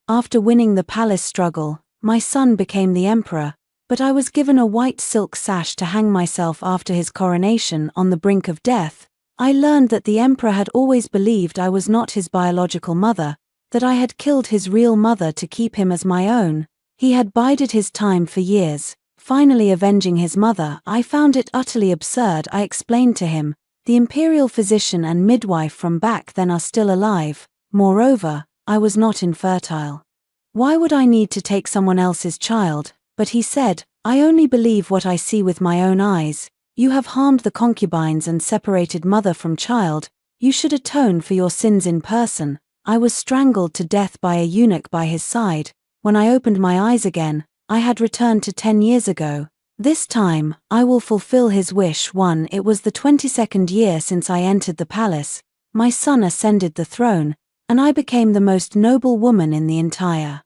After winning the palace struggle, my son became the emperor, but I was given a white silk sash to hang myself after his coronation on the brink of death. I learned that the emperor had always believed I was not his biological mother, that I had killed his real mother to keep him as my own. He had bided his time for years, finally avenging his mother. I found it utterly absurd. I explained to him, the imperial physician and midwife from back then are still alive. Moreover, I was not infertile. Why would I need to take someone else's child? But he said, I only believe what I see with my own eyes. You have harmed the concubines and separated mother from child. You should atone for your sins in person. I was strangled to death by a eunuch by his side. When I opened my eyes again, I had returned to 10 years ago. This time, I will fulfill his wish. 1. It was the 22nd year since I entered the palace. My son ascended the throne, and I became the most noble woman in the entire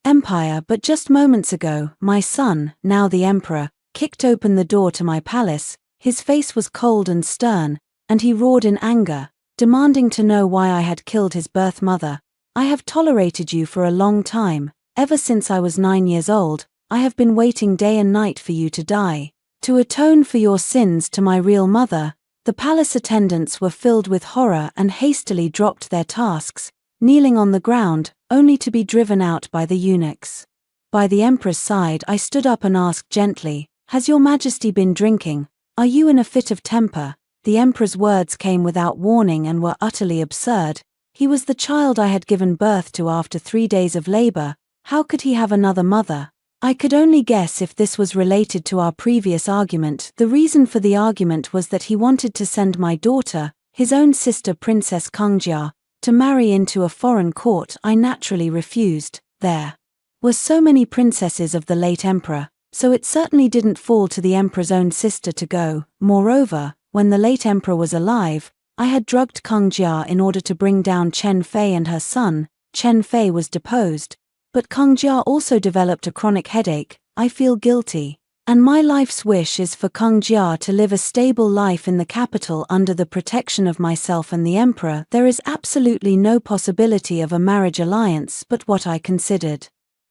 empire. But just moments ago, my son, now the emperor, kicked open the door to my palace. His face was cold and stern, and he roared in anger, demanding to know why I had killed his birth mother. I have tolerated you for a long time. Ever since I was 9 years old, I have been waiting day and night for you to die. To atone for your sins to my real mother. The palace attendants were filled with horror and hastily dropped their tasks, kneeling on the ground, only to be driven out by the eunuchs. By the emperor's side, I stood up and asked gently, Has your majesty been drinking? Are you in a fit of temper? The emperor's words came without warning and were utterly absurd. He was the child I had given birth to after 3 days of labor. How could he have another mother? I could only guess if this was related to our previous argument. The reason for the argument was that he wanted to send my daughter, his own sister Princess Kongjia, to marry into a foreign court. I naturally refused. There were so many princesses of the late emperor, so it certainly didn't fall to the emperor's own sister to go. Moreover, when the late emperor was alive, I had drugged Kongjia in order to bring down Chen Fei and her son. Chen Fei was deposed, but Kongjia also developed a chronic headache. I feel guilty, and my life's wish is for Kongjia to live a stable life in the capital under the protection of myself and the emperor. There is absolutely no possibility of a marriage alliance, but what I considered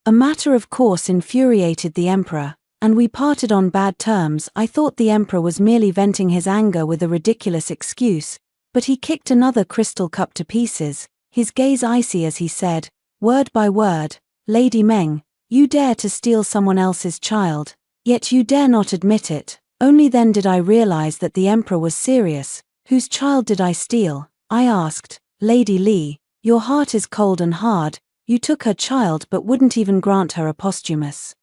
a matter of course infuriated the emperor, and we parted on bad terms. I thought the emperor was merely venting his anger with a ridiculous excuse, but he kicked another crystal cup to pieces, his gaze icy as he said, word by word, Lady Meng, you dare to steal someone else's child, yet you dare not admit it. Only then did I realize that the emperor was serious. Whose child did I steal? I asked. Lady Li, your heart is cold and hard. You took her child but wouldn't even grant her a posthumous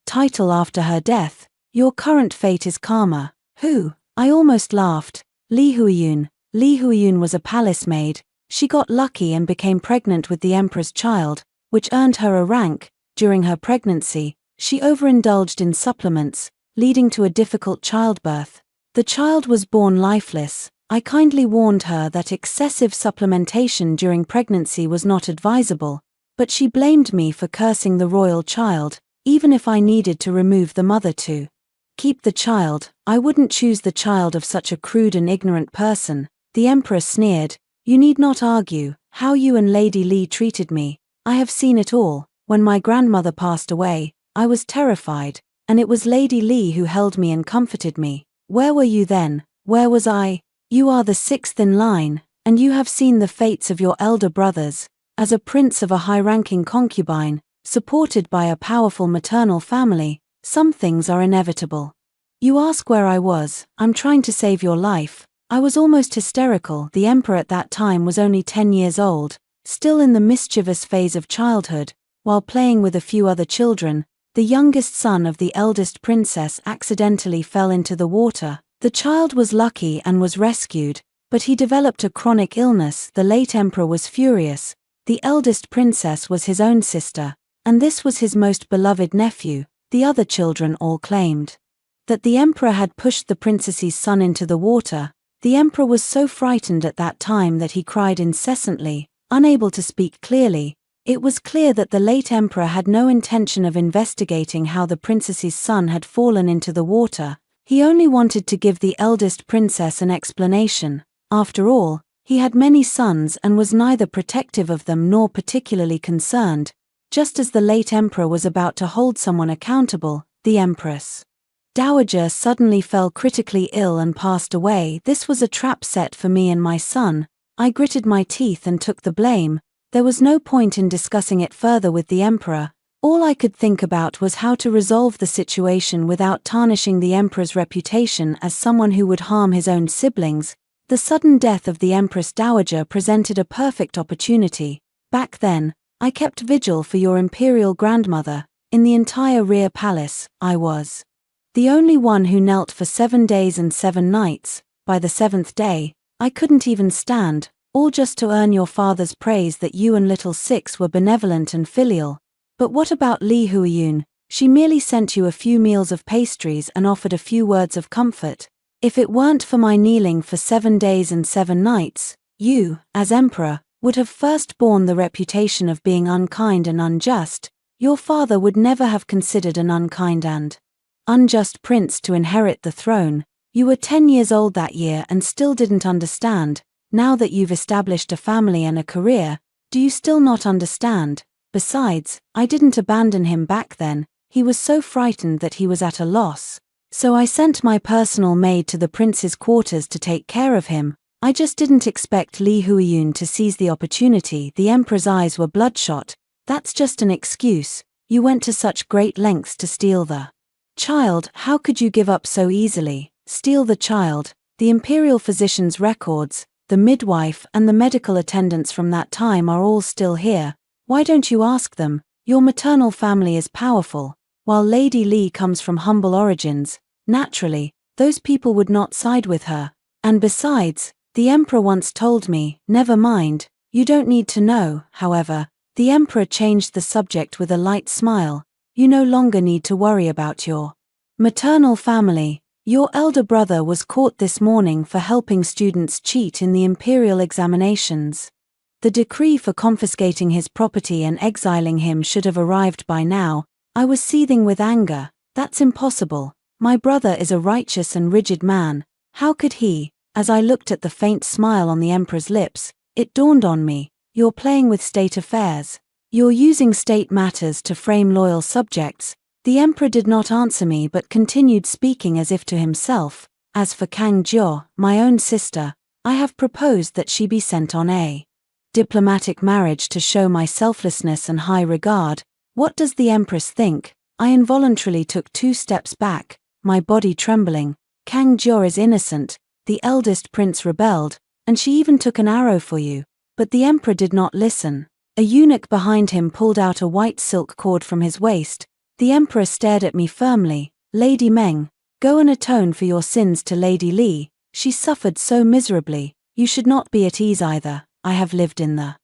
title after her death. Your current fate is karma. Who? I almost laughed. Li Huiyun. Li Huiyun was a palace maid. She got lucky and became pregnant with the emperor's child, which earned her a rank. During her pregnancy, she overindulged in supplements, leading to a difficult childbirth. The child was born lifeless. I kindly warned her that excessive supplementation during pregnancy was not advisable, but she blamed me for cursing the royal child. Even if I needed to remove the mother to keep the child, I wouldn't choose the child of such a crude and ignorant person. The emperor sneered, You need not argue how you and Lady Li treated me. I have seen it all. When my grandmother passed away, I was terrified, and it was Lady Li who held me and comforted me. Where were you then? Where was I? You are the 6th in line, and you have seen the fates of your elder brothers. As a prince of a high-ranking concubine, supported by a powerful maternal family, some things are inevitable. You ask where I was. I'm trying to save your life. I was almost hysterical. The emperor at that time was only 10 years old, still in the mischievous phase of childhood. While playing with a few other children, the youngest son of the eldest princess accidentally fell into the water. The child was lucky and was rescued, but he developed a chronic illness. The late emperor was furious. The eldest princess was his own sister, and this was his most beloved nephew. The other children all claimed that the emperor had pushed the princess's son into the water. The emperor was so frightened at that time that he cried incessantly, unable to speak clearly. It was clear that the late emperor had no intention of investigating how the princess's son had fallen into the water. He only wanted to give the eldest princess an explanation. After all, he had many sons and was neither protective of them nor particularly concerned. Just as the late emperor was about to hold someone accountable, the empress dowager suddenly fell critically ill and passed away. This was a trap set for me and my son. I gritted my teeth and took the blame. There was no point in discussing it further with the emperor. All I could think about was how to resolve the situation without tarnishing the emperor's reputation as someone who would harm his own siblings. The sudden death of the Empress Dowager presented a perfect opportunity. Back then, I kept vigil for your imperial grandmother. In the entire rear palace, I was the only one who knelt for 7 days and 7 nights. By the 7th day, I couldn't even stand, all just to earn your father's praise that you and little Six were benevolent and filial. But what about Li Huiyun? She merely sent you a few meals of pastries and offered a few words of comfort. If it weren't for my kneeling for 7 days and 7 nights, you, as emperor, would have first borne the reputation of being unkind and unjust. Your father would never have considered an unkind and unjust prince to inherit the throne. You were 10 years old that year and still didn't understand. Now that you've established a family and a career, do you still not understand? Besides, I didn't abandon him back then. He was so frightened that he was at a loss. So I sent my personal maid to the prince's quarters to take care of him. I just didn't expect Li Huiyun to seize the opportunity. The emperor's eyes were bloodshot. That's just an excuse. You went to such great lengths to steal the child. How could you give up so easily? Steal the child? The imperial physician's records, the midwife and the medical attendants from that time are all still here. Why don't you ask them? Your maternal family is powerful, while Lady Li comes from humble origins. Naturally, those people would not side with her. And besides, the emperor once told me, never mind, you don't need to know. However, the emperor changed the subject with a light smile. You no longer need to worry about your maternal family. Your elder brother was caught this morning for helping students cheat in the imperial examinations. The decree for confiscating his property and exiling him should have arrived by now. I was seething with anger. That's impossible. My brother is a righteous and rigid man. How could he? As I looked at the faint smile on the emperor's lips, it dawned on me. You're playing with state affairs. You're using state matters to frame loyal subjects. The emperor did not answer me but continued speaking as if to himself. As for Kang Jiao, my own sister, I have proposed that she be sent on a diplomatic marriage to show my selflessness and high regard. What does the empress think? I involuntarily took 2 steps back, my body trembling. Kang Jiao is innocent. The eldest prince rebelled, and she even took an arrow for you. But the emperor did not listen. A eunuch behind him pulled out a white silk cord from his waist. The emperor stared at me firmly. Lady Meng, go and atone for your sins to Lady Li. She suffered so miserably. You should not be at ease either. I have lived in the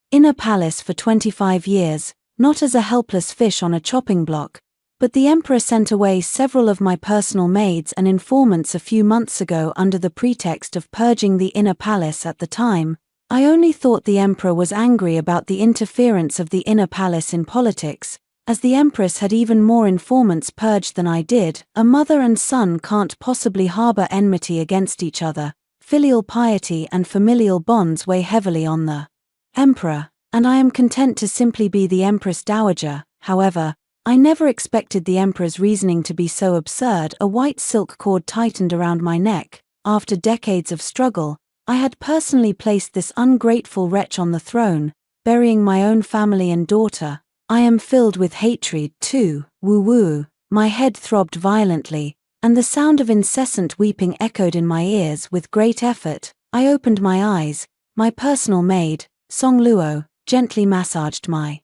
inner palace for 25 years, not as a helpless fish on a chopping block. But the emperor sent away several of my personal maids and informants a few months ago under the pretext of purging the inner palace. At the time, I only thought the emperor was angry about the interference of the inner palace in politics, as the empress had even more informants purged than I did. A mother and son can't possibly harbor enmity against each other. Filial piety and familial bonds weigh heavily on the emperor, and I am content to simply be the Empress Dowager. However, I never expected the emperor's reasoning to be so absurd. A white silk cord tightened around my neck. After decades of struggle, I had personally placed this ungrateful wretch on the throne, burying my own family and daughter. I am filled with hatred too. Woo-woo. My head throbbed violently, and the sound of incessant weeping echoed in my ears. With great effort, I opened my eyes. My personal maid, Song Luo, gently massaged my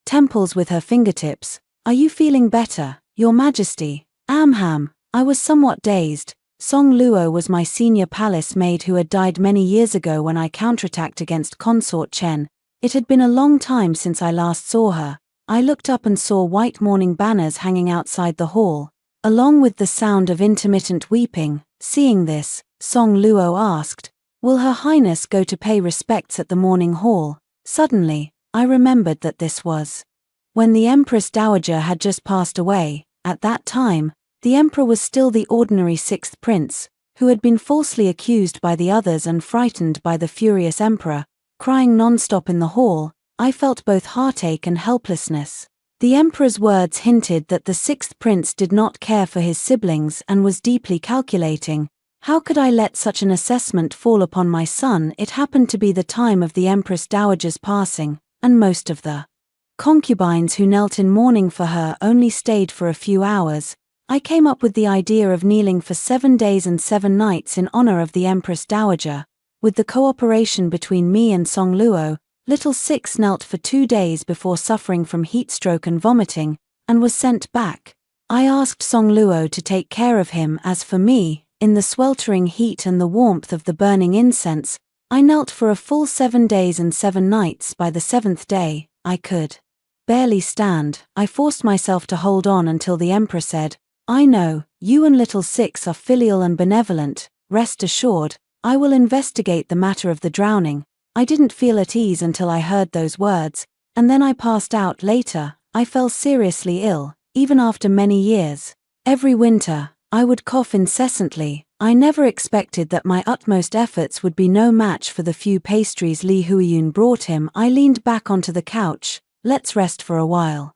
temples with her fingertips. Are you feeling better, Your Majesty? Amham. I was somewhat dazed. Song Luo was my senior palace maid who had died many years ago when I counterattacked against Consort Chen. It had been a long time since I last saw her. I looked up and saw white mourning banners hanging outside the hall, along with the sound of intermittent weeping. Seeing this, Song Luo asked, "Will Her Highness go to pay respects at the mourning hall?" Suddenly, I remembered that this was when the Empress Dowager had just passed away. At that time, the emperor was still the ordinary 6th prince, who had been falsely accused by the others and frightened by the furious emperor. Crying non-stop in the hall, I felt both heartache and helplessness. The emperor's words hinted that the sixth prince did not care for his siblings and was deeply calculating. How could I let such an assessment fall upon my son? It happened to be the time of the Empress Dowager's passing, and most of the concubines who knelt in mourning for her only stayed for a few hours. I came up with the idea of kneeling for 7 days and 7 nights in honor of the Empress Dowager. With the cooperation between me and Song Luo, Little Six knelt for 2 days before suffering from heatstroke and vomiting, and was sent back. I asked Song Luo to take care of him. As for me, in the sweltering heat and the warmth of the burning incense, I knelt for a full 7 days and 7 nights. By the 7th day, I could barely stand. I forced myself to hold on until the emperor said, "I know, you and Little Six are filial and benevolent. Rest assured, I will investigate the matter of the drowning." I didn't feel at ease until I heard those words, and then I passed out. Later, I fell seriously ill, even after many years. Every winter, I would cough incessantly. I never expected that my utmost efforts would be no match for the few pastries Li Huiyun brought him. I leaned back onto the couch. "Let's rest for a while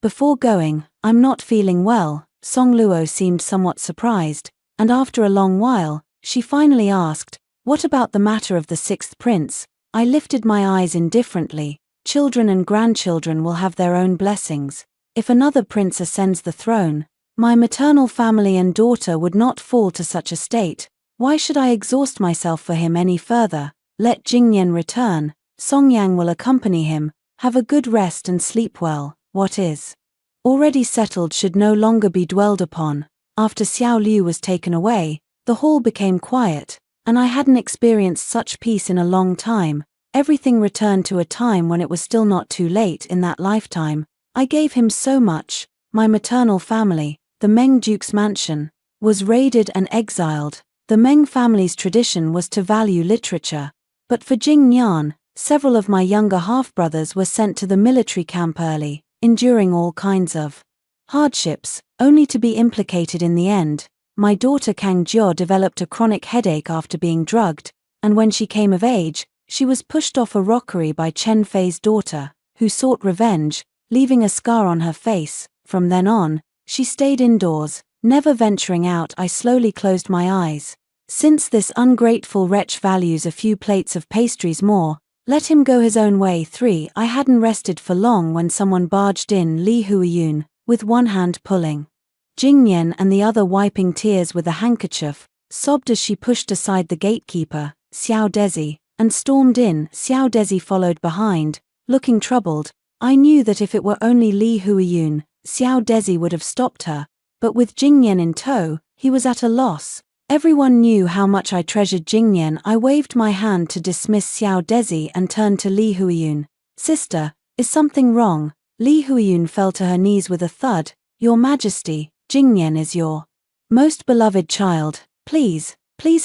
before going. I'm not feeling well." Song Luo seemed somewhat surprised, and after a long while, she finally asked, "What about the matter of the sixth prince?" I lifted my eyes indifferently. Children and grandchildren will have their own blessings. If another prince ascends the throne, my maternal family and daughter would not fall to such a state. Why should I exhaust myself for him any further? Let Jingyan return. Song Yang will accompany him. Have a good rest and sleep well. What is already settled should no longer be dwelled upon. After Xiao Liu was taken away, the hall became quiet, and I hadn't experienced such peace in a long time. Everything returned to a time when it was still not too late in that lifetime. I gave him so much. My maternal family, the Meng Duke's mansion, was raided and exiled. The Meng family's tradition was to value literature. But for Jing Yan, several of my younger half-brothers were sent to the military camp early, enduring all kinds of hardships, only to be implicated in the end. My daughter Kang Jiao developed a chronic headache after being drugged, and when she came of age, she was pushed off a rockery by Chen Fei's daughter, who sought revenge, leaving a scar on her face. From then on, she stayed indoors, never venturing out. I slowly closed my eyes. Since this ungrateful wretch values a few plates of pastries more, let him go his own way. 3. I hadn't rested for long when someone barged in. Li Huiyun, with one hand pulling Jingyan and the other wiping tears with a handkerchief, sobbed as she pushed aside the gatekeeper, Xiao Dezi, and stormed in. Xiao Dezi followed behind, looking troubled. I knew that if it were only Li Huiyun, Xiao Dezi would have stopped her, but with Jingyan in tow, he was at a loss. Everyone knew how much I treasured Jingyan. I waved my hand to dismiss Xiao Dezi and turned to Li Huiyun. "Sister, is something wrong?" Li Huiyun fell to her knees with a thud. "Your Majesty, Jingyan is your most beloved child. Please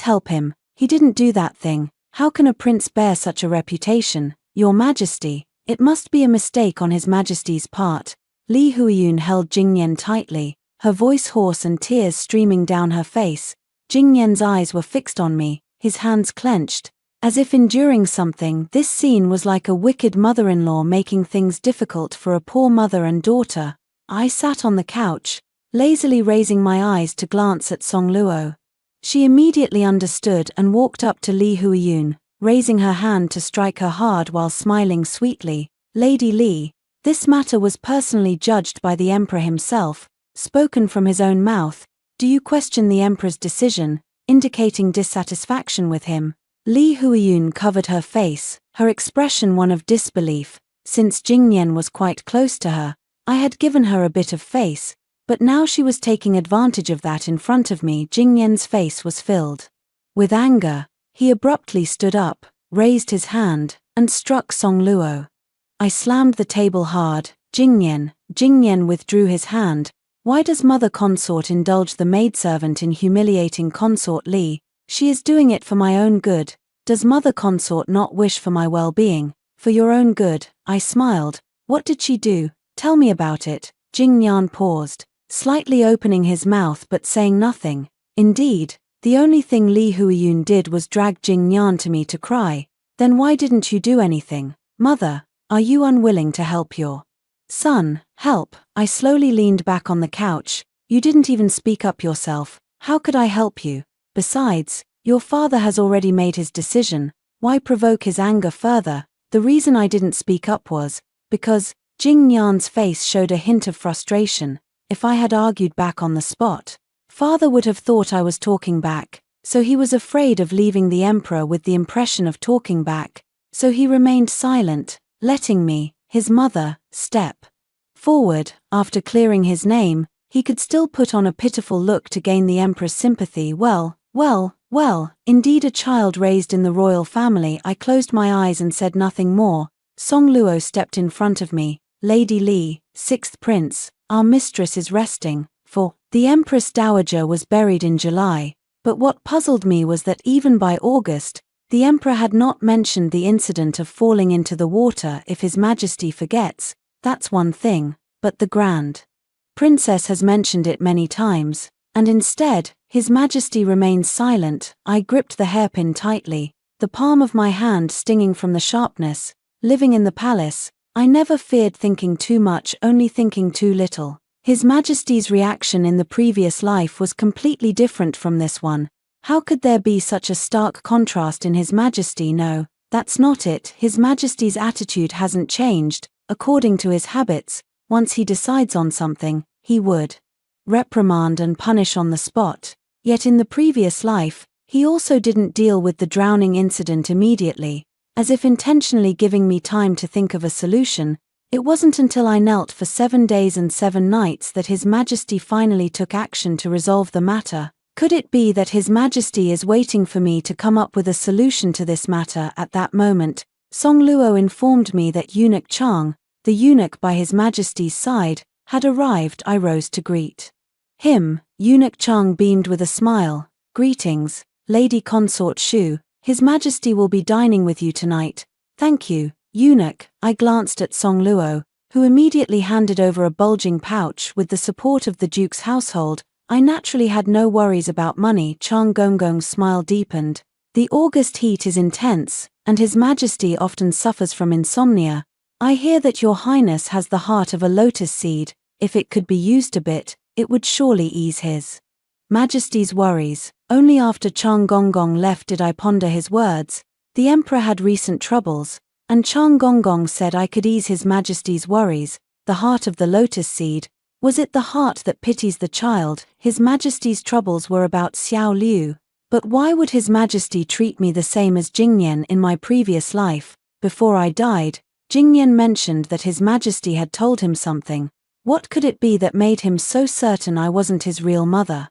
help him. He didn't do that thing. How can a prince bear such a reputation? Your Majesty, it must be a mistake on His Majesty's part." Li Huiyun held Jingyan tightly, her voice hoarse and tears streaming down her face. Jingyan's eyes were fixed on me, his hands clenched, as if enduring something. This scene was like a wicked mother-in-law making things difficult for a poor mother and daughter. I sat on the couch, lazily raising my eyes to glance at Song Luo. She immediately understood and walked up to Li Huiyun, raising her hand to strike her hard while smiling sweetly. "Lady Li, this matter was personally judged by the Emperor himself, spoken from his own mouth. Do you question the Emperor's decision?" indicating dissatisfaction with him. Li Huiyun covered her face, her expression one of disbelief. Since Jingyan was quite close to her, I had given her a bit of face, but now she was taking advantage of that in front of me. Jingyan's face was filled with anger. He abruptly stood up, raised his hand, and struck Song Luo. I slammed the table hard. Jingyan withdrew his hand. "Why does Mother Consort indulge the maidservant in humiliating Consort Li? She is doing it for my own good. Does Mother Consort not wish for my well-being? For your own good." I smiled. "What did she do? Tell me about it." Jingyan paused, slightly opening his mouth but saying nothing. "Indeed, the only thing Li Huiyun did was drag Jingyan to me to cry." "Then why didn't you do anything?" "Mother, Are you unwilling to help your son? Help? I slowly leaned back on the couch. You didn't even speak up yourself. How could I help you? Besides, your father has already made his decision. Why provoke his anger further? The reason I didn't speak up was because Jing Yan's face showed a hint of frustration. If I had argued back on the spot, father would have thought I was talking back, so he was afraid of leaving the emperor with the impression of talking back, so he remained silent, letting me, his mother, step forward. After clearing his name, he could still put on a pitiful look to gain the emperor's sympathy. Well, indeed a child raised in the royal family. I closed my eyes and said nothing more. Song Luo stepped in front of me. Lady Li, 6th Prince, our mistress is resting, for the Empress Dowager was buried in July, but what puzzled me was that even by August, the Emperor had not mentioned the incident of falling into the water. If His Majesty forgets, that's one thing, but the Grand Princess has mentioned it many times, and instead, His Majesty remains silent. I gripped the hairpin tightly, the palm of my hand stinging from the sharpness. Living in the palace, I never feared thinking too much, only thinking too little. His Majesty's reaction in the previous life was completely different from this one. How could there be such a stark contrast in His Majesty? No, that's not it. His Majesty's attitude hasn't changed. According to his habits, once he decides on something, he would reprimand and punish on the spot. Yet in the previous life, he also didn't deal with the drowning incident immediately, as if intentionally giving me time to think of a solution. It wasn't until I knelt for 7 days and 7 nights that His Majesty finally took action to resolve the matter. Could it be that His Majesty is waiting for me to come up with a solution to this matter? At that moment, Song Luo informed me that Eunuch Chang, the eunuch by His Majesty's side, had arrived. I rose to greet him. Eunuch Chang beamed with a smile. Greetings, Lady Consort Shu. His Majesty will be dining with you tonight. Thank you, eunuch. I glanced at Song Luo, who immediately handed over a bulging pouch. With the support of the Duke's household, I naturally had no worries about money. Chang Gonggong's smile deepened. The August heat is intense, and His Majesty often suffers from insomnia. I hear that Your Highness has the heart of a lotus seed. If it could be used a bit, it would surely ease His Majesty's worries. Only after Chang Gonggong left did I ponder his words. The Emperor had recent troubles, and Chang Gonggong said I could ease His Majesty's worries. The heart of the lotus seed. Was it the heart that pities the child? His Majesty's troubles were about Xiao Liu. But why would His Majesty treat me the same as Jingyan in my previous life? Before I died, Jingyan mentioned that His Majesty had told him something. What could it be that made him so certain I wasn't his real mother?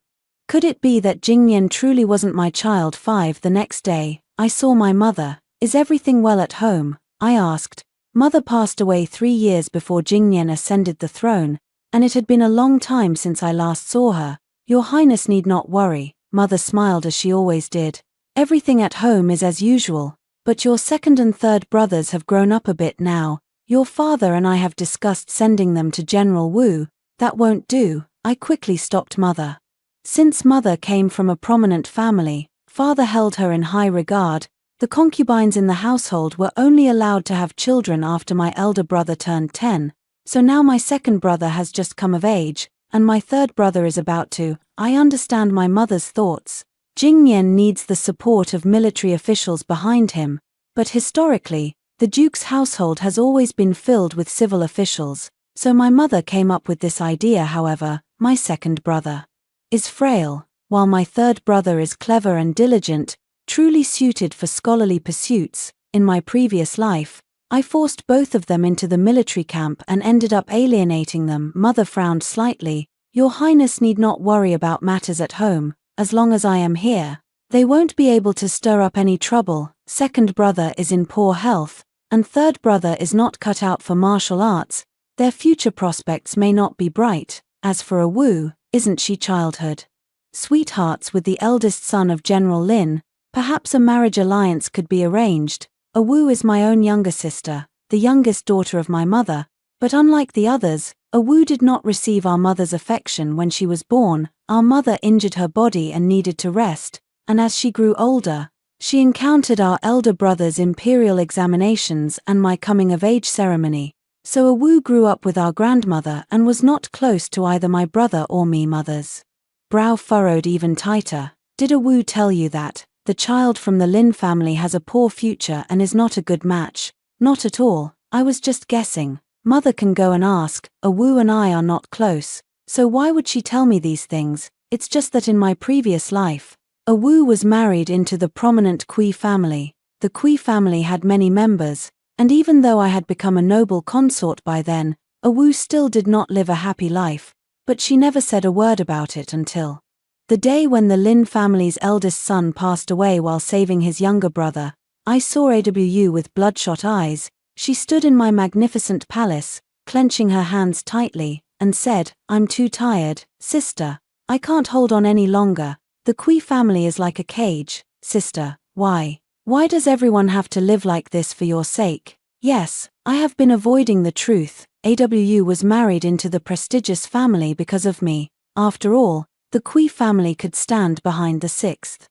Could it be that Jingyan truly wasn't my child? 5 The next day, I saw my mother. Is everything well at home? I asked. Mother passed away 3 years before Jingyan ascended the throne, and it had been a long time since I last saw her. Your Highness need not worry. Mother smiled as she always did. Everything at home is as usual, but your second and third brothers have grown up a bit now. Your father and I have discussed sending them to General Wu. That won't do. I quickly stopped Mother. Since Mother came from a prominent family, Father held her in high regard. The concubines in the household were only allowed to have children after my elder brother turned 10, so now my second brother has just come of age, and my third brother is about to. I understand my mother's thoughts. Jingyan needs the support of military officials behind him, but historically, the Duke's household has always been filled with civil officials, so my mother came up with this idea. However, my second brother is frail, while my third brother is clever and diligent, truly suited for scholarly pursuits. In my previous life, I forced both of them into the military camp and ended up alienating them. Mother frowned slightly. Your Highness need not worry about matters at home. As long as I am here, they won't be able to stir up any trouble. Second brother is in poor health, and third brother is not cut out for martial arts. Their future prospects may not be bright. As for a Wu, isn't she childhood sweethearts with the eldest son of General Lin? Perhaps a marriage alliance could be arranged. A Wu is my own younger sister, the youngest daughter of my mother, but unlike the others, a Wu did not receive our mother's affection when she was born. Our mother injured her body and needed to rest, and as she grew older, She encountered our elder brother's imperial examinations and my coming-of-age ceremony, so Awu grew up with our grandmother and was not close to either my brother or me. Mother's brow furrowed even tighter. Did Awu tell you that the child from the Lin family has a poor future and is not a good match? Not at all, I was just guessing. Mother can go and ask. Awu and I are not close, so why would she tell me these things? It's just that in my previous life, Awu was married into the prominent Kui family. The Kui family had many members, and even though I had become a noble consort by then, Awu still did not live a happy life, but she never said a word about it until the day when the Lin family's eldest son passed away while saving his younger brother. I saw Awu with bloodshot eyes. She stood in my magnificent palace, clenching her hands tightly, and said, "I'm too tired, sister. I can't hold on any longer. The Kui family is like a cage, sister. Why? Why does everyone have to live like this for your sake?" Yes, I have been avoiding the truth. Awu was married into the prestigious family because of me. After all, the Kui family could stand behind the sixth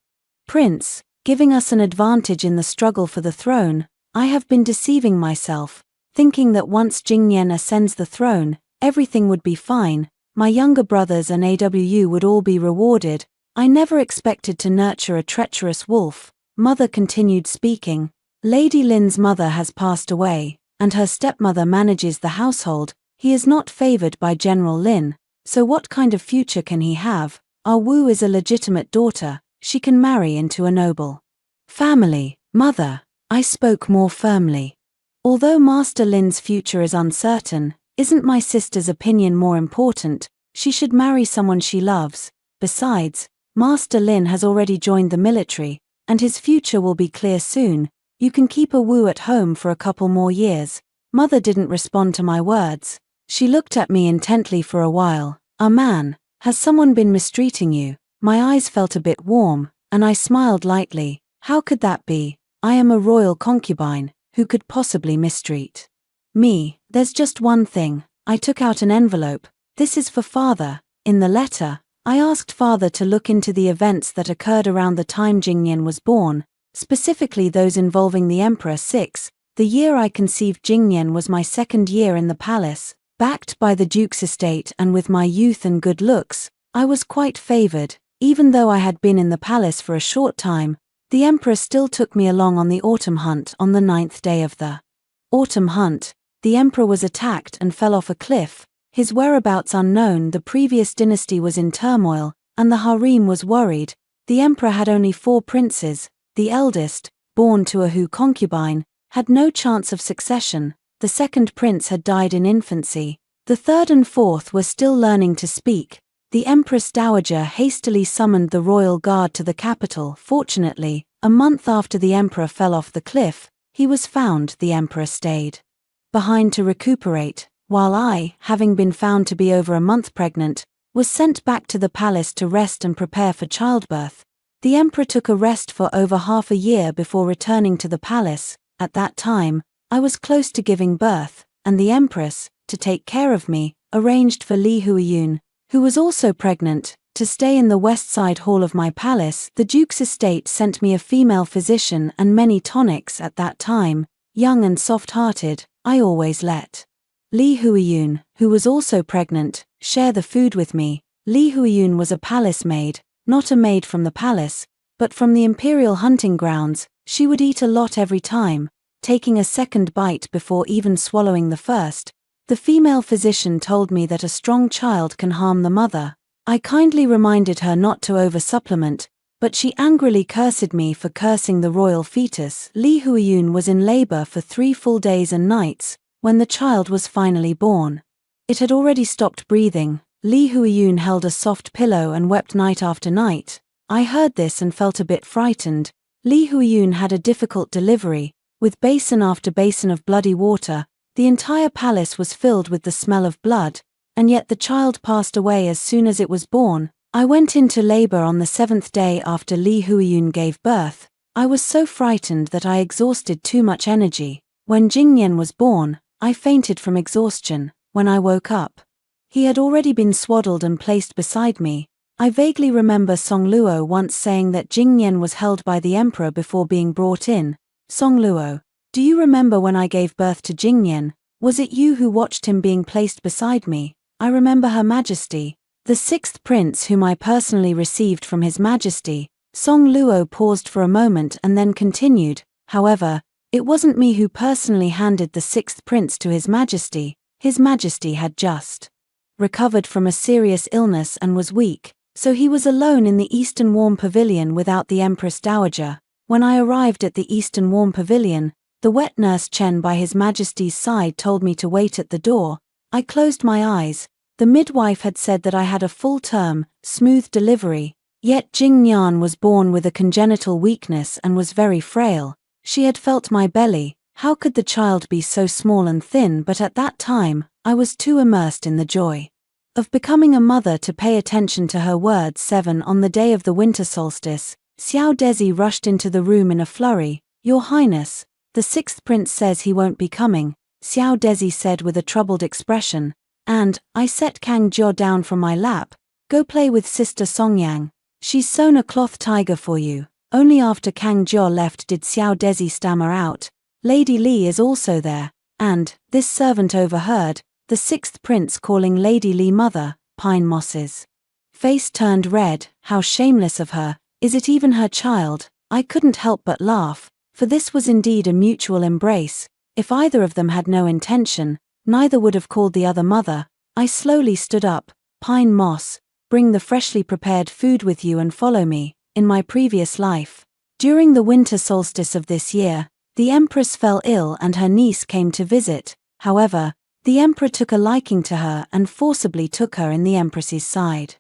prince, giving us an advantage in the struggle for the throne. I have been deceiving myself, thinking that once Jingyan ascends the throne, everything would be fine. My younger brothers and Awu would all be rewarded. I never expected to nurture a treacherous wolf. Mother continued speaking. Lady Lin's mother has passed away, and her stepmother manages the household. He is not favored by General Lin, so what kind of future can he have? Our Wu is a legitimate daughter. She can marry into a noble family. Mother, I spoke more firmly. Although Master Lin's future is uncertain, isn't my sister's opinion more important? She should marry someone she loves. Besides, Master Lin has already joined the military, and his future will be clear soon. You can keep Awu at home for a couple more years. Mother didn't respond to my words. She looked at me intently for a while. Man, has someone been mistreating you? My eyes felt a bit warm, and I smiled lightly. How could that be? I am a royal concubine. Who could possibly mistreat me? There's just one thing. I took out an envelope. This is for Father. In the letter, I asked Father to look into the events that occurred around the time Jingyan was born, specifically those involving the Emperor 6. The year I conceived Jingyan was my second year in the palace. Backed by the Duke's estate and with my youth and good looks, I was quite favored. Even though I had been in the palace for a short time, the Emperor still took me along on the autumn hunt. On the 9th day of the autumn hunt, the Emperor was attacked and fell off a cliff. His whereabouts unknown. The previous dynasty was in turmoil, and the harem was worried. The Emperor had only 4 princes. The eldest, born to a Hu concubine, had no chance of succession. The second prince had died in infancy. The third and fourth were still learning to speak. The Empress Dowager hastily summoned the royal guard to the capital. Fortunately, a month after the Emperor fell off the cliff, he was found. The Emperor stayed behind to recuperate, while I, having been found to be over a month pregnant, was sent back to the palace to rest and prepare for childbirth. The Emperor took a rest for over half a year before returning to the palace. At that time, I was close to giving birth, and the Empress, to take care of me, arranged for Li Huiyun, who was also pregnant, to stay in the west side hall of my palace. The Duke's estate sent me a female physician and many tonics. At that time, young and soft-hearted, I always let Li Huiyun, who was also pregnant, share the food with me. Li Huiyun was a palace maid, not a maid from the palace, but from the imperial hunting grounds. She would eat a lot every time, taking a second bite before even swallowing the first. The female physician told me that a strong child can harm the mother. I kindly reminded her not to over-supplement, but she angrily cursed me for cursing the royal fetus. Li Huiyun was in labor for 3 full days and nights. When the child was finally born, it had already stopped breathing. Li Huiyun held a soft pillow and wept night after night. I heard this and felt a bit frightened. Li Huiyun had a difficult delivery, with basin after basin of bloody water. The entire palace was filled with the smell of blood, and yet the child passed away as soon as it was born. I went into labor on the 7th day after Li Huiyun gave birth. I was so frightened that I exhausted too much energy. When Jingyan was born, I fainted from exhaustion. When I woke up, he had already been swaddled and placed beside me. I vaguely remember Song Luo once saying that Jing Yan was held by the emperor before being brought in. Song Luo, do you remember when I gave birth to Jing Yan? Was it you who watched him being placed beside me? I remember Her Majesty, the sixth prince whom I personally received from His Majesty. Song Luo paused for a moment and then continued, however, it wasn't me who personally handed the sixth prince to His Majesty. His Majesty had just recovered from a serious illness and was weak, so he was alone in the Eastern Warm Pavilion without the Empress Dowager. When I arrived at the Eastern Warm Pavilion, the wet nurse Chen by His Majesty's side told me to wait at the door. I closed my eyes. The midwife had said that I had a full-term, smooth delivery, yet Jing Yan was born with a congenital weakness and was very frail. She had felt my belly. How could the child be so small and thin? But at that time, I was too immersed in the joy of becoming a mother to pay attention to her words. 7 On the day of the winter solstice, Xiao Dezi rushed into the room in a flurry. Your Highness, the sixth prince says he won't be coming, Xiao Dezi said with a troubled expression, and I set Kang Jiao down from my lap. Go play with Sister Songyang. She's sewn a cloth tiger for you. Only after Kang Jiao left did Xiao Dezi stammer out, Lady Li is also there, and, this servant overheard, the sixth prince calling Lady Li mother. Pine Moss's face turned red. How shameless of her. Is it even her child? I couldn't help but laugh, for this was indeed a mutual embrace. If either of them had no intention, neither would have called the other mother. I slowly stood up. Pine Moss, bring the freshly prepared food with you and follow me. In my previous life, during the winter solstice of this year, the Empress fell ill and her niece came to visit. However, the Emperor took a liking to her and forcibly took her in the Empress's side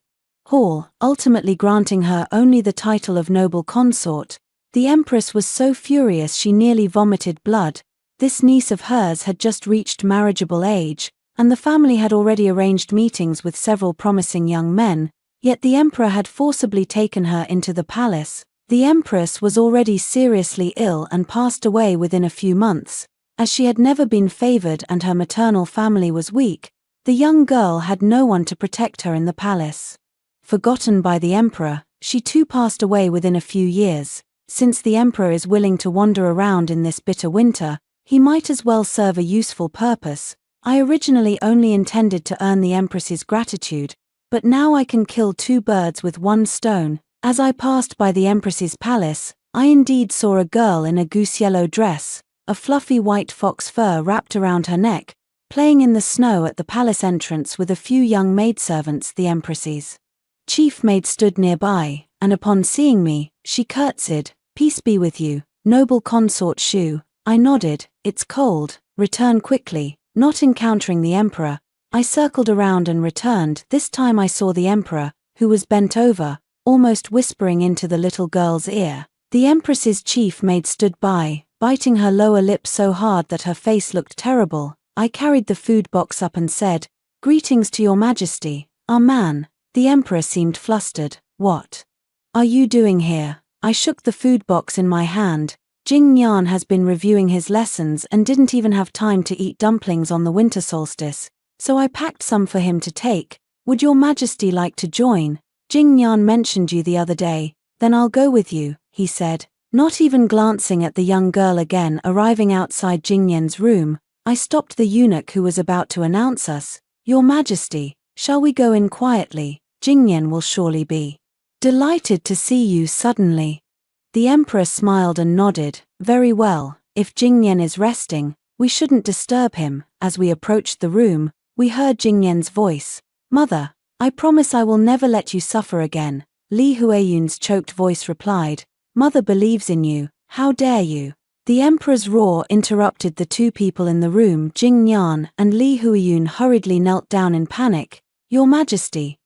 hall, ultimately granting her only the title of noble consort. The Empress was so furious she nearly vomited blood. This niece of hers had just reached marriageable age, and the family had already arranged meetings with several promising young men, yet the Emperor had forcibly taken her into the palace. The Empress was already seriously ill and passed away within a few months. As she had never been favored and her maternal family was weak, the young girl had no one to protect her in the palace. Forgotten by the Emperor, she too passed away within a few years. Since the Emperor is willing to wander around in this bitter winter, he might as well serve a useful purpose. I originally only intended to earn the Empress's gratitude, but now I can kill two birds with one stone. As I passed by the Empress's palace, I indeed saw a girl in a goose-yellow dress, a fluffy white fox fur wrapped around her neck, playing in the snow at the palace entrance with a few young maidservants. The Empress's chief maid stood nearby, and upon seeing me, she curtsied, "Peace be with you, noble consort Shu." I nodded. "It's cold, return quickly." Not encountering the Emperor, I circled around and returned. This time I saw the Emperor, who was bent over, almost whispering into the little girl's ear. The Empress's chief maid stood by, biting her lower lip so hard that her face looked terrible. I carried the food box up and said, "Greetings to your Majesty." "Ah man." The Emperor seemed flustered. "What are you doing here?" I shook the food box in my hand. Jing Yan has been reviewing his lessons and didn't even have time to eat dumplings on the winter solstice, so I packed some for him to take. "Would your Majesty like to join? Jing Yan mentioned you the other day." "Then I'll go with you," he said. Not even glancing at the young girl again. Arriving outside Jing Yan's room, I stopped the eunuch who was about to announce us. "Your Majesty, shall we go in quietly? Jing Yan will surely be delighted to see you suddenly." The Emperor smiled and nodded. "Very well, if Jing Yan is resting, we shouldn't disturb him." As we approached the room, we heard Jing Yan's voice. "Mother, I promise I will never let you suffer again." Li Huayun's choked voice replied, "Mother believes in you, how dare you?" The Emperor's roar interrupted the two people in the room. Jing Yan and Li Huayun hurriedly knelt down in panic. Your Majesty,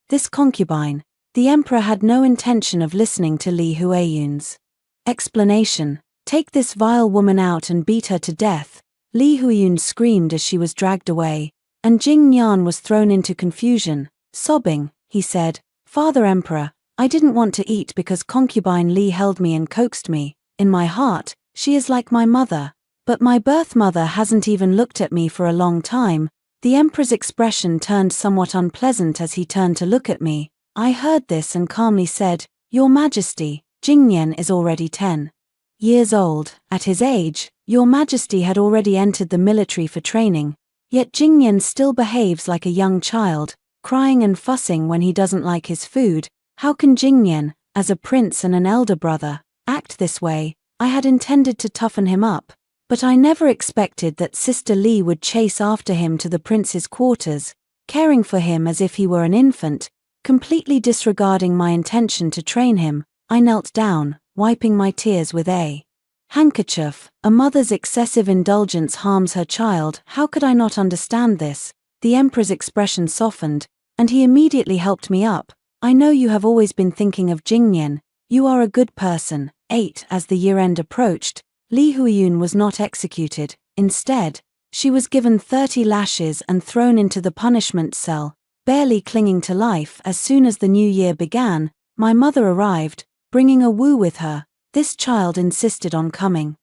this concubine." The Emperor had no intention of listening to Li Huayun's explanation. "Take this vile woman out and beat her to death." Li Huayun screamed as she was dragged away, and Jing Yan was thrown into confusion. Sobbing, he said, "Father Emperor, I didn't want to eat because concubine Li held me and coaxed me. In my heart, she is like my mother. But my birth mother hasn't even looked at me for a long time." The emperor's expression turned somewhat unpleasant as he turned to look at me. I heard this and calmly said, "Your Majesty, Jingyan is already 10 years old. At his age, Your Majesty had already entered the military for training, yet Jingyan still behaves like a young child, crying and fussing when he doesn't like his food. How can Jingyan, as a prince and an elder brother, act this way?" I had intended to toughen him up, but I never expected that Sister Li would chase after him to the prince's quarters, caring for him as if he were an infant, completely disregarding my intention to train him. I knelt down, wiping my tears with a handkerchief. A mother's excessive indulgence harms her child. How could I not understand this? The emperor's expression softened, and he immediately helped me up. "I know you have always been thinking of Jingyan. You are a good person." 8. As the year-end approached, Li Huiyun was not executed. Instead, she was given 30 lashes and thrown into the punishment cell, barely clinging to life. As soon as the new year began, my mother arrived, bringing a Wu with her. This child insisted on coming.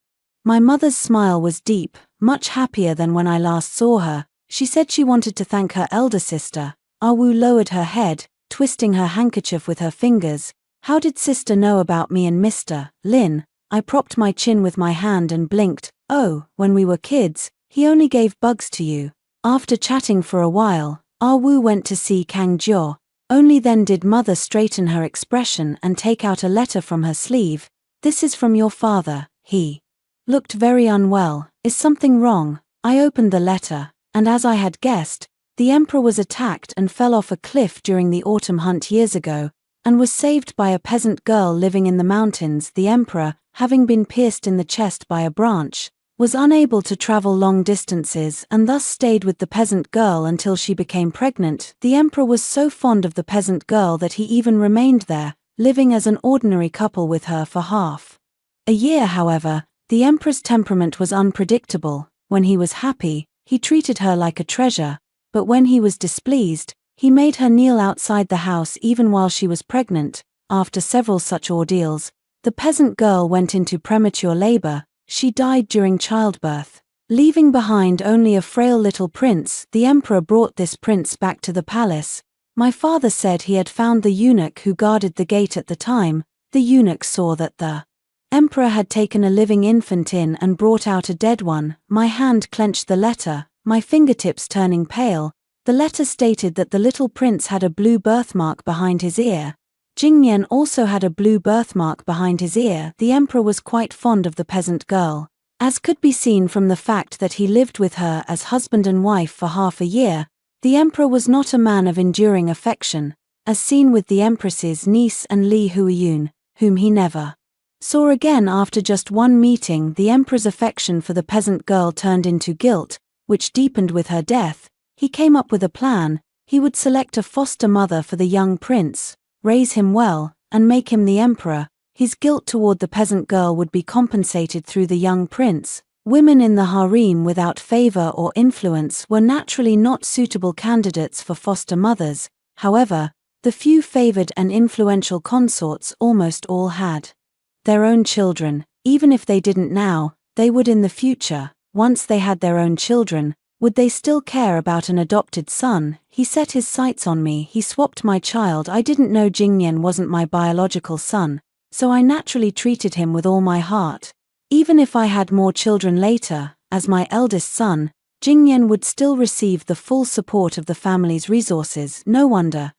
My mother's smile was deep, much happier than when I last saw her. She said she wanted to thank her elder sister. Ah Wu lowered her head, twisting her handkerchief with her fingers. "How did sister know about me and Mr. Lin?" I propped my chin with my hand and blinked. "Oh, when we were kids, he only gave bugs to you." After chatting for a while, Ah Wu went to see Kang Jiao. Only then did mother straighten her expression and take out a letter from her sleeve. "This is from your father. He looked very unwell. Is something wrong?" I opened the letter, and as I had guessed, the emperor was attacked and fell off a cliff during the autumn hunt years ago, and was saved by a peasant girl living in the mountains. The emperor, having been pierced in the chest by a branch, was unable to travel long distances and thus stayed with the peasant girl until she became pregnant. The emperor was so fond of the peasant girl that he even remained there, living as an ordinary couple with her for half a year. However, the emperor's temperament was unpredictable. When he was happy, he treated her like a treasure, but when he was displeased, he made her kneel outside the house even while she was pregnant. After several such ordeals, the peasant girl went into premature labor. She died during childbirth, leaving behind only a frail little prince. The emperor brought this prince back to the palace. My father said he had found the eunuch who guarded the gate at the time. The eunuch saw that the emperor had taken a living infant in and brought out a dead one. My hand clenched the letter, my fingertips turning pale. The letter stated that the little prince had a blue birthmark behind his ear. Jingyan also had a blue birthmark behind his ear. The emperor was quite fond of the peasant girl, as could be seen from the fact that he lived with her as husband and wife for half a year. The emperor was not a man of enduring affection, as seen with the empress's niece and Li Huiyun, whom he never saw again. After just one meeting, the emperor's affection for the peasant girl turned into guilt, which deepened with her death. He came up with a plan. He would select a foster mother for the young prince, raise him well, and make him the emperor. His guilt toward the peasant girl would be compensated through the young prince. Women in the harem without favor or influence were naturally not suitable candidates for foster mothers. However, the few favored and influential consorts almost all had their own children. Even if they didn't now, they would in the future. Once they had their own children, would they still care about an adopted son? He set his sights on me. He swapped my child. I didn't know Jingyan wasn't my biological son, so I naturally treated him with all my heart. Even if I had more children later, as my eldest son, Jingyan would still receive the full support of the family's resources. No wonder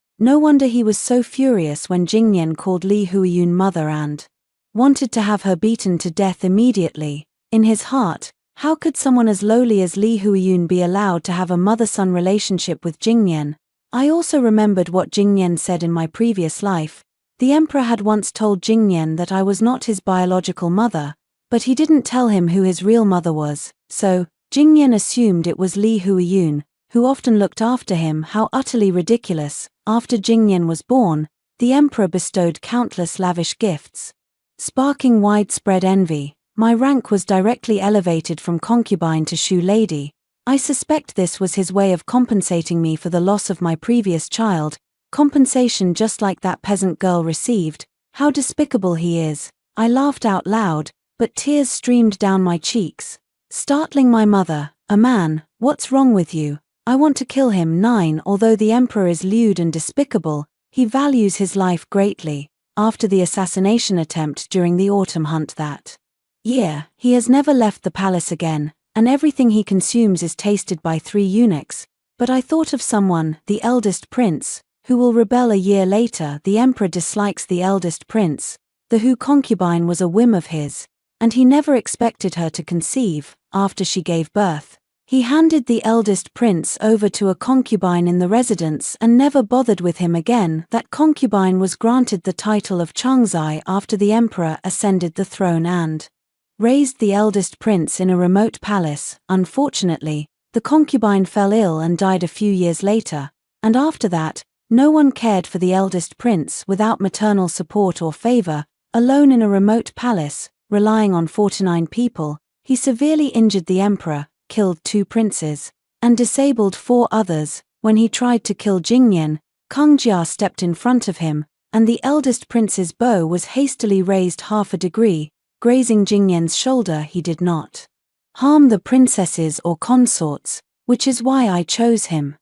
he was so furious when Jingyan called Li Huiyun mother and wanted to have her beaten to death immediately. In his heart, how could someone as lowly as Li Huiyun be allowed to have a mother-son relationship with Jingyan? I also remembered what Jingyan said in my previous life. The emperor had once told Jingyan that I was not his biological mother, but he didn't tell him who his real mother was, so Jingyan assumed it was Li Huiyun, who often looked after him. How utterly ridiculous. After Jingyan was born, the emperor bestowed countless lavish gifts, sparking widespread envy. My rank was directly elevated from concubine to shoe lady. I suspect this was his way of compensating me for the loss of my previous child, compensation just like that peasant girl received. How despicable he is. I laughed out loud, but tears streamed down my cheeks. Startling my mother, "A man, what's wrong with you?" I want to kill him. 9. Although the emperor is lewd and despicable, he values his life greatly. After the assassination attempt during the autumn hunt that year, he has never left the palace again, and everything he consumes is tasted by 3 eunuchs. But I thought of someone, the eldest prince, who will rebel a year later. The emperor dislikes the eldest prince. The Hu concubine was a whim of his, and he never expected her to conceive. After she gave birth, he handed the eldest prince over to a concubine in the residence and never bothered with him again. That concubine was granted the title of Changzai after the emperor ascended the throne and raised the eldest prince in a remote palace. Unfortunately, the concubine fell ill and died a few years later, and after that, no one cared for the eldest prince. Without maternal support or favor, alone in a remote palace, relying on 49 people, he severely injured the emperor, killed 2 princes, and disabled 4 others. When he tried to kill Jingyan, Kang Jia stepped in front of him, and the eldest prince's bow was hastily raised half a degree, grazing Jingyan's shoulder. He did not harm the princesses or consorts, which is why I chose him.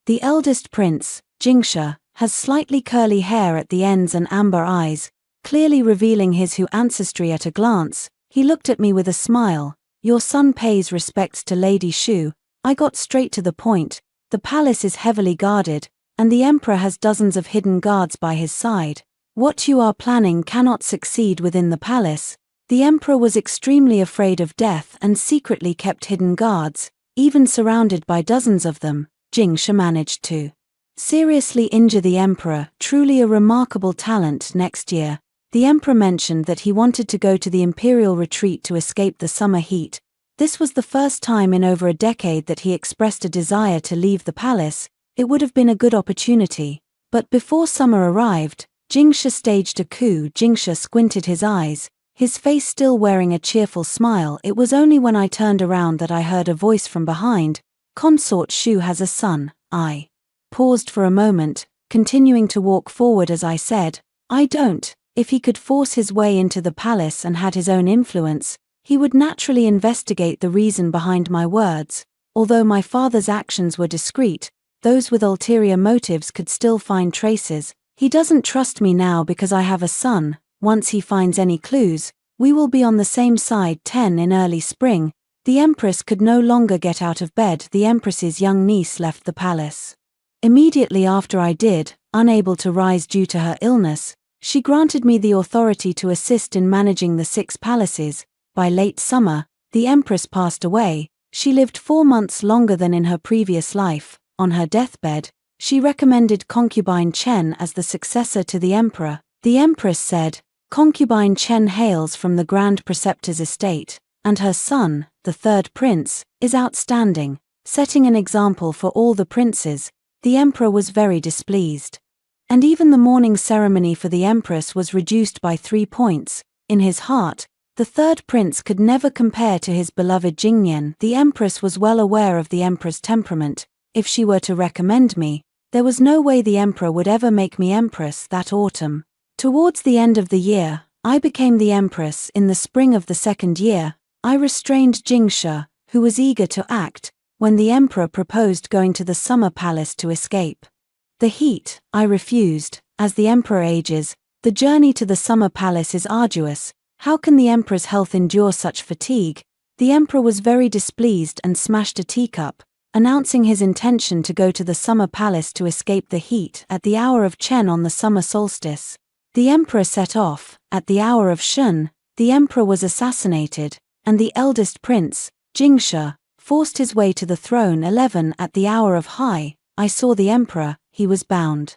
The eldest prince, Jingsha, has slightly curly hair at the ends and amber eyes, clearly revealing his Hu ancestry at a glance. He looked at me with a smile. Your son pays respects to Lady Shu. I got straight to the point. The palace is heavily guarded, and the emperor has dozens of hidden guards by his side. What you are planning cannot succeed within the palace. The emperor was extremely afraid of death and secretly kept hidden guards, even surrounded by dozens of them. Jingsha managed to seriously injure the emperor, truly a remarkable talent. Next year, the emperor mentioned that he wanted to go to the imperial retreat to escape the summer heat. This was the first time in over a decade that he expressed a desire to leave the palace. It would have been a good opportunity. But before summer arrived, Jingsha staged a coup. Jingsha squinted his eyes, his face still wearing a cheerful smile. It was only when I turned around that I heard a voice from behind. Consort Shu has a son. I paused for a moment, continuing to walk forward as I said, I don't. If he could force his way into the palace and had his own influence, he would naturally investigate the reason behind my words. Although my father's actions were discreet, those with ulterior motives could still find traces. He doesn't trust me now because I have a son. Once he finds any clues, we will be on the same side. 10. In early spring, the empress could no longer get out of bed. The empress's young niece left the palace immediately after I did. Unable to rise due to her illness, she granted me the authority to assist in managing the 6 palaces. By late summer, the empress passed away. She lived 4 months longer than in her previous life. On her deathbed, she recommended concubine Chen as the successor to the emperor. The empress said, concubine Chen hails from the Grand Preceptor's estate, and her son, the 3rd prince, is outstanding, setting an example for all the princes. The emperor was very displeased. And even the mourning ceremony for the empress was reduced by 3 points. In his heart, the 3rd prince could never compare to his beloved Jingyan. The empress was well aware of the emperor's temperament. If she were to recommend me, there was no way the emperor would ever make me empress. That autumn, towards the end of the year, I became the empress. In the spring of the 2nd year, I restrained Jingsha, who was eager to act, when the emperor proposed going to the summer palace to escape the heat. I refused. As the emperor ages, the journey to the summer palace is arduous. How can the emperor's health endure such fatigue? The emperor was very displeased and smashed a teacup, announcing his intention to go to the summer palace to escape the heat at the hour of Chen on the summer solstice. The emperor set off. At the hour of Shun, the emperor was assassinated, and the eldest prince, Jingsha, forced his way to the throne. 11. At the hour of Hai, I saw the emperor. He was bound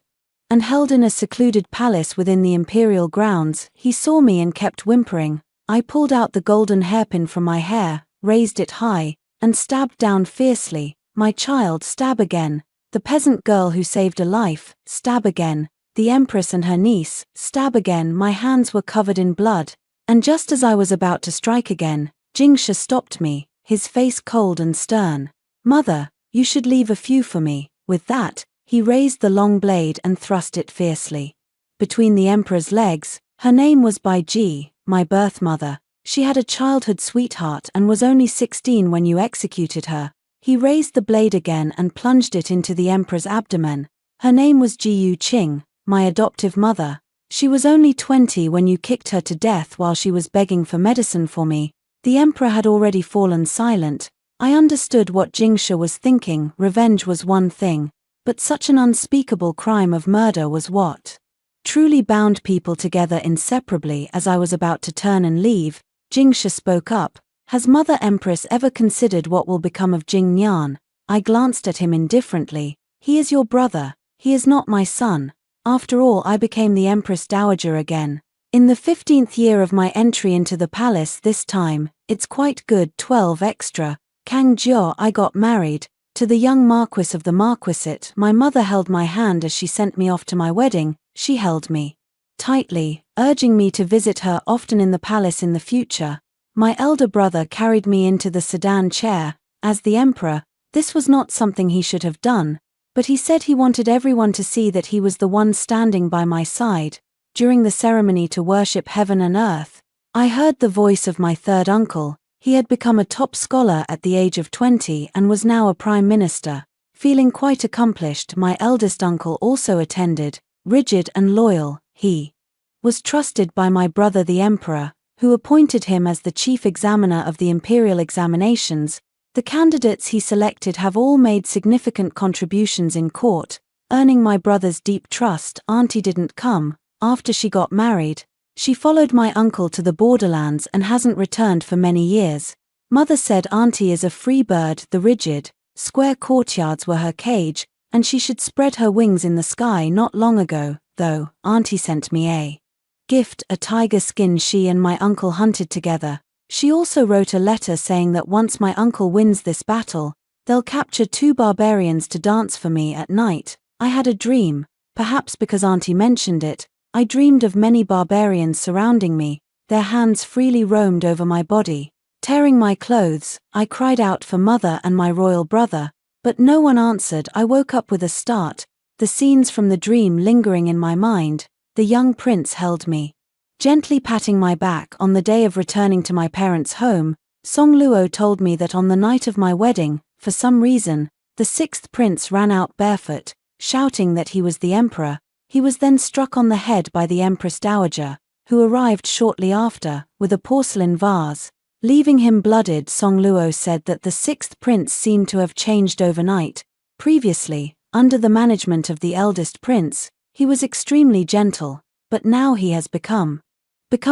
and held in a secluded palace within the imperial grounds. He saw me and kept whimpering. I pulled out the golden hairpin from my hair, raised it high, and stabbed down fiercely. My child, stab again. The peasant girl who saved a life, stab again. The empress and her niece, stab again. My hands were covered in blood, and just as I was about to strike again, Jingsha stopped me, his face cold and stern. Mother, you should leave a few for me. With that, he raised the long blade and thrust it fiercely between the emperor's legs. Her name was Bai Ji, my birth mother. She had a childhood sweetheart and was only 16 when you executed her. He raised the blade again and plunged it into the emperor's abdomen. Her name was Jiyu Qing, my adoptive mother. She was only 20 when you kicked her to death while she was begging for medicine for me. The emperor had already fallen silent. I understood what Jingsha was thinking. Revenge was one thing, but such an unspeakable crime of murder was what truly bound people together inseparably. As I was about to turn and leave, Jingsha spoke up. Has Mother Empress ever considered what will become of Jing Nian? I glanced at him indifferently. He is your brother. He is not my son. After all, I became the Empress Dowager again. In the 15th year of my entry into the palace this time, it's quite good. 12 extra. Kang Jiao, I got married to the young Marquis of the Marquisate. My mother held my hand as she sent me off to my wedding. She held me tightly, urging me to visit her often in the palace in the future. My elder brother carried me into the sedan chair. As the emperor, this was not something he should have done, but he said he wanted everyone to see that he was the one standing by my side. During the ceremony to worship heaven and earth, I heard the voice of my third uncle. He had become a top scholar at the age of 20 and was now a prime minister. Feeling quite accomplished, my eldest uncle also attended. Rigid and loyal, he was trusted by my brother the emperor, who appointed him as the chief examiner of the imperial examinations. The candidates he selected have all made significant contributions in court, earning my brother's deep trust. Auntie didn't come. After she got married, she followed my uncle to the borderlands and hasn't returned for many years. Mother said Auntie is a free bird. The rigid, square courtyards were her cage, and she should spread her wings in the sky. Not long ago, though, Auntie sent me a gift, a tiger skin she and my uncle hunted together. She also wrote a letter saying that once my uncle wins this battle, they'll capture 2 barbarians to dance for me at night. I had a dream, perhaps because Auntie mentioned it. I dreamed of many barbarians surrounding me. Their hands freely roamed over my body, tearing my clothes. I cried out for Mother and my royal brother, but no one answered. I woke up with a start, the scenes from the dream lingering in my mind. The young prince held me, gently patting my back. On the day of returning to my parents' home, Song Luo told me that on the night of my wedding, for some reason, the 6th prince ran out barefoot, shouting that he was the emperor. He was then struck on the head by the Empress Dowager, who arrived shortly after, with a porcelain vase, leaving him blooded. Song Luo said that the 6th prince seemed to have changed overnight. Previously, under the management of the eldest prince, he was extremely gentle, but now he has become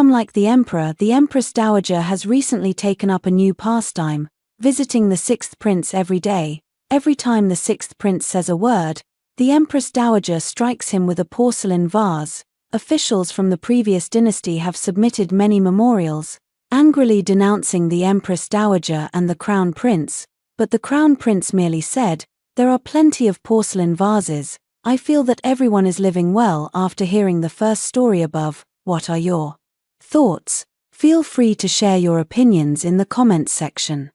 like the emperor. The Empress Dowager has recently taken up a new pastime, visiting the 6th prince every day. Every time the 6th prince says a word, the Empress Dowager strikes him with a porcelain vase. Officials from the previous dynasty have submitted many memorials, angrily denouncing the Empress Dowager and the Crown Prince, but the Crown Prince merely said, "There are plenty of porcelain vases. I feel that everyone is living well." After hearing the first story above, what are your thoughts? Feel free to share your opinions in the comments section.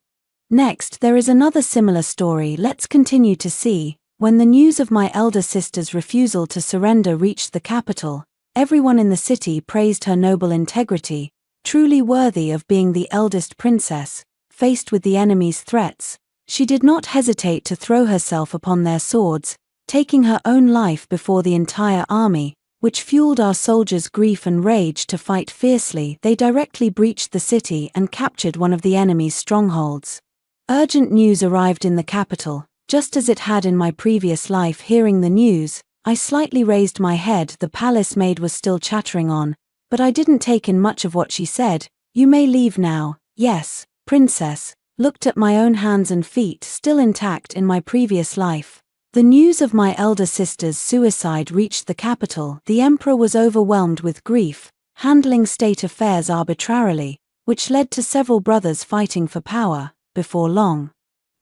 Next, there is another similar story. Let's continue to see. When the news of my elder sister's refusal to surrender reached the capital, everyone in the city praised her noble integrity, truly worthy of being the eldest princess. Faced with the enemy's threats, she did not hesitate to throw herself upon their swords, taking her own life before the entire army, which fueled our soldiers' grief and rage to fight fiercely. They directly breached the city and captured one of the enemy's strongholds. Urgent news arrived in the capital, just as it had in my previous life. Hearing the news, I slightly raised my head. The palace maid was still chattering on, but I didn't take in much of what she said. "You may leave now." "Yes, princess." Looked at my own hands and feet, still intact in my previous life. The news of my elder sister's suicide reached the capital. The emperor was overwhelmed with grief, handling state affairs arbitrarily, which led to several brothers fighting for power. Before long,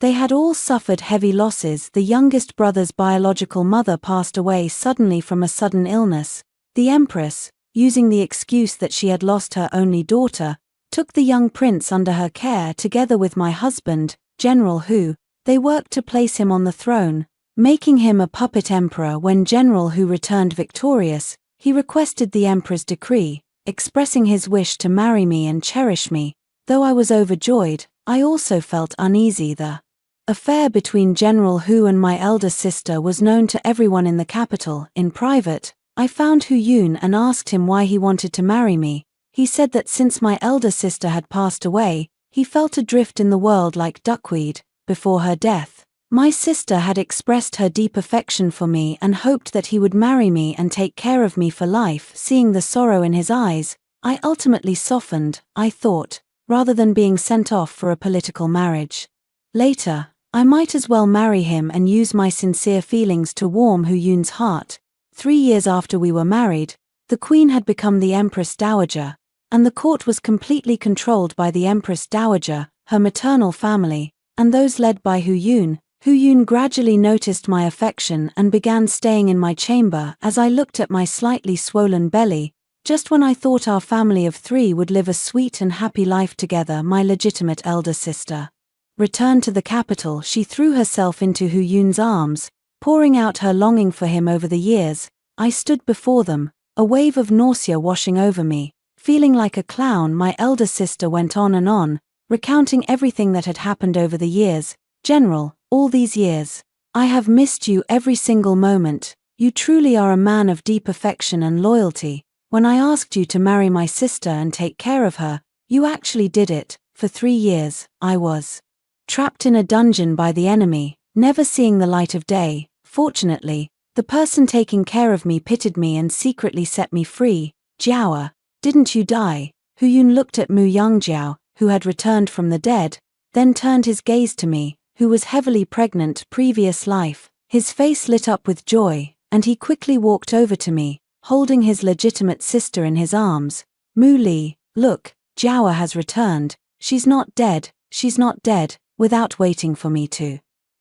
they had all suffered heavy losses. The youngest brother's biological mother passed away suddenly from a sudden illness. The empress, using the excuse that she had lost her only daughter, took the young prince under her care together with my husband, General Hu. They worked to place him on the throne, making him a puppet emperor. When General Hu returned victorious, he requested the emperor's decree, expressing his wish to marry me and cherish me. Though I was overjoyed, I also felt uneasy. The Affair between General Hu and my elder sister was known to everyone in the capital. In private, I found Hu Yun and asked him why he wanted to marry me. He said that since my elder sister had passed away, he felt adrift in the world like duckweed. Before her death, my sister had expressed her deep affection for me and hoped that he would marry me and take care of me for life. Seeing the sorrow in his eyes, I ultimately softened, I thought, rather than being sent off for a political marriage. Later, I might as well marry him and use my sincere feelings to warm Hu Yun's heart. 3 years after we were married, the queen had become the Empress Dowager, and the court was completely controlled by the Empress Dowager, her maternal family, and those led by Hu Yun. Hu Yun gradually noticed my affection and began staying in my chamber as I looked at my slightly swollen belly. Just when I thought our family of 3 would live a sweet and happy life together, my legitimate elder sister returned to the capital. She threw herself into Hu Yun's arms, pouring out her longing for him. Over the years, I stood before them, a wave of nausea washing over me. Feeling like a clown, my elder sister went on and on, recounting everything that had happened over the years. General, all these years, I have missed you every single moment. You truly are a man of deep affection and loyalty. When I asked you to marry my sister and take care of her, you actually did it. For 3 years, I was trapped in a dungeon by the enemy, never seeing the light of day. Fortunately, the person taking care of me pitied me and secretly set me free. Jiao, didn't you die? Hu Yun looked at Mu Yangjiao, who had returned from the dead, then turned his gaze to me, who was heavily pregnant previous life. His face lit up with joy, and he quickly walked over to me, holding his legitimate sister in his arms. Mu Li, look, Jiao has returned. She's not dead, she's not dead. Without waiting for me to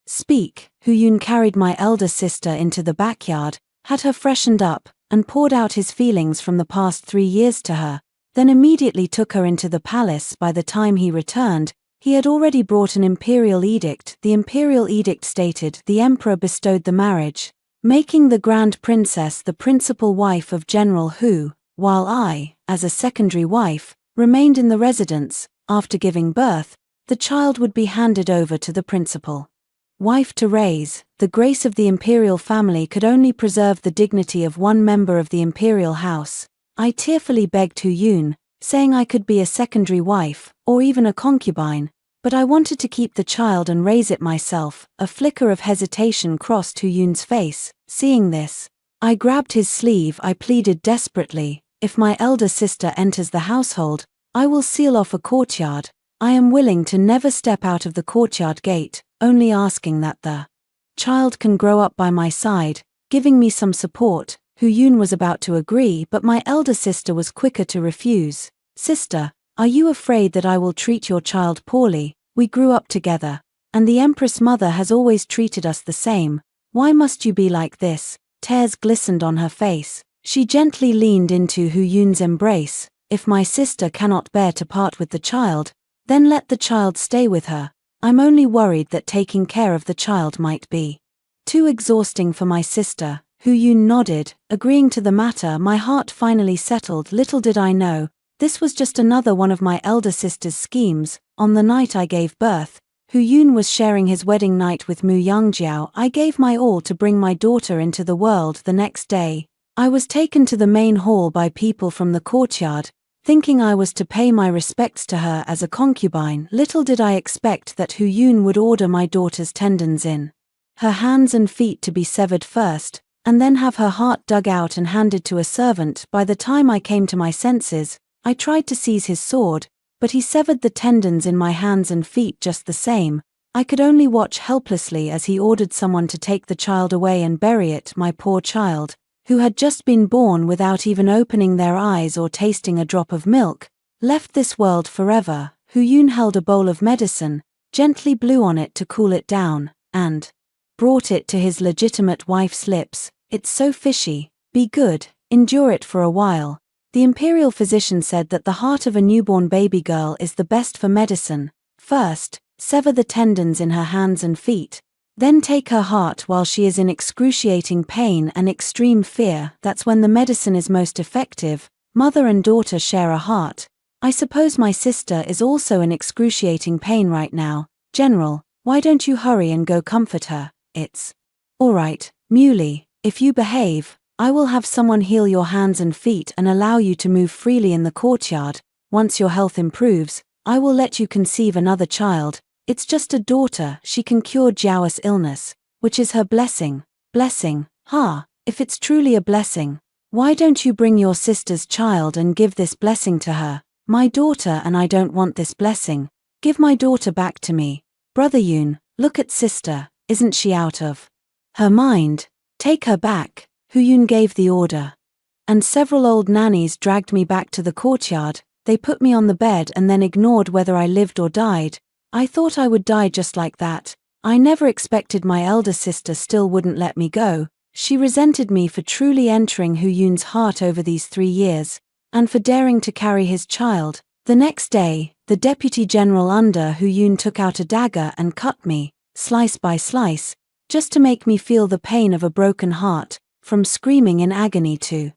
speak, Hu Yun carried my elder sister into the backyard, had her freshened up, and poured out his feelings from the past 3 years to her, then immediately took her into the palace. By the time he returned, he had already brought an imperial edict. The imperial edict stated the emperor bestowed the marriage, making the Grand Princess the principal wife of General Hu, while I, as a secondary wife, remained in the residence. After giving birth, the child would be handed over to the principal wife to raise. The grace of the imperial family could only preserve the dignity of one member of the imperial house. I tearfully begged Hu Yun, saying I could be a secondary wife, or even a concubine, but I wanted to keep the child and raise it myself. A flicker of hesitation crossed Hu Yun's face. Seeing this, I grabbed his sleeve. I pleaded desperately, if my elder sister enters the household, I will seal off a courtyard. I am willing to never step out of the courtyard gate, only asking that the child can grow up by my side, giving me some support. Hu Yun was about to agree, but my elder sister was quicker to refuse. Sister, are you afraid that I will treat your child poorly? We grew up together, and the Empress Mother has always treated us the same. Why must you be like this? Tears glistened on her face. She gently leaned into Hu Yun's embrace. If my sister cannot bear to part with the child, then let the child stay with her. I'm only worried that taking care of the child might be too exhausting for my sister. Hu Yun nodded, agreeing to the matter. My heart finally settled. Little did I know, this was just another one of my elder sister's schemes. On the night I gave birth, Hu Yun was sharing his wedding night with Mu Yangjiao. I gave my all to bring my daughter into the world. The next day, I was taken to the main hall by people from the courtyard, thinking I was to pay my respects to her as a concubine. Little did I expect that Hu Yun would order my daughter's tendons in her hands and feet to be severed first, and then have her heart dug out and handed to a servant. By the time I came to my senses, I tried to seize his sword, but he severed the tendons in my hands and feet just the same. I could only watch helplessly as he ordered someone to take the child away and bury it. My poor child, who had just been born without even opening their eyes or tasting a drop of milk, left this world forever. Hu Yun held a bowl of medicine, gently blew on it to cool it down, and brought it to his legitimate wife's lips. It's so fishy. Be good, endure it for a while. The imperial physician said that the heart of a newborn baby girl is the best for medicine. First, sever the tendons in her hands and feet. Then take her heart while she is in excruciating pain and extreme fear. That's when the medicine is most effective. Mother and daughter share a heart. I suppose my sister is also in excruciating pain right now. General, Why don't you hurry and go comfort her? It's all right, Muley, if you behave, I will have someone heal your hands and feet and allow you to move freely in the courtyard. Once your health improves, I will let you conceive another child. It's just a daughter, she can cure Jiao's illness, which is her blessing. Blessing, if it's truly a blessing, why don't you bring your sister's child and give this blessing to her? My daughter, and I don't want this blessing. Give my daughter back to me. Brother Yun, look at sister, isn't she out of her mind? Take her back. Hu Yun gave the order. And several old nannies dragged me back to the courtyard. They put me on the bed and then ignored whether I lived or died. I thought I would die just like that. I never expected my elder sister still wouldn't let me go. She resented me for truly entering Hu Yun's heart over these 3 years, and for daring to carry his child. The next day, the deputy general under Hu Yun took out a dagger and cut me, slice by slice, just to make me feel the pain of a broken heart, from screaming in agony to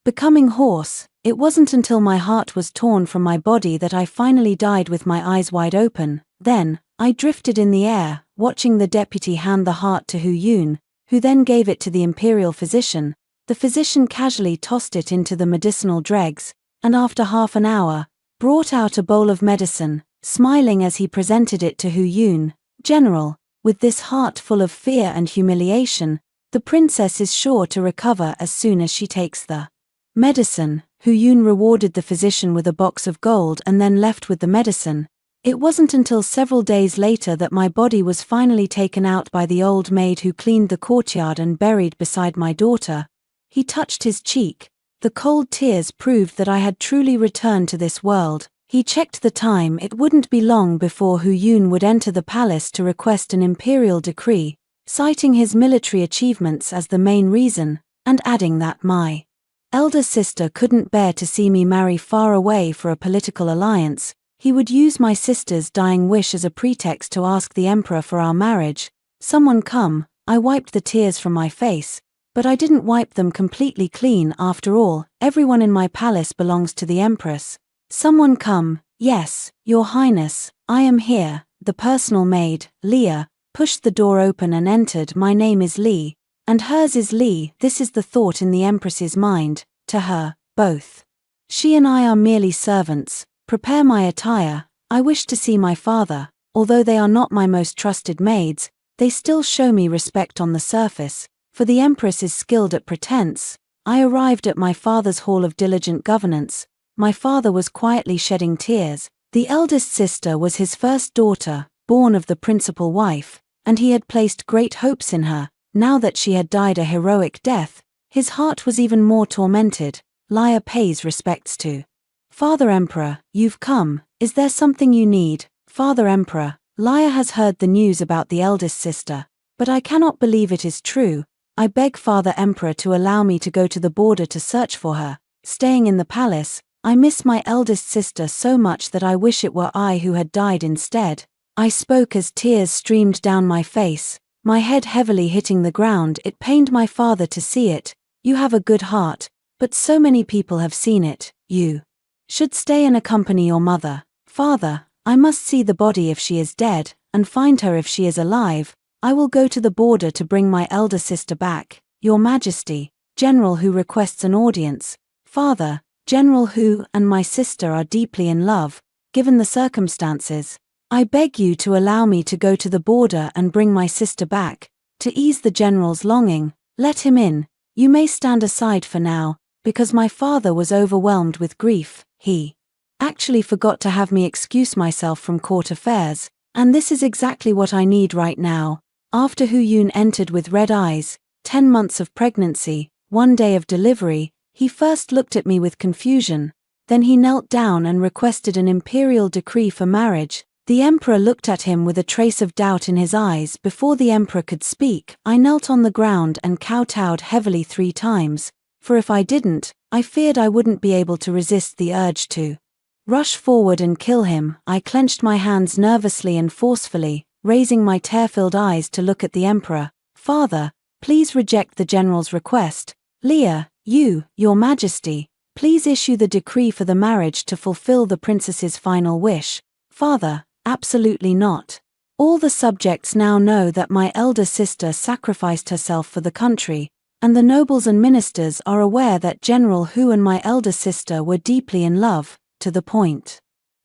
becoming hoarse. It wasn't until my heart was torn from my body that I finally died with my eyes wide open. Then, I drifted in the air, watching the deputy hand the heart to Hu Yun, who then gave it to the imperial physician. The physician casually tossed it into the medicinal dregs, and after half an hour, brought out a bowl of medicine, smiling as he presented it to Hu Yun. General, with this heart full of fear and humiliation, the princess is sure to recover as soon as she takes the medicine. Hu Yun rewarded the physician with a box of gold and then left with the medicine. It wasn't until several days later that my body was finally taken out by the old maid who cleaned the courtyard and buried beside my daughter. He touched his cheek. The cold tears proved that I had truly returned to this world. He checked the time. It wouldn't be long before Hu Yun would enter the palace to request an imperial decree, citing his military achievements as the main reason, and adding that my elder sister couldn't bear to see me marry far away for a political alliance. He would use my sister's dying wish as a pretext to ask the emperor for our marriage. Someone come. I wiped the tears from my face, but I didn't wipe them completely clean. After all, everyone in my palace belongs to the empress. Someone come. Yes, your highness, I am here. The personal maid, Leah, pushed the door open and entered. My name is Li, and hers is Li. This is the thought in the empress's mind. To her, both she and I are merely servants. Prepare my attire. I wish to see my father. Although they are not my most trusted maids, they still show me respect on the surface, for the empress is skilled at pretense. I arrived at my father's hall of diligent governance. My father was quietly shedding tears. The eldest sister was his first daughter, born of the principal wife, and he had placed great hopes in her. Now that she had died a heroic death, his heart was even more tormented. Leia pays respects to Father Emperor. You've come. Is there something you need? Father Emperor, Leia has heard the news about the eldest sister, but I cannot believe it is true. I beg Father Emperor to allow me to go to the border to search for her. Staying in the palace, I miss my eldest sister so much that I wish it were I who had died instead. I spoke as tears streamed down my face, my head heavily hitting the ground. It pained my father to see it. You have a good heart, but so many people have seen it. You should stay and accompany your mother. Father, I must see the body if she is dead, and find her if she is alive. I will go to the border to bring my elder sister back. Your Majesty, General Hu requests an audience. Father, General Hu and my sister are deeply in love. Given the circumstances, I beg you to allow me to go to the border and bring my sister back. To ease the general's longing, let him in. You may stand aside for now, because my father was overwhelmed with grief. He actually forgot to have me excuse myself from court affairs, and this is exactly what I need right now. After Hu Yun entered with red eyes, 10 months of pregnancy, 1 day of delivery, he first looked at me with confusion, then he knelt down and requested an imperial decree for marriage. The emperor looked at him with a trace of doubt in his eyes. Before the emperor could speak, I knelt on the ground and kowtowed heavily 3 times, for if I didn't, I feared I wouldn't be able to resist the urge to rush forward and kill him. I clenched my hands nervously and forcefully, raising my tear-filled eyes to look at the emperor. Father, please reject the general's request. Leah, your Majesty, please issue the decree for the marriage to fulfill the princess's final wish. Father, absolutely not. All the subjects now know that my elder sister sacrificed herself for the country, and the nobles and ministers are aware that General Hu and my elder sister were deeply in love, to the point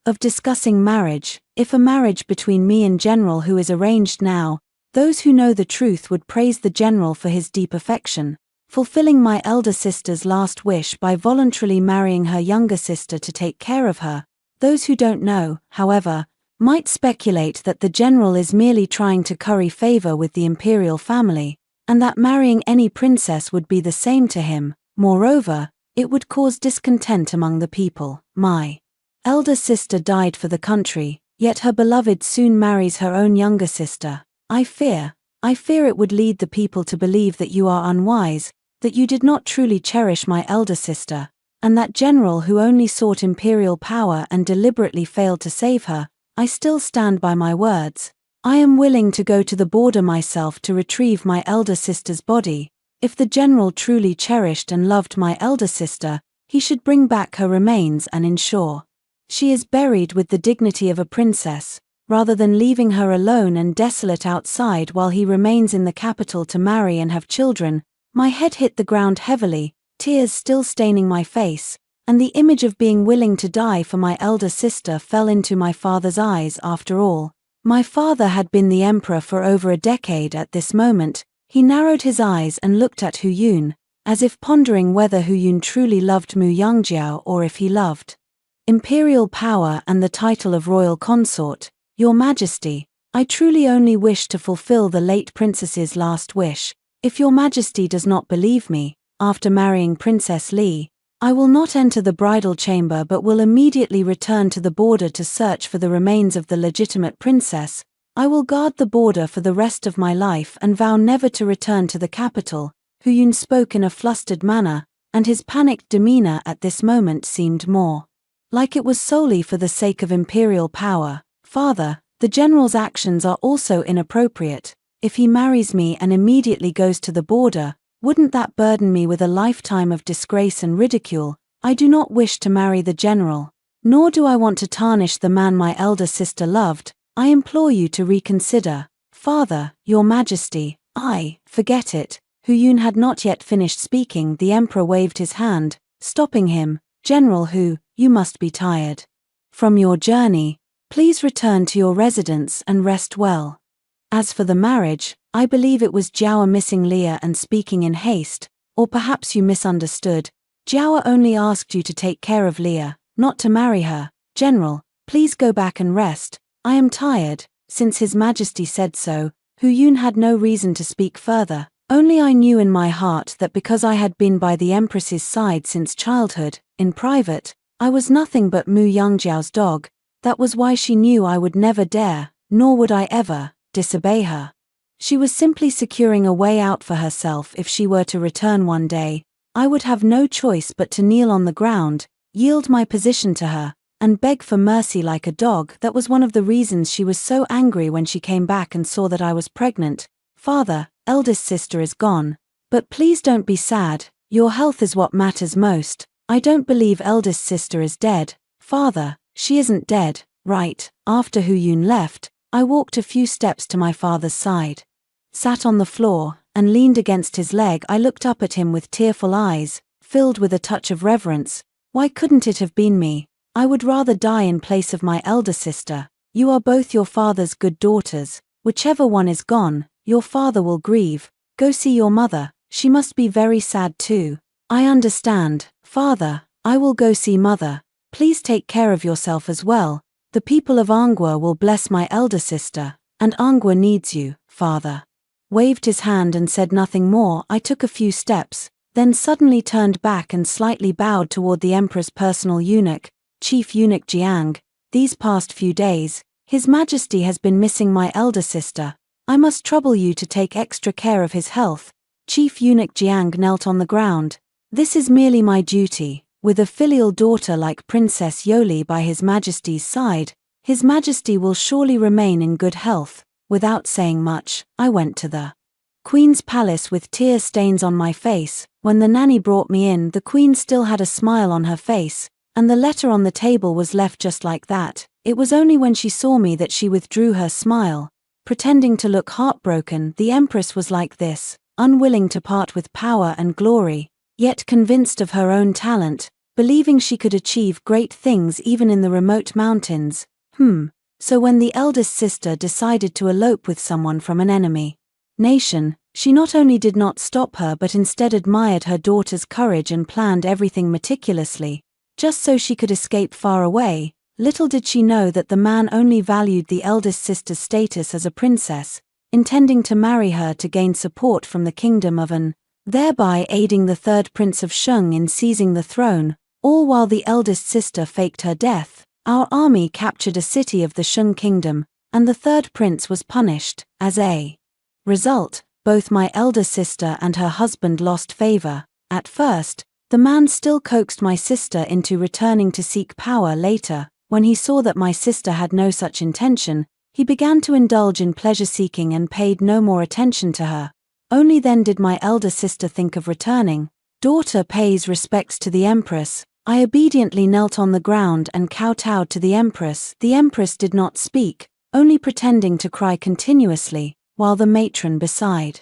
of discussing marriage. If a marriage between me and General Hu is arranged now, those who know the truth would praise the general for his deep affection, fulfilling my elder sister's last wish by voluntarily marrying her younger sister to take care of her. Those who don't know, however, might speculate that the general is merely trying to curry favor with the imperial family, and that marrying any princess would be the same to him. Moreover, it would cause discontent among the people. My elder sister died for the country, yet her beloved soon marries her own younger sister. I fear it would lead the people to believe that you are unwise, that you did not truly cherish my elder sister, and that General Hu only sought imperial power and deliberately failed to save her. I still stand by my words. I am willing to go to the border myself to retrieve my elder sister's body. If the general truly cherished and loved my elder sister, he should bring back her remains and ensure she is buried with the dignity of a princess, rather than leaving her alone and desolate outside while he remains in the capital to marry and have children. My head hit the ground heavily, tears still staining my face, and the image of being willing to die for my elder sister fell into my father's eyes. After all, my father had been the emperor for over a decade at this moment. He narrowed his eyes and looked at Hu Yun, as if pondering whether Hu Yun truly loved Mu Yangjiao or if he loved imperial power and the title of royal consort. Your Majesty, I truly only wish to fulfill the late princess's last wish. If your Majesty does not believe me, after marrying Princess Li, I will not enter the bridal chamber but will immediately return to the border to search for the remains of the legitimate princess. I will guard the border for the rest of my life and vow never to return to the capital. Hu Yun spoke in a flustered manner, and his panicked demeanor at this moment seemed more like it was solely for the sake of imperial power. Father, the general's actions are also inappropriate. If he marries me and immediately goes to the border, wouldn't that burden me with a lifetime of disgrace and ridicule? I do not wish to marry the general, nor do I want to tarnish the man my elder sister loved. I implore you to reconsider. Father, your Majesty, forget it. Hu Yun had not yet finished speaking. The emperor waved his hand, stopping him. General Hu, you must be tired from your journey. Please return to your residence and rest well. As for the marriage, I believe it was Jiao missing Leah and speaking in haste, or perhaps you misunderstood. Jiao only asked you to take care of Leah, not to marry her. General, please go back and rest. I am tired. Since His Majesty said so, Hu Yun had no reason to speak further. Only I knew in my heart that because I had been by the Empress's side since childhood, in private, I was nothing but Mu Yangjiao's dog. That was why she knew I would never dare, nor would I ever, disobey her. She was simply securing a way out for herself. If she were to return one day, I would have no choice but to kneel on the ground, yield my position to her, and beg for mercy like a dog. That was one of the reasons she was so angry when she came back and saw that I was pregnant. Father, eldest sister is gone. But please don't be sad, your health is what matters most. I don't believe eldest sister is dead. Father, she isn't dead, right? After Hu Yun left, I walked a few steps to my father's side, sat on the floor, and leaned against his leg. I looked up at him with tearful eyes, filled with a touch of reverence. Why couldn't it have been me? I would rather die in place of my elder sister. You are both your father's good daughters. Whichever one is gone, your father will grieve. Go see your mother, she must be very sad too. I understand, father, I will go see mother. Please take care of yourself as well. The people of Angua will bless my elder sister, and Angua needs you, father. Waved his hand and said nothing more. I took a few steps, then suddenly turned back and slightly bowed toward the emperor's personal eunuch, Chief Eunuch Jiang. These past few days, His Majesty has been missing my elder sister. I must trouble you to take extra care of his health. Chief Eunuch Jiang knelt on the ground. This is merely my duty. With a filial daughter like Princess Yoli by His Majesty's side, His Majesty will surely remain in good health. Without saying much, I went to the Queen's palace with tear stains on my face. When the nanny brought me in, the Queen still had a smile on her face, and the letter on the table was left just like that. It was only when she saw me that she withdrew her smile. pretending to look heartbroken. The empress was like this, unwilling to part with power and glory, yet convinced of her own talent, believing she could achieve great things even in the remote mountains. So when the eldest sister decided to elope with someone from an enemy nation, she not only did not stop her but instead admired her daughter's courage and planned everything meticulously, just so she could escape far away. Little did she know that the man only valued the eldest sister's status as a princess, intending to marry her to gain support from the kingdom of An, thereby aiding the third prince of Shung in seizing the throne, all while the eldest sister faked her death. Our army captured a city of the Shung kingdom, and the third prince was punished. As a result, both my elder sister and her husband lost favor. At first, the man still coaxed my sister into returning to seek power later. When he saw that my sister had no such intention, he began to indulge in pleasure-seeking and paid no more attention to her. Only then did my elder sister think of returning. Daughter pays respects to the empress. I obediently knelt on the ground and kowtowed to the empress. The empress did not speak, only pretending to cry continuously, while the matron beside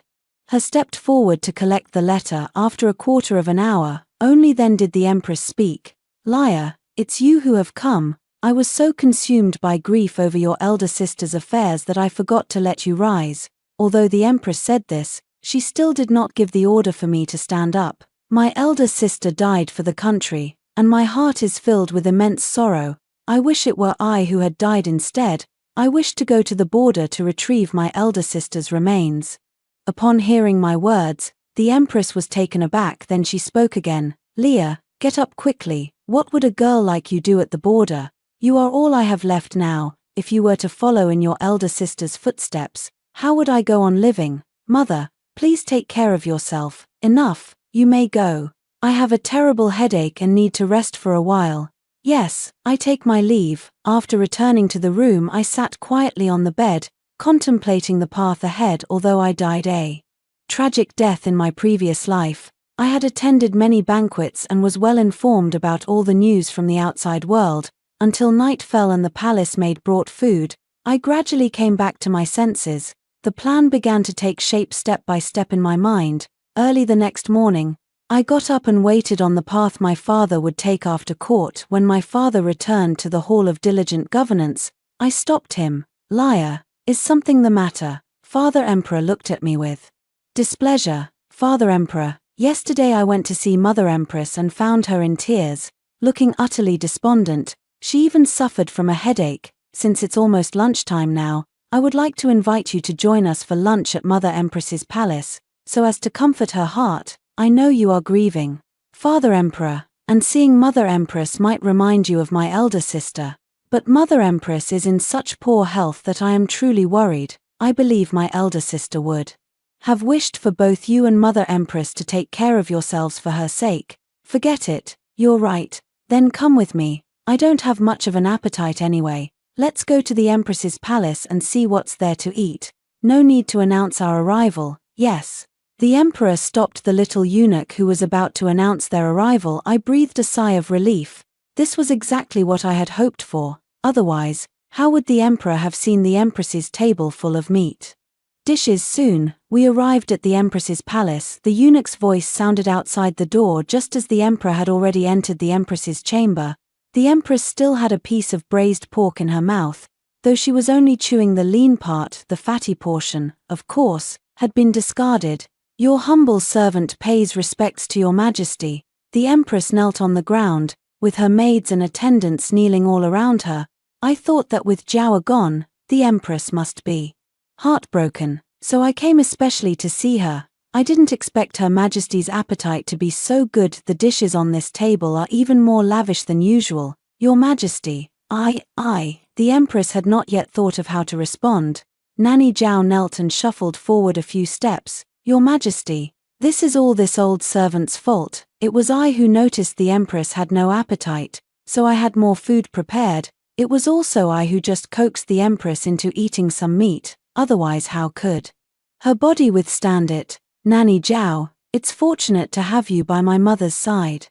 her stepped forward to collect the letter. After a quarter of an hour, only then did the empress speak. Liar, it's you who have come. I was so consumed by grief over your elder sister's affairs that I forgot to let you rise. Although the empress said this, she still did not give the order for me to stand up. My elder sister died for the country, and my heart is filled with immense sorrow. I wish it were I who had died instead. I wish to go to the border to retrieve my elder sister's remains. Upon hearing my words, the empress was taken aback. Then she spoke again. Leah, get up quickly. What would a girl like you do at the border? You are all I have left now. If you were to follow in your elder sister's footsteps, how would I go on living? Mother, please take care of yourself. Enough, you may go. I have a terrible headache and need to rest for a while. Yes, I take my leave. After returning to the room, I sat quietly on the bed, contemplating the path ahead. Although I died a tragic death in my previous life, I had attended many banquets and was well informed about all the news from the outside world. Until night fell and the palace maid brought food, I gradually came back to my senses. The plan began to take shape step by step in my mind. Early the next morning, I got up and waited on the path my father would take after court. When my father returned to the hall of diligent governance, I stopped him. Liar, is something the matter? Father Emperor looked at me with displeasure. Father Emperor, yesterday I went to see Mother Empress and found her in tears, looking utterly despondent. She even suffered from a headache. Since it's almost lunchtime now, I would like to invite you to join us for lunch at Mother Empress's palace, so as to comfort her heart. I know you are grieving, Father Emperor, and seeing Mother Empress might remind you of my elder sister. But Mother Empress is in such poor health that I am truly worried. I believe my elder sister would have wished for both you and Mother Empress to take care of yourselves for her sake. Forget it, you're right. Then come with me. I don't have much of an appetite anyway. Let's go to the Empress's palace and see what's there to eat. No need to announce our arrival. Yes. The Emperor stopped the little eunuch who was about to announce their arrival. I breathed a sigh of relief. This was exactly what I had hoped for. Otherwise, how would the Emperor have seen the Empress's table full of meat dishes? Soon, we arrived at the Empress's palace. The eunuch's voice sounded outside the door just as the Emperor had already entered the Empress's chamber. The Empress still had a piece of braised pork in her mouth, though she was only chewing the lean part. The fatty portion, of course, had been discarded. Your humble servant pays respects to your majesty. The Empress knelt on the ground, with her maids and attendants kneeling all around her. I thought that with Zhao gone, the Empress must be heartbroken, so I came especially to see her. I didn't expect Her Majesty's appetite to be so good. The dishes on this table are even more lavish than usual. Your Majesty, The Empress had not yet thought of how to respond. Nanny Zhao knelt and shuffled forward a few steps. Your Majesty, this is all this old servant's fault. It was I who noticed the Empress had no appetite, so I had more food prepared. It was also I who just coaxed the Empress into eating some meat. Otherwise how could her body withstand it? Nanny Zhao, it's fortunate to have you by my mother's side.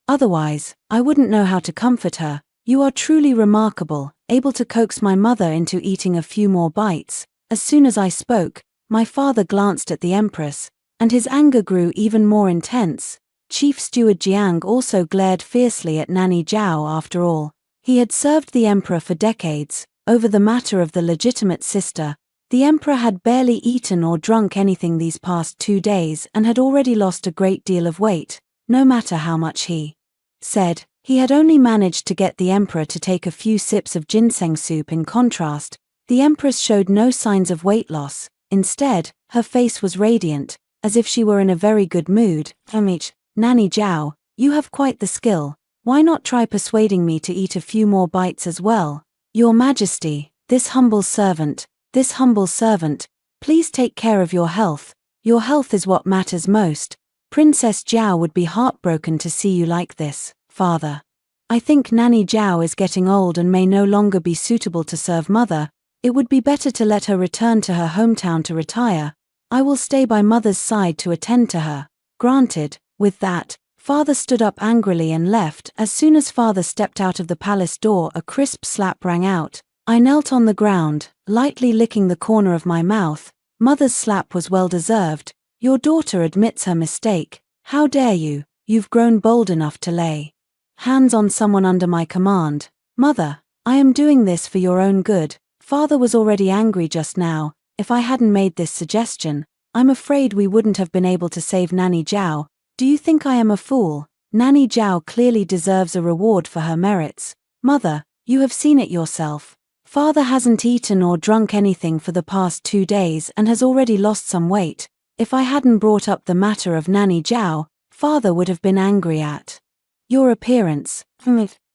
Otherwise, I wouldn't know how to comfort her. You are truly remarkable, able to coax my mother into eating a few more bites. As soon as I spoke, my father glanced at the Empress, and his anger grew even more intense. Chief Steward Jiang also glared fiercely at Nanny Zhao. After all, he had served the emperor for decades. Over the matter of the legitimate sister, the emperor had barely eaten or drunk anything these past 2 days and had already lost a great deal of weight. No matter how much he said, he had only managed to get the emperor to take a few sips of ginseng soup. In contrast, the empress showed no signs of weight loss. Instead, her face was radiant, as if she were in a very good mood. Nanny Zhao, you have quite the skill. Why not try persuading me to eat a few more bites as well? Your Majesty, this humble servant, please take care of your health. Your health is what matters most. Princess Zhao would be heartbroken to see you like this, father. I think Nanny Zhao is getting old and may no longer be suitable to serve mother. It would be better to let her return to her hometown to retire. I will stay by mother's side to attend to her. Granted. With that, father stood up angrily and left. As soon as father stepped out of the palace door, a crisp slap rang out. I knelt on the ground, lightly licking the corner of my mouth. Mother's slap was well deserved. Your daughter admits her mistake. How dare you? You've grown bold enough to lay hands on someone under my command. Mother, I am doing this for your own good. Father was already angry just now. If I hadn't made this suggestion, I'm afraid we wouldn't have been able to save Nanny Zhao. Do you think I am a fool? Nanny Zhao clearly deserves a reward for her merits. Mother, you have seen it yourself. Father hasn't eaten or drunk anything for the past 2 days and has already lost some weight. If I hadn't brought up the matter of Nanny Zhao, father would have been angry at your appearance.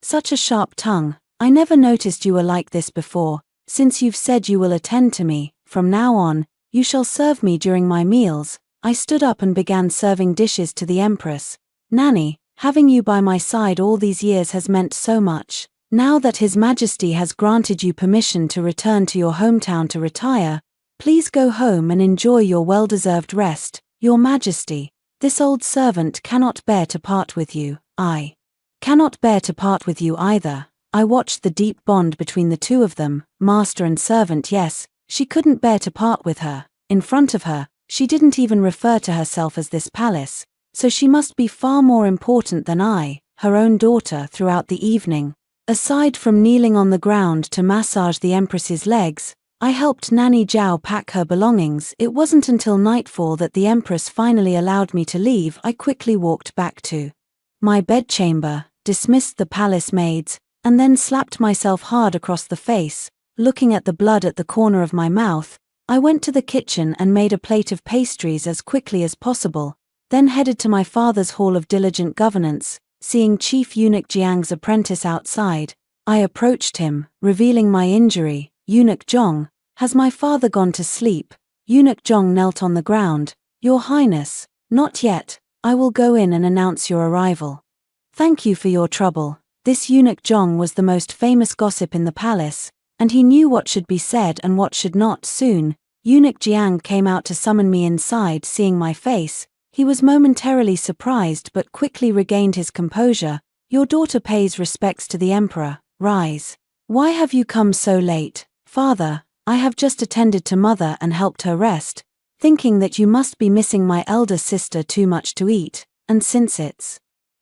Such a sharp tongue. I never noticed you were like this before. Since you've said you will attend to me, from now on, you shall serve me during my meals. I stood up and began serving dishes to the Empress. Nanny, having you by my side all these years has meant so much. Now that His Majesty has granted you permission to return to your hometown to retire, please go home and enjoy your well-deserved rest. Your Majesty, this old servant cannot bear to part with you. I cannot bear to part with you either. I watched the deep bond between the two of them, master and servant. Yes, she couldn't bear to part with her. In front of her, she didn't even refer to herself as this palace, so she must be far more important than I, her own daughter. Throughout the evening, aside from kneeling on the ground to massage the Empress's legs, I helped Nanny Zhao pack her belongings. It wasn't until nightfall that the Empress finally allowed me to leave. I quickly walked back to my bedchamber, dismissed the palace maids, and then slapped myself hard across the face. Looking at the blood at the corner of my mouth, I went to the kitchen and made a plate of pastries as quickly as possible, then headed to my father's hall of diligent governance. Seeing Chief Eunuch Jiang's apprentice outside, I approached him, revealing my injury. Eunuch Zhong, has my father gone to sleep? Eunuch Zhong knelt on the ground. Your Highness, not yet. I will go in and announce your arrival. Thank you for your trouble. This Eunuch Zhong was the most famous gossip in the palace, and he knew what should be said and what should not. Soon, Eunuch Jiang came out to summon me inside. Seeing my face, he was momentarily surprised but quickly regained his composure. Your daughter pays respects to the Emperor. Rise. Why have you come so late? Father, I have just attended to mother and helped her rest, thinking that you must be missing my elder sister too much to eat, and since it's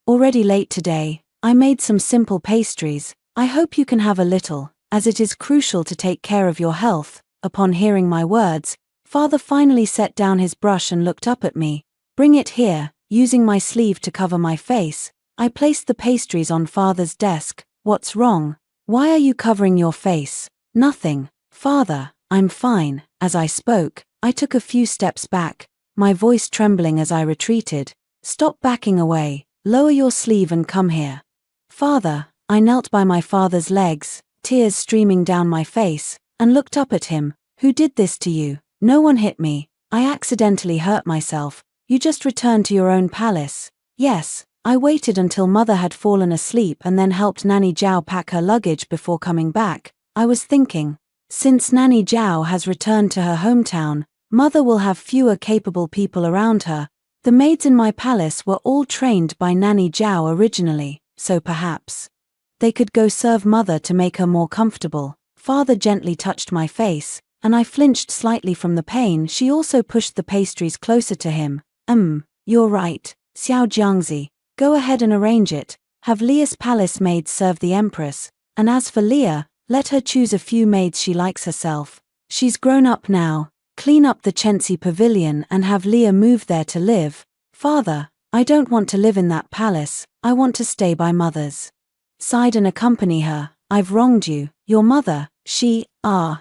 already late today, I made some simple pastries. I hope you can have a little, as it is crucial to take care of your health. Upon hearing my words, father finally set down his brush and looked up at me. Bring it here. Using my sleeve to cover my face, I placed the pastries on father's desk. What's wrong? Why are you covering your face? Nothing, father, I'm fine. As I spoke, I took a few steps back, my voice trembling as I retreated. Stop backing away, lower your sleeve and come here. Father, I knelt by my father's legs, tears streaming down my face, and looked up at him. Who did this to you? No one hit me. I accidentally hurt myself. You just returned to your own palace. Yes, I waited until mother had fallen asleep and then helped Nanny Zhao pack her luggage before coming back. I was thinking, since Nanny Zhao has returned to her hometown, mother will have fewer capable people around her. The maids in my palace were all trained by Nanny Zhao originally, so perhaps they could go serve mother to make her more comfortable. Father gently touched my face. and I flinched slightly from the pain. She also pushed the pastries closer to him. You're right, Xiao Jiangzi. Go ahead and arrange it. Have Leah's palace maids serve the empress. And as for Leah, let her choose a few maids she likes herself. She's grown up now. Clean up the Chensi pavilion and have Leah move there to live. Father, I don't want to live in that palace. I want to stay by mother's side and accompany her. I've wronged you. Your mother,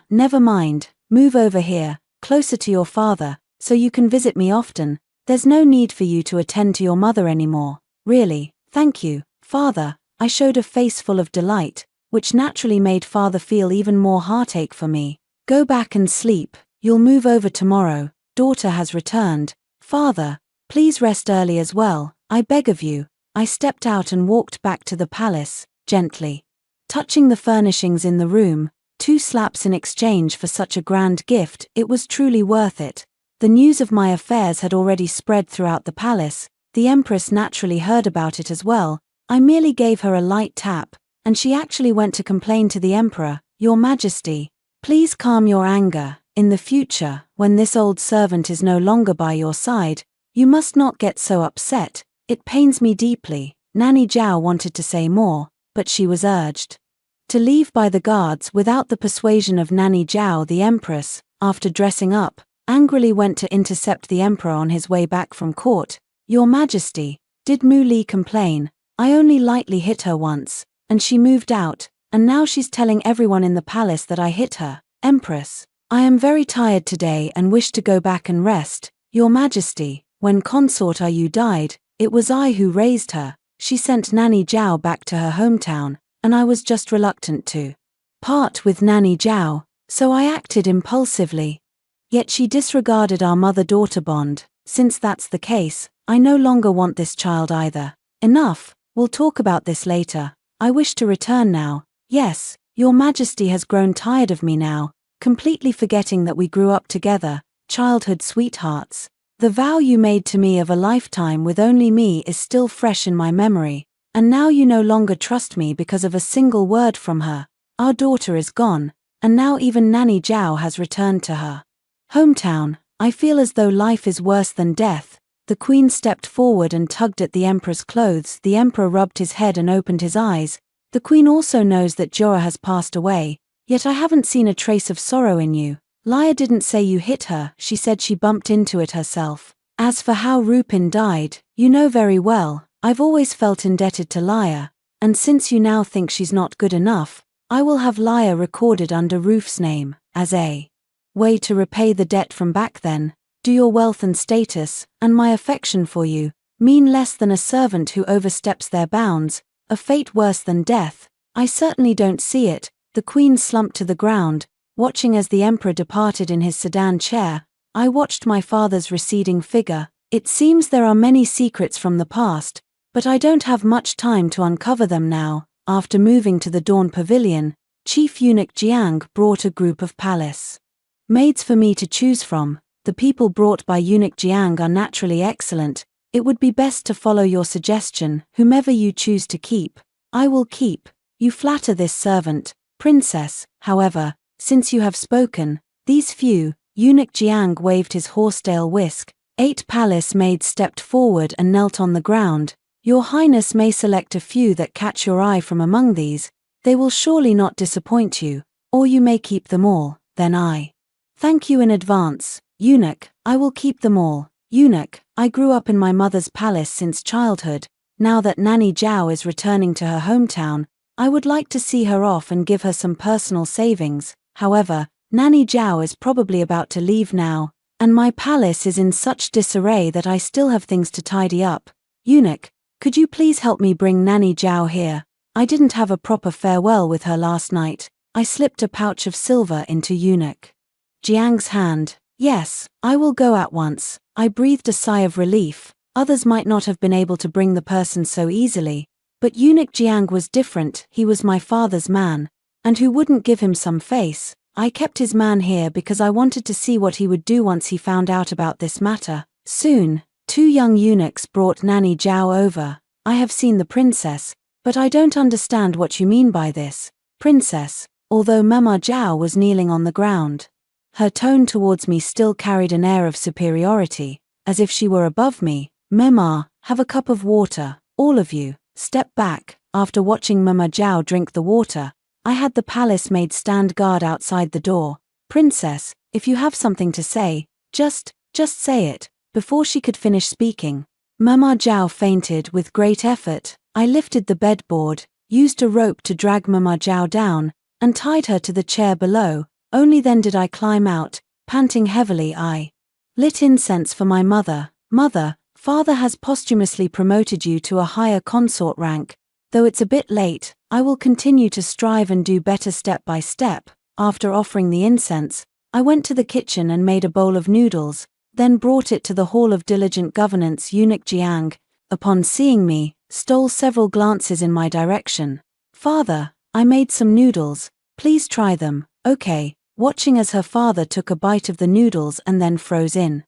never mind. Move over here, closer to your father, so you can visit me often. There's no need for you to attend to your mother anymore. Really, thank you, father. I showed a face full of delight, which naturally made father feel even more heartache for me. Go back and sleep. You'll move over tomorrow. Daughter has returned. Father, please rest early as well, I beg of you. I stepped out and walked back to the palace, gently touching the furnishings in the room. 2 slaps in exchange for such a grand gift. It was truly worth it. The news of my affairs had already spread throughout the palace. The empress naturally heard about it as well. I merely gave her a light tap, and she actually went to complain to the emperor. Your Majesty, please calm your anger. In the future, when this old servant is no longer by your side, you must not get so upset. It pains me deeply. Nanny Zhao wanted to say more, but she was urged to leave by the guards without the persuasion of Nanny Zhao. The empress, after dressing up, angrily went to intercept the emperor on his way back from court. Your Majesty, did Mu Li complain? I only lightly hit her once, and she moved out, and now she's telling everyone in the palace that I hit her. Empress, I am very tired today and wish to go back and rest. Your Majesty, when Consort Ayu died, it was I who raised her. She sent Nanny Zhao back to her hometown, and I was just reluctant to part with Nanny Zhao, so I acted impulsively. Yet she disregarded our mother-daughter bond. Since that's the case, I no longer want this child either. Enough, we'll talk about this later. I wish to return now. Yes, Your Majesty has grown tired of me now, completely forgetting that we grew up together, childhood sweethearts. The vow you made to me of a lifetime with only me is still fresh in my memory, and now you no longer trust me because of a single word from her. Our daughter is gone, and now even Nanny Zhao has returned to her hometown. I feel as though life is worse than death. The queen stepped forward and tugged at the emperor's clothes. The emperor rubbed his head and opened his eyes. The queen also knows that Jora has passed away, yet I haven't seen a trace of sorrow in you. Leia didn't say you hit her, she said she bumped into it herself. As for how Rupin died, you know very well, I've always felt indebted to Leia, and since you now think she's not good enough, I will have Leia recorded under Ruf's name, as a way to repay the debt from back then. Do your wealth and status, and my affection for you, mean less than a servant who oversteps their bounds, a fate worse than death? I certainly don't see it. The queen slumped to the ground, watching as the emperor departed in his sedan chair. I watched my father's receding figure. It seems there are many secrets from the past, but I don't have much time to uncover them now. After moving to the Dawn Pavilion, Chief Eunuch Jiang brought a group of palace maids for me to choose from. The people brought by Eunuch Jiang are naturally excellent. It would be best to follow your suggestion. Whomever you choose to keep, I will keep. You flatter this servant, princess. However, since you have spoken, these few, Eunuch Jiang waved his horsetail whisk. 8 palace maids stepped forward and knelt on the ground. Your Highness may select a few that catch your eye from among these. They will surely not disappoint you, or you may keep them all. Then I thank you in advance. Eunuch, I will keep them all. Eunuch, I grew up in my mother's palace since childhood. Now that Nanny Zhao is returning to her hometown, I would like to see her off and give her some personal savings. However, Nanny Zhao is probably about to leave now, and my palace is in such disarray that I still have things to tidy up. Eunuch, could you please help me bring Nanny Zhao here? I didn't have a proper farewell with her last night. I slipped a pouch of silver into Eunuch Jiang's hand. Yes, I will go at once. I breathed a sigh of relief. Others might not have been able to bring the person so easily, but Eunuch Jiang was different. He was my father's man, and who wouldn't give him some face? I kept his man here because I wanted to see what he would do once he found out about this matter. Soon, 2 young eunuchs brought Nanny Zhao over. I have seen the princess, but I don't understand what you mean by this, princess, although Mama Zhao was kneeling on the ground. Her tone towards me still carried an air of superiority, as if she were above me. "Mama, have a cup of water, all of you, step back." After watching Mama Zhao drink the water, I had the palace maid stand guard outside the door. "Princess, if you have something to say, just say it." Before she could finish speaking, Mama Zhao fainted with great effort. I lifted the bedboard, used a rope to drag Mama Zhao down, and tied her to the chair below. Only then did I climb out, panting heavily. I lit incense for my mother. "Mother, father has posthumously promoted you to a higher consort rank. Though it's a bit late, I will continue to strive and do better step by step." After offering the incense, I went to the kitchen and made a bowl of noodles, then brought it to the hall of diligent governance. Eunuch Jiang, upon seeing me, stole several glances in my direction. "Father, I made some noodles, please try them." "Okay," watching as her father took a bite of the noodles and then froze in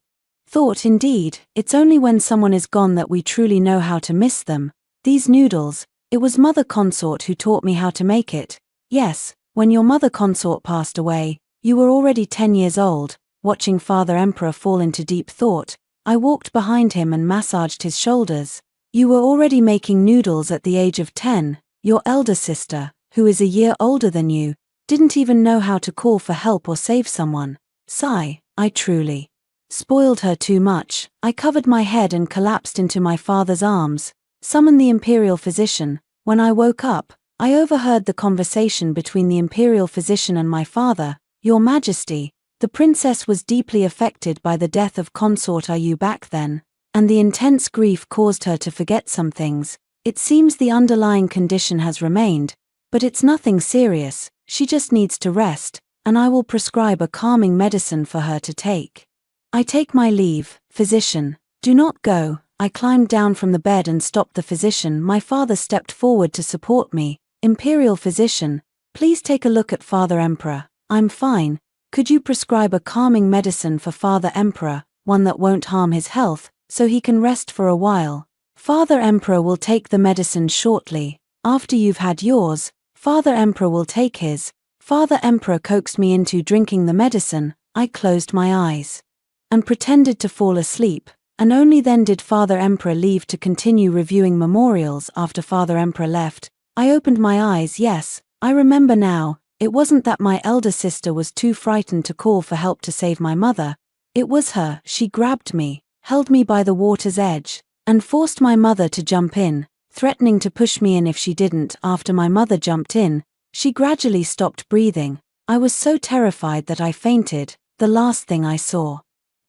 thought. Indeed, it's only when someone is gone that we truly know how to miss them. These noodles, it was mother consort who taught me how to make it. "Yes, when your mother consort passed away, you were already 10 years old." Watching Father Emperor fall into deep thought, I walked behind him and massaged his shoulders. "You were already making noodles at the age of 10. Your elder sister, who is a year older than you, didn't even know how to call for help or save someone." Sigh, I truly spoiled her too much. I covered my head and collapsed into my father's arms. Summon the imperial physician. When I woke up, I overheard the conversation between the imperial physician and my father. "Your Majesty, the princess was deeply affected by the death of consort Yu back then, and the intense grief caused her to forget some things. It seems the underlying condition has remained, but it's nothing serious. She just needs to rest, and I will prescribe a calming medicine for her to take." I take my leave. "Physician, do not go." I climbed down from the bed and stopped the physician. My father stepped forward to support me. "Imperial physician, please take a look at Father Emperor." "I'm fine. Could you prescribe a calming medicine for Father Emperor, one that won't harm his health, so he can rest for a while?" "Father Emperor will take the medicine shortly. After you've had yours, Father Emperor will take his." Father Emperor coaxed me into drinking the medicine. I closed my eyes and pretended to fall asleep, and only then did Father Emperor leave to continue reviewing memorials. After Father Emperor left, I opened my eyes. Yes, I remember now. It wasn't that my elder sister was too frightened to call for help to save my mother. It was her. She grabbed me, held me by the water's edge, and forced my mother to jump in, threatening to push me in if she didn't. After my mother jumped in, she gradually stopped breathing. I was so terrified that I fainted. The last thing I saw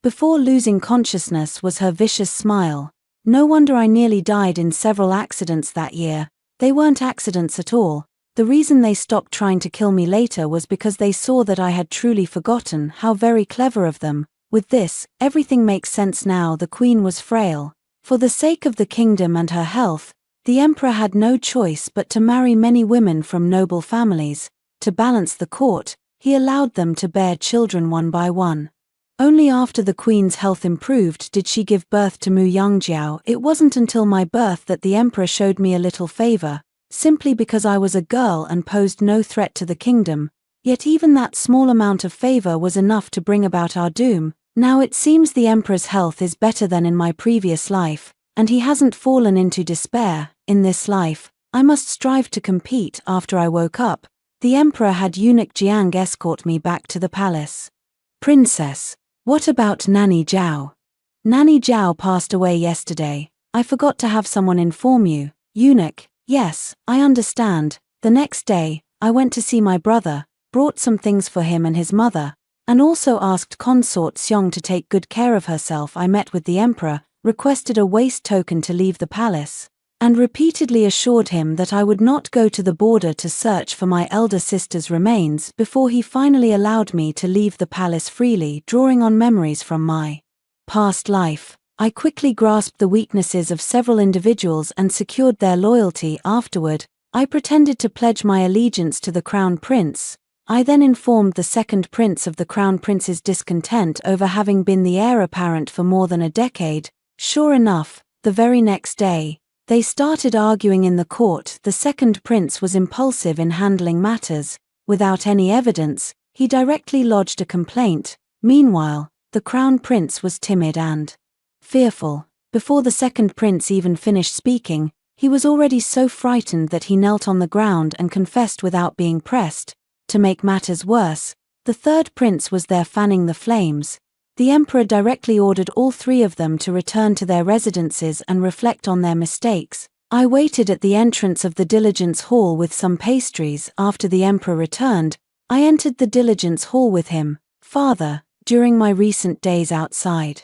before losing consciousness was her vicious smile. No wonder I nearly died in several accidents that year. They weren't accidents at all. The reason they stopped trying to kill me later was because they saw that I had truly forgotten. How very clever of them. With this, everything makes sense now. The queen was frail. For the sake of the kingdom and her health, the emperor had no choice but to marry many women from noble families. To balance the court, he allowed them to bear children one by one. Only after the queen's health improved did she give birth to Mu Yangjiao. It wasn't until my birth that the emperor showed me a little favor, simply because I was a girl and posed no threat to the kingdom. Yet even that small amount of favor was enough to bring about our doom. Now it seems the emperor's health is better than in my previous life, and he hasn't fallen into despair. In this life, I must strive to compete. After I woke up, the emperor had eunuch Jiang escort me back to the palace. "Princess, what about Nanny Zhao?" "Nanny Zhao passed away yesterday. I forgot to have someone inform you." Eunuch: "Yes, I understand." The next day, I went to see my brother, brought some things for him and his mother, and also asked consort Xiong to take good care of herself. I met with the emperor, requested a waste token to leave the palace, and repeatedly assured him that I would not go to the border to search for my elder sister's remains before he finally allowed me to leave the palace freely. Drawing on memories from my past life, I quickly grasped the weaknesses of several individuals and secured their loyalty. Afterward, I pretended to pledge my allegiance to the crown prince. I then informed the second prince of the crown prince's discontent over having been the heir apparent for more than a decade. Sure enough, the very next day, they started arguing in the court. The second prince was impulsive in handling matters. Without any evidence, he directly lodged a complaint. Meanwhile, the crown prince was timid and fearful. Before the second prince even finished speaking, he was already so frightened that he knelt on the ground and confessed without being pressed. To make matters worse, the third prince was there fanning the flames. The emperor directly ordered all three of them to return to their residences and reflect on their mistakes. I waited at the entrance of the diligence hall with some pastries. After the emperor returned, I entered the diligence hall with him. Father, during my recent days outside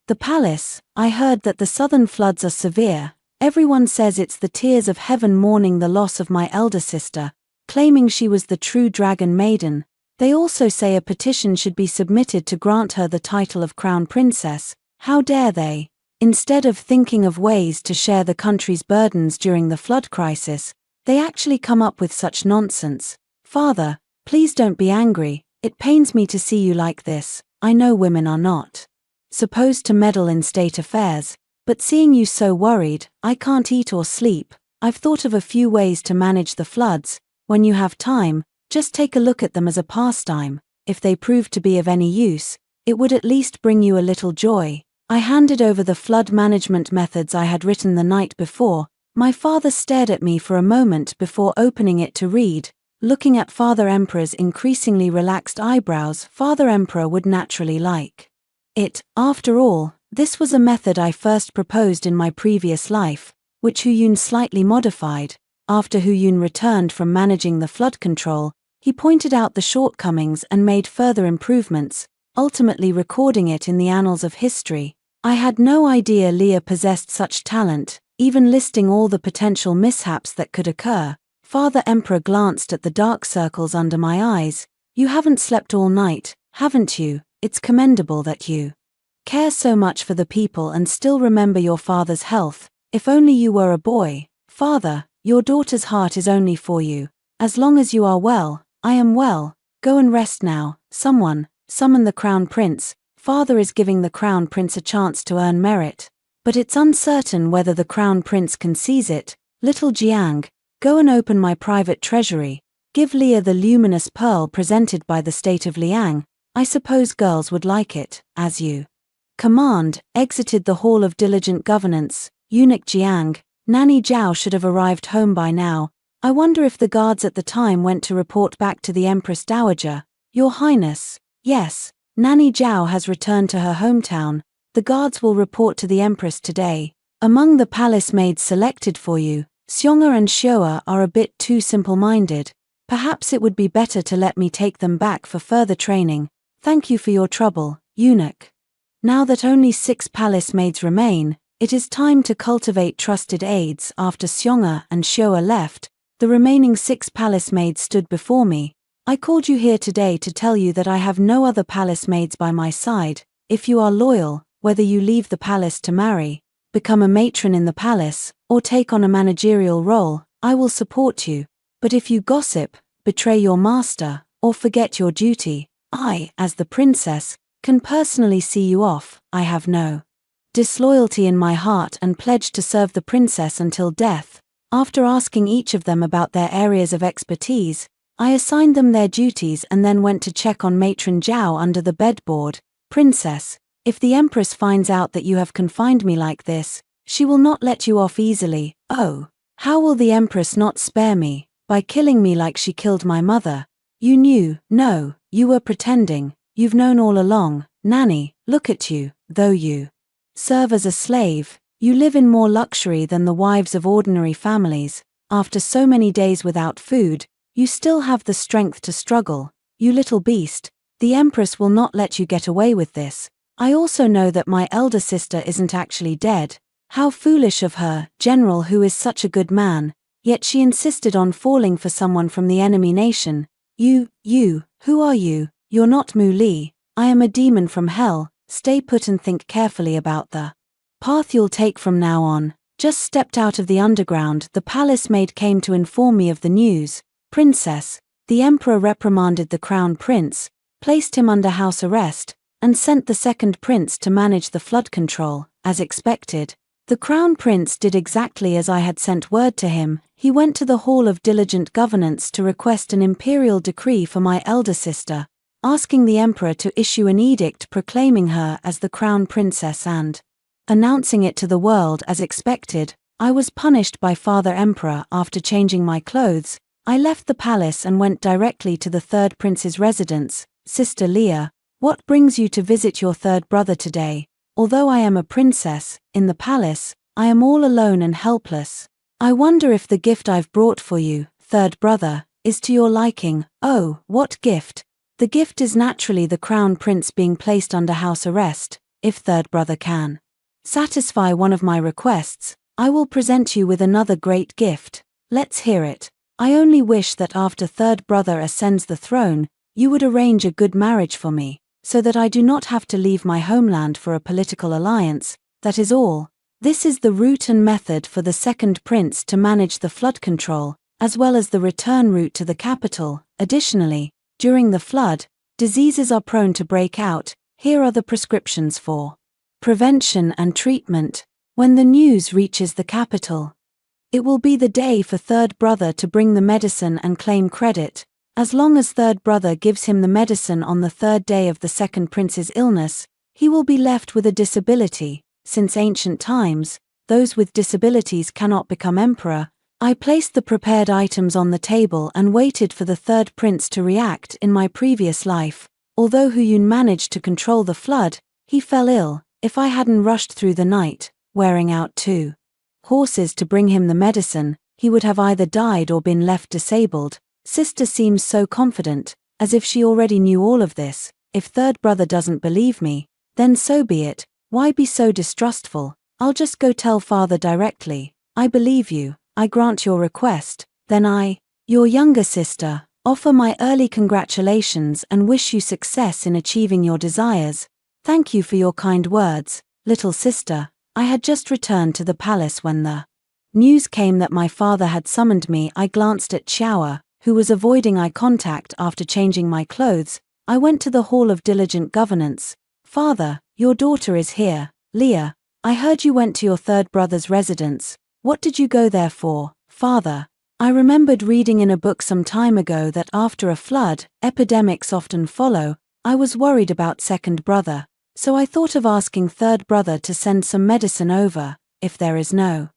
the palace, I heard that the southern floods are severe. Everyone says it's the tears of heaven mourning the loss of my elder sister, claiming she was the true dragon maiden. They also say a petition should be submitted to grant her the title of crown princess. How dare they? Instead of thinking of ways to share the country's burdens during the flood crisis, they actually come up with such nonsense. Father, please don't be angry. It pains me to see you like this. I know women are not supposed to meddle in state affairs, but seeing you so worried, I can't eat or sleep. I've thought of a few ways to manage the floods. When you have time, just take a look at them as a pastime. If they prove to be of any use, it would at least bring you a little joy. I handed over the flood management methods I had written the night before. My father stared at me for a moment before opening it to read. Looking at Father Emperor's increasingly relaxed eyebrows, Father Emperor would naturally like it. After all, this was a method I first proposed in my previous life, which Huyun slightly modified. After Huyun returned from managing the flood control, he pointed out the shortcomings and made further improvements, ultimately recording it in the annals of history. I had no idea Leah possessed such talent, even listing all the potential mishaps that could occur. Father Emperor glanced at the dark circles under my eyes. You haven't slept all night, haven't you? It's commendable that you care so much for the people and still remember your father's health. If only you were a boy. Father, your daughter's heart is only for you. As long as you are well, I am well. Go and rest now. Someone, summon the crown prince. Father is giving the crown prince a chance to earn merit. But it's uncertain whether the crown prince can seize it. Little Jiang, go and open my private treasury. Give Leah the luminous pearl presented by the state of Liang. I suppose girls would like it, as you command. Exited the hall of diligent governance. Eunuch Jiang, Nanny Zhao should have arrived home by now. I wonder if the guards at the time went to report back to the Empress Dowager. Your Highness, yes, Nanny Zhao has returned to her hometown. The guards will report to the Empress today. Among the palace maids selected for you, Xiong'er and Xiu'er are a bit too simple-minded. Perhaps it would be better to let me take them back for further training. Thank you for your trouble, eunuch. Now that only 6 palace maids remain, it is time to cultivate trusted aides. After Xiong'er and Xiu'er left, the remaining 6 palace maids stood before me. I called you here today to tell you that I have no other palace maids by my side. If you are loyal, whether you leave the palace to marry, become a matron in the palace, or take on a managerial role, I will support you. But if you gossip, betray your master, or forget your duty, I, as the princess, can personally see you off. I have no disloyalty in my heart and pledge to serve the princess until death. After asking each of them about their areas of expertise, I assigned them their duties and then went to check on Matron Zhao under the bedboard. Princess, if the Empress finds out that you have confined me like this, she will not let you off easily. Oh, how will the Empress not spare me? By killing me like she killed my mother. You knew. No, you were pretending. You've known all along. Nanny, look at you. Though you serve as a slave, you live in more luxury than the wives of ordinary families. After so many days without food, you still have the strength to struggle. You little beast, the Empress will not let you get away with this. I also know that my elder sister isn't actually dead. How foolish of her, General, who is such a good man, yet she insisted on falling for someone from the enemy nation. You, who are you? You're not Mu Li. I am a demon from hell. Stay put and think carefully about the path you'll take from now on. Just stepped out of the underground, the palace maid came to inform me of the news. Princess, the Emperor reprimanded the Crown Prince, placed him under house arrest, and sent the second prince to manage the flood control. As expected, the Crown Prince did exactly as I had sent word to him. He went to the Hall of Diligent Governance to request an imperial decree for my elder sister. asking the emperor to issue an edict proclaiming her as the crown princess and announcing it to the world as expected. I was punished by Father Emperor. After changing my clothes, I left the palace and went directly to the third prince's residence. Sister Leah, what brings you to visit your third brother today? Although I am a princess, in the palace, I am all alone and helpless. I wonder if the gift I've brought for you, third brother, is to your liking. Oh, what gift? The gift is naturally the crown prince being placed under house arrest. If third brother can satisfy one of my requests, I will present you with another great gift. Let's hear it. I only wish that after third brother ascends the throne, you would arrange a good marriage for me, so that I do not have to leave my homeland for a political alliance. That is all. This is the route and method for the second prince to manage the flood control, as well as the return route to the capital. Additionally, during the flood, diseases are prone to break out. Here are the prescriptions for prevention and treatment. When the news reaches the capital, it will be the day for third brother to bring the medicine and claim credit. As long as third brother gives him the medicine on the third day of the second prince's illness, he will be left with a disability. Since ancient times, those with disabilities cannot become emperor. I placed the prepared items on the table and waited for the third prince to react. In my previous life, although Huyun managed to control the flood, he fell ill. If I hadn't rushed through the night, wearing out 2 horses to bring him the medicine, he would have either died or been left disabled. Sister seems so confident, as if she already knew all of this. If third brother doesn't believe me, then so be it. Why be so distrustful? I'll just go tell father directly. I believe you. I grant your request. Then I, your younger sister, offer my early congratulations and wish you success in achieving your desires. Thank you for your kind words, little sister. I had just returned to the palace when the news came that my father had summoned me. I glanced at Xiaoa, who was avoiding eye contact. After changing my clothes, I went to the Hall of Diligent Governance. Father, your daughter is here. Leah, I heard you went to your third brother's residence. What did you go there for, father? I remembered reading in a book some time ago that after a flood, epidemics often follow. I was worried about second brother, so I thought of asking third brother to send some medicine over. If there is no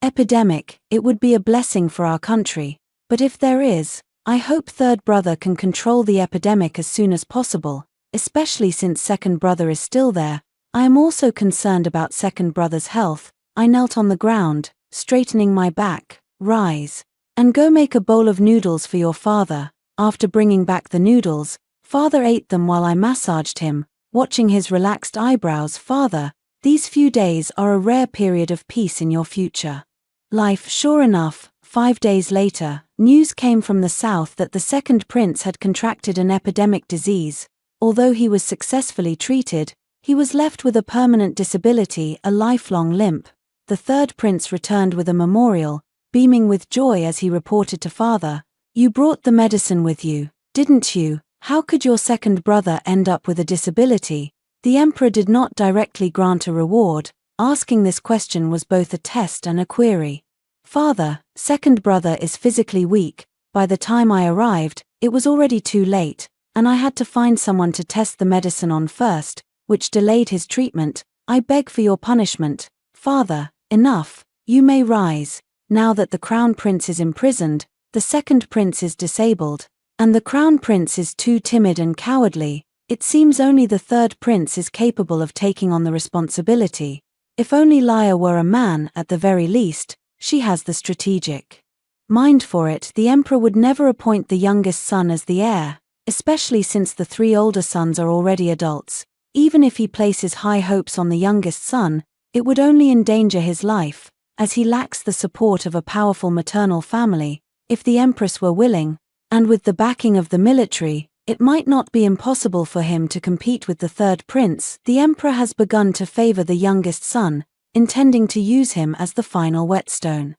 epidemic, it would be a blessing for our country. But if there is, I hope third brother can control the epidemic as soon as possible, especially since second brother is still there. I am also concerned about second brother's health. I knelt on the ground, straightening my back. Rise and go make a bowl of noodles for your father. After bringing back the noodles, father ate them while I massaged him, watching his relaxed eyebrows. Father, these few days are a rare period of peace in your future life. Sure enough, 5 days later, news came from the south that the second prince had contracted an epidemic disease. Although he was successfully treated, he was left with a permanent disability, a lifelong limp. The third prince returned with a memorial, beaming with joy as he reported to father, "You brought the medicine with you, didn't you? How could your second brother end up with a disability?" The emperor did not directly grant a reward. Asking this question was both a test and a query. Father, second brother is physically weak. By the time I arrived, it was already too late, and I had to find someone to test the medicine on first, which delayed his treatment. I beg for your punishment. Father, enough. You may rise. Now that the crown prince is imprisoned, the second prince is disabled, and the crown prince is too timid and cowardly, it seems only the third prince is capable of taking on the responsibility. If only Leia were a man, at the very least, she has the strategic mind for it. The emperor would never appoint the youngest son as the heir, especially since the 3 older sons are already adults. Even if he places high hopes on the youngest son, it would only endanger his life, as he lacks the support of a powerful maternal family. If the empress were willing, and with the backing of the military, it might not be impossible for him to compete with the third prince. The emperor has begun to favor the youngest son, intending to use him as the final whetstone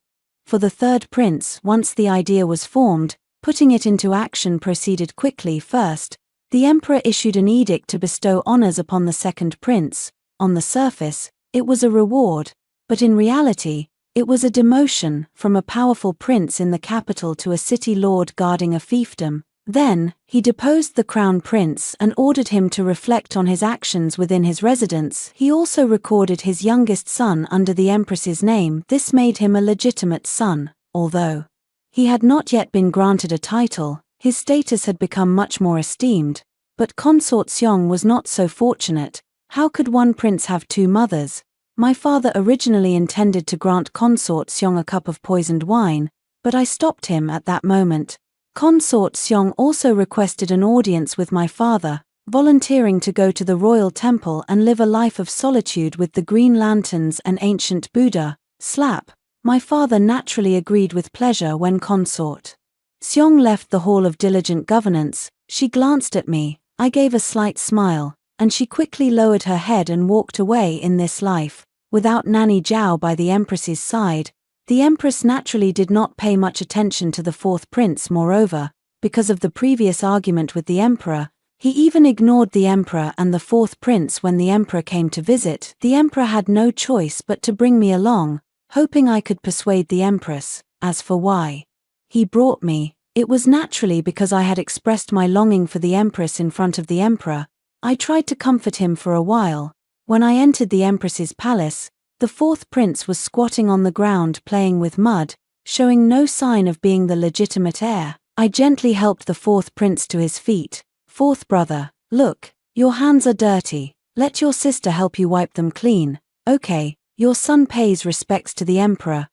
for the third prince. Once the idea was formed, putting it into action proceeded quickly. First, the emperor issued an edict to bestow honors upon the second prince. On the surface, it was a reward, but in reality, it was a demotion from a powerful prince in the capital to a city lord guarding a fiefdom. Then, he deposed the crown prince and ordered him to reflect on his actions within his residence. He also recorded his youngest son under the empress's name. This made him a legitimate son, although he had not yet been granted a title. His status had become much more esteemed, but Consort Seong was not so fortunate. How could one prince have two mothers? My father originally intended to grant Consort Seong a cup of poisoned wine, but I stopped him at that moment. Consort Seong also requested an audience with my father, volunteering to go to the royal temple and live a life of solitude with the green lanterns and ancient Buddha. Slap. My father naturally agreed with pleasure when Consort Seong left the hall of diligent governance. She glanced at me, I gave a slight smile, and she quickly lowered her head and walked away. In this life, without Nanny Zhao by the empress's side, the empress naturally did not pay much attention to the fourth prince. Moreover, because of the previous argument with the emperor, he even ignored the emperor and the fourth prince when the emperor came to visit. The emperor had no choice but to bring me along, hoping I could persuade the empress. As for why he brought me, it was naturally because I had expressed my longing for the empress in front of the emperor. I tried to comfort him for a while. When I entered the empress's palace, the fourth prince was squatting on the ground playing with mud, showing no sign of being the legitimate heir. I gently helped the fourth prince to his feet. Fourth brother, look, your hands are dirty. Let your sister help you wipe them clean. Okay, your son pays respects to the emperor.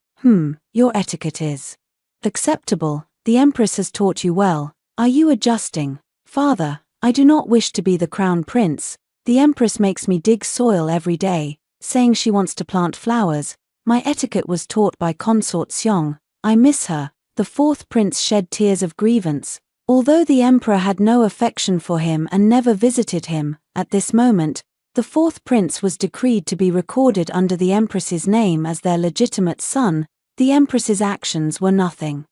Your etiquette is acceptable. The empress has taught you well. Are you adjusting? Father, I do not wish to be the crown prince. The empress makes me dig soil every day, saying she wants to plant flowers. My etiquette was taught by Consort Seong. I miss her. The fourth prince shed tears of grievance. Although the emperor had no affection for him and never visited him, at this moment, the fourth prince was decreed to be recorded under the empress's name as their legitimate son. The empress's actions were nothing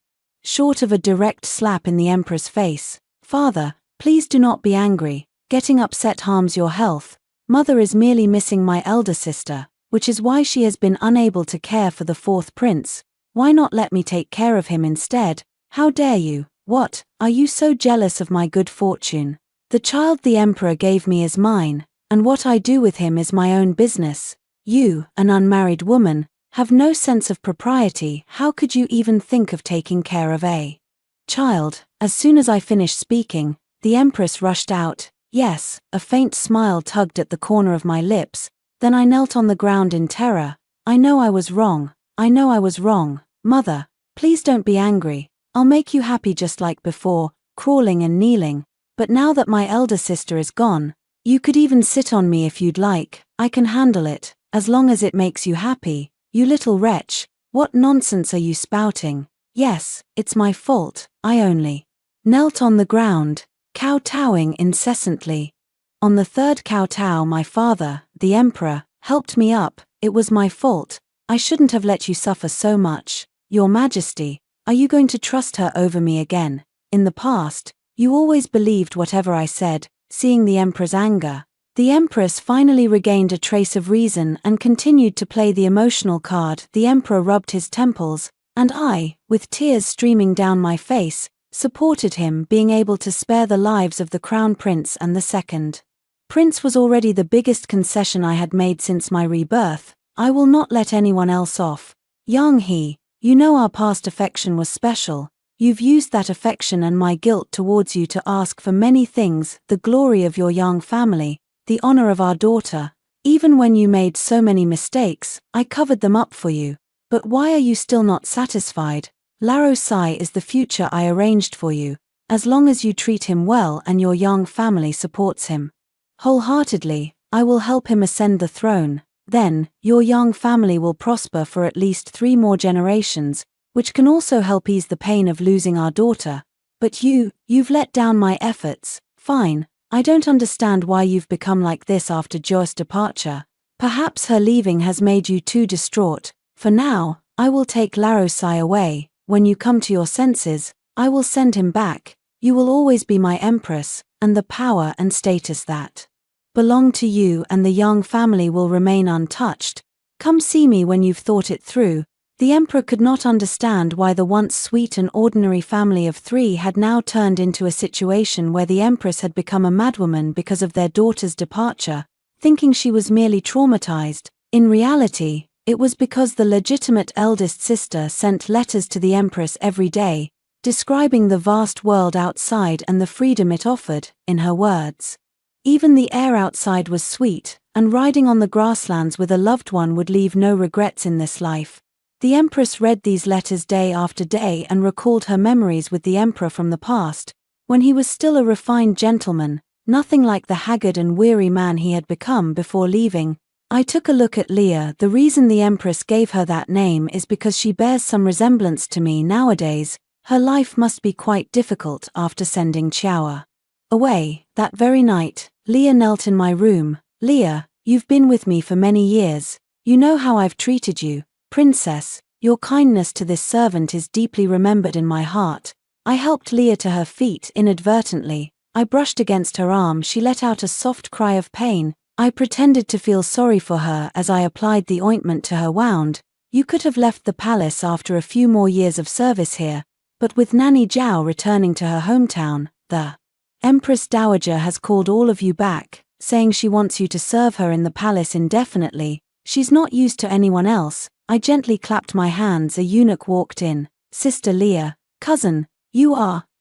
short of a direct slap in the emperor's face. Father, please do not be angry. Getting upset harms your health. Mother is merely missing my elder sister, which is why she has been unable to care for the fourth prince. Why not let me take care of him instead? How dare you? What, are you so jealous of my good fortune? The child the emperor gave me is mine, and what I do with him is my own business. You, an unmarried woman, have no sense of propriety. How could you even think of taking care of a child? As soon as I finished speaking, the empress rushed out. Yes, a faint smile tugged at the corner of my lips. Then I knelt on the ground in terror. I know I was wrong. I know I was wrong. Mother, please don't be angry. I'll make you happy just like before, crawling and kneeling. But now that my elder sister is gone, you could even sit on me if you'd like. I can handle it, as long as it makes you happy. You little wretch, what nonsense are you spouting? Yes, it's my fault. I only knelt on the ground, kowtowing incessantly. On the third kowtow, my father, the emperor, helped me up. It was my fault. I shouldn't have let you suffer so much. Your Majesty, are you going to trust her over me again? In the past, you always believed whatever I said. Seeing the emperor's anger, the empress finally regained a trace of reason and continued to play the emotional card. The emperor rubbed his temples, and I, with tears streaming down my face, supported him. Being able to spare the lives of the crown prince and the second prince was already the biggest concession I had made since my rebirth. I will not let anyone else off. Yang He, you know our past affection was special. You've used that affection and my guilt towards you to ask for many things, the glory of your Yang family, the honor of our daughter. Even when you made so many mistakes, I covered them up for you. But why are you still not satisfied? Laro Sai is the future I arranged for you, as long as you treat him well and your Yang family supports him wholeheartedly. I will help him ascend the throne. Then, your Yang family will prosper for at least 3 more generations, which can also help ease the pain of losing our daughter. But you've let down my efforts. Fine, I don't understand why you've become like this after Jo's departure. Perhaps her leaving has made you too distraught. For now, I will take Laro Sai away. When you come to your senses, I will send him back. You will always be my empress, and the power and status that belong to you and the Yang family will remain untouched. Come see me when you've thought it through. The emperor could not understand why the once sweet and ordinary family of 3 had now turned into a situation where the empress had become a madwoman because of their daughter's departure, thinking she was merely traumatized. In reality, it was because the legitimate eldest sister sent letters to the empress every day, describing the vast world outside and the freedom it offered, in her words. Even the air outside was sweet, and riding on the grasslands with a loved one would leave no regrets in this life. The empress read these letters day after day and recalled her memories with the emperor from the past, when he was still a refined gentleman, nothing like the haggard and weary man he had become before leaving. I took a look at Leah. The reason the empress gave her that name is because she bears some resemblance to me nowadays. Her life must be quite difficult after sending Qiao away. That very night, Leah knelt in my room. Leah, you've been with me for many years. You know how I've treated you. Princess, your kindness to this servant is deeply remembered in my heart. I helped Leah to her feet inadvertently. I brushed against her arm. She let out a soft cry of pain. I pretended to feel sorry for her as I applied the ointment to her wound. You could have left the palace after a few more years of service here, but with Nanny Zhao returning to her hometown, the Empress Dowager has called all of you back, saying she wants you to serve her in the palace indefinitely. She's not used to anyone else. I gently clapped my hands. A eunuch walked in. Sister Leah, cousin,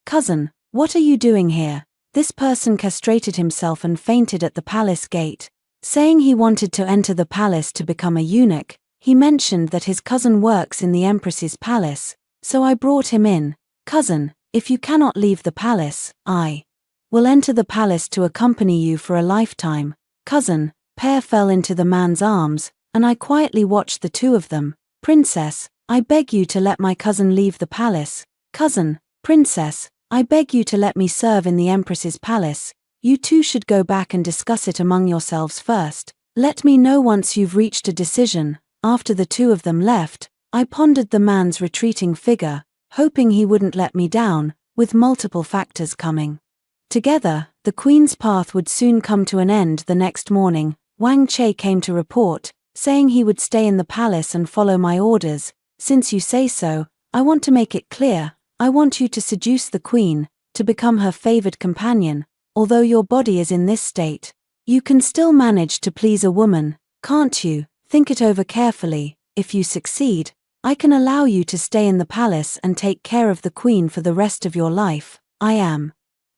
cousin, what are you doing here? This person castrated himself and fainted at the palace gate. Saying he wanted to enter the palace to become a eunuch, he mentioned that his cousin works in the empress's palace, so I brought him in. Cousin, if you cannot leave the palace, I will enter the palace to accompany you for a lifetime. Cousin, Pear fell into the man's arms, and I quietly watched the two of them. Princess, I beg you to let my cousin leave the palace. Cousin, Princess, I beg you to let me serve in the Empress's palace. You two should go back and discuss it among yourselves first. Let me know once you've reached a decision. After the two of them left, I pondered the man's retreating figure, hoping he wouldn't let me down, with multiple factors coming together. The Queen's path would soon come to an end. The next morning, Wang Che came to report, saying he would stay in the palace and follow my orders. Since you say so, I want to make it clear, I want you to seduce the Queen, to become her favored companion. Although your body is in this state, you can still manage to please a woman, can't you? Think it over carefully. If you succeed, I can allow you to stay in the palace and take care of the Queen for the rest of your life. I am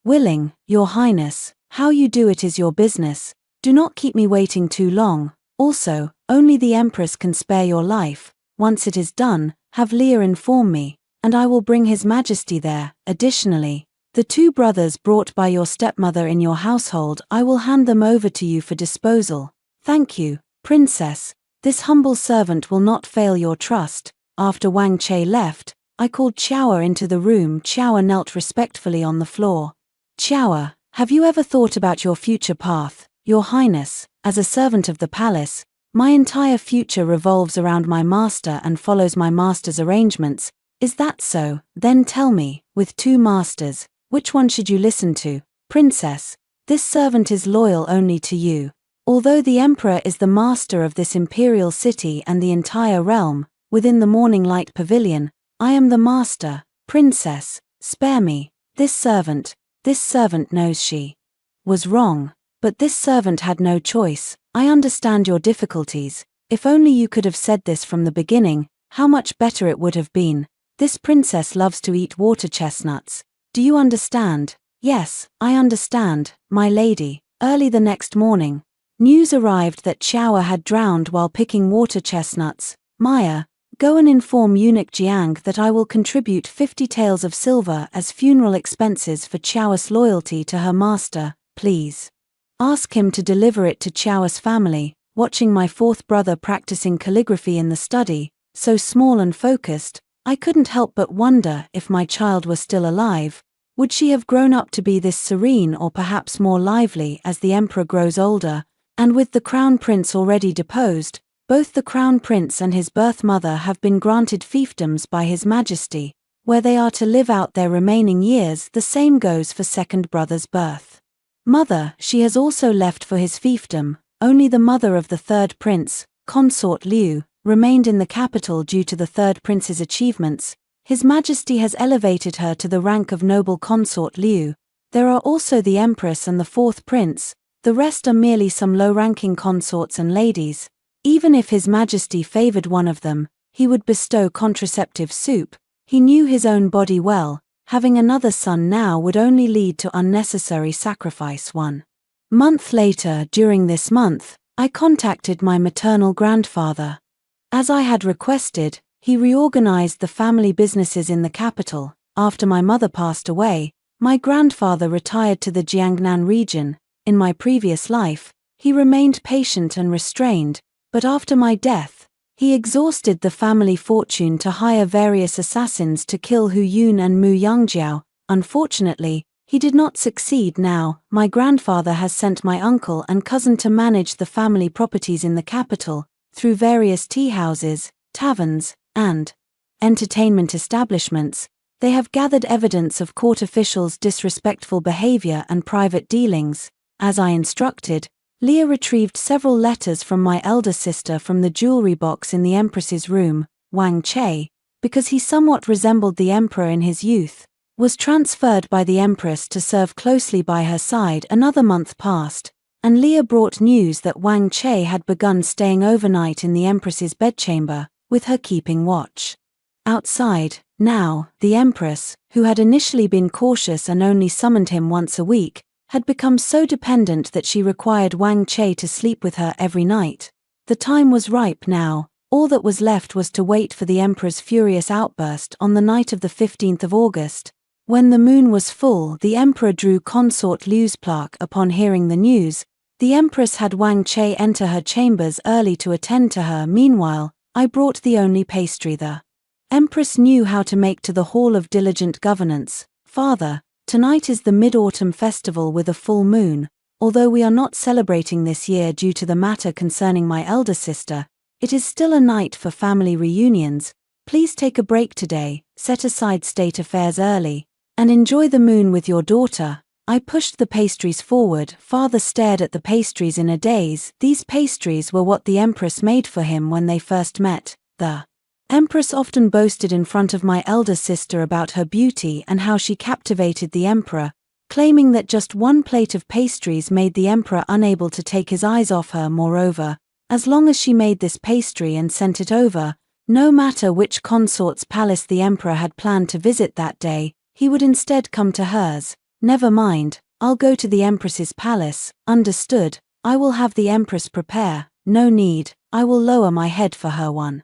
willing, Your Highness. How you do it is your business. Do not keep me waiting too long. Also, only the Empress can spare your life. Once it is done, have Leah inform me, and I will bring His Majesty there. Additionally, the two brothers brought by your stepmother in your household, I will hand them over to you for disposal. Thank you, Princess. This humble servant will not fail your trust. After Wang Che left, I called Qiao into the room. Qiao knelt respectfully on the floor. Qiao, have you ever thought about your future path? Your Highness, as a servant of the palace, my entire future revolves around my master and follows my master's arrangements. Is that so? Then tell me, with two masters, which one should you listen to? Princess, this servant is loyal only to you. Although the Emperor is the master of this imperial city and the entire realm, within the Morning Light Pavilion, I am the master. Princess, spare me. This servant knows she was wrong. But this servant had no choice. I understand your difficulties. If only you could have said this from the beginning, how much better it would have been. This princess loves to eat water chestnuts. Do you understand? Yes, I understand, my lady. Early the next morning, news arrived that Qiao had drowned while picking water chestnuts. Maya, go and inform eunuch Jiang that I will contribute 50 taels of silver as funeral expenses for Qiao's loyalty to her master, please. Ask him to deliver it to Qiao's family. Watching my fourth brother practicing calligraphy in the study, so small and focused, I couldn't help but wonder if my child were still alive. Would she have grown up to be this serene or perhaps more lively as the emperor grows older? And with the crown prince already deposed, both the crown prince and his birth mother have been granted fiefdoms by His Majesty, where they are to live out their remaining years. The same goes for second brother's birth mother. She has also left for his fiefdom. Only the mother of the third prince, consort Liu, remained in the capital due to the third prince's achievements, His Majesty has elevated her to the rank of noble consort Liu. There are also the Empress and the fourth prince, the rest are merely some low-ranking consorts and ladies. Even if His Majesty favored one of them, he would bestow contraceptive soup. He knew his own body well. Having another son now would only lead to unnecessary sacrifice. 1 month later, during this month, I contacted my maternal grandfather. As I had requested, he reorganized the family businesses in the capital. After my mother passed away, my grandfather retired to the Jiangnan region. In my previous life, he remained patient and restrained, but after my death, he exhausted the family fortune to hire various assassins to kill Hu Yun and Mu Yangjiao. Unfortunately, he did not succeed. Now, my grandfather has sent my uncle and cousin to manage the family properties in the capital, through various tea houses, taverns, and entertainment establishments. They have gathered evidence of court officials' disrespectful behavior and private dealings. As I instructed, Leah retrieved several letters from my elder sister from the jewelry box in the Empress's room. Wang Che, because he somewhat resembled the Emperor in his youth, was transferred by the Empress to serve closely by her side. Another month passed, and Leah brought news that Wang Che had begun staying overnight in the Empress's bedchamber, with her keeping watch outside. Now, the Empress, who had initially been cautious and only summoned him once a week, had become so dependent that she required Wang Che to sleep with her every night. The time was ripe now. All that was left was to wait for the Emperor's furious outburst on the night of the 15th of August. When the moon was full, the Emperor drew consort Liu's plaque. Upon hearing the news, the Empress had Wang Che enter her chambers early to attend to her. Meanwhile, I brought the only pastry the Empress knew how to make to the Hall of Diligent Governance. Father, tonight is the Mid-Autumn Festival with a full moon. Although we are not celebrating this year due to the matter concerning my elder sister, it is still a night for family reunions. Please take a break today, set aside state affairs early, and enjoy the moon with your daughter. I pushed the pastries forward. Father stared at the pastries in a daze. These pastries were what the Empress made for him when they first met. The Empress often boasted in front of my elder sister about her beauty and how she captivated the Emperor, claiming that just one plate of pastries made the Emperor unable to take his eyes off her. Moreover, as long as she made this pastry and sent it over, no matter which consort's palace the Emperor had planned to visit that day, he would instead come to hers. Never mind, I'll go to the Empress's palace. Understood, I will have the Empress prepare. No need, I will lower my head for her. 1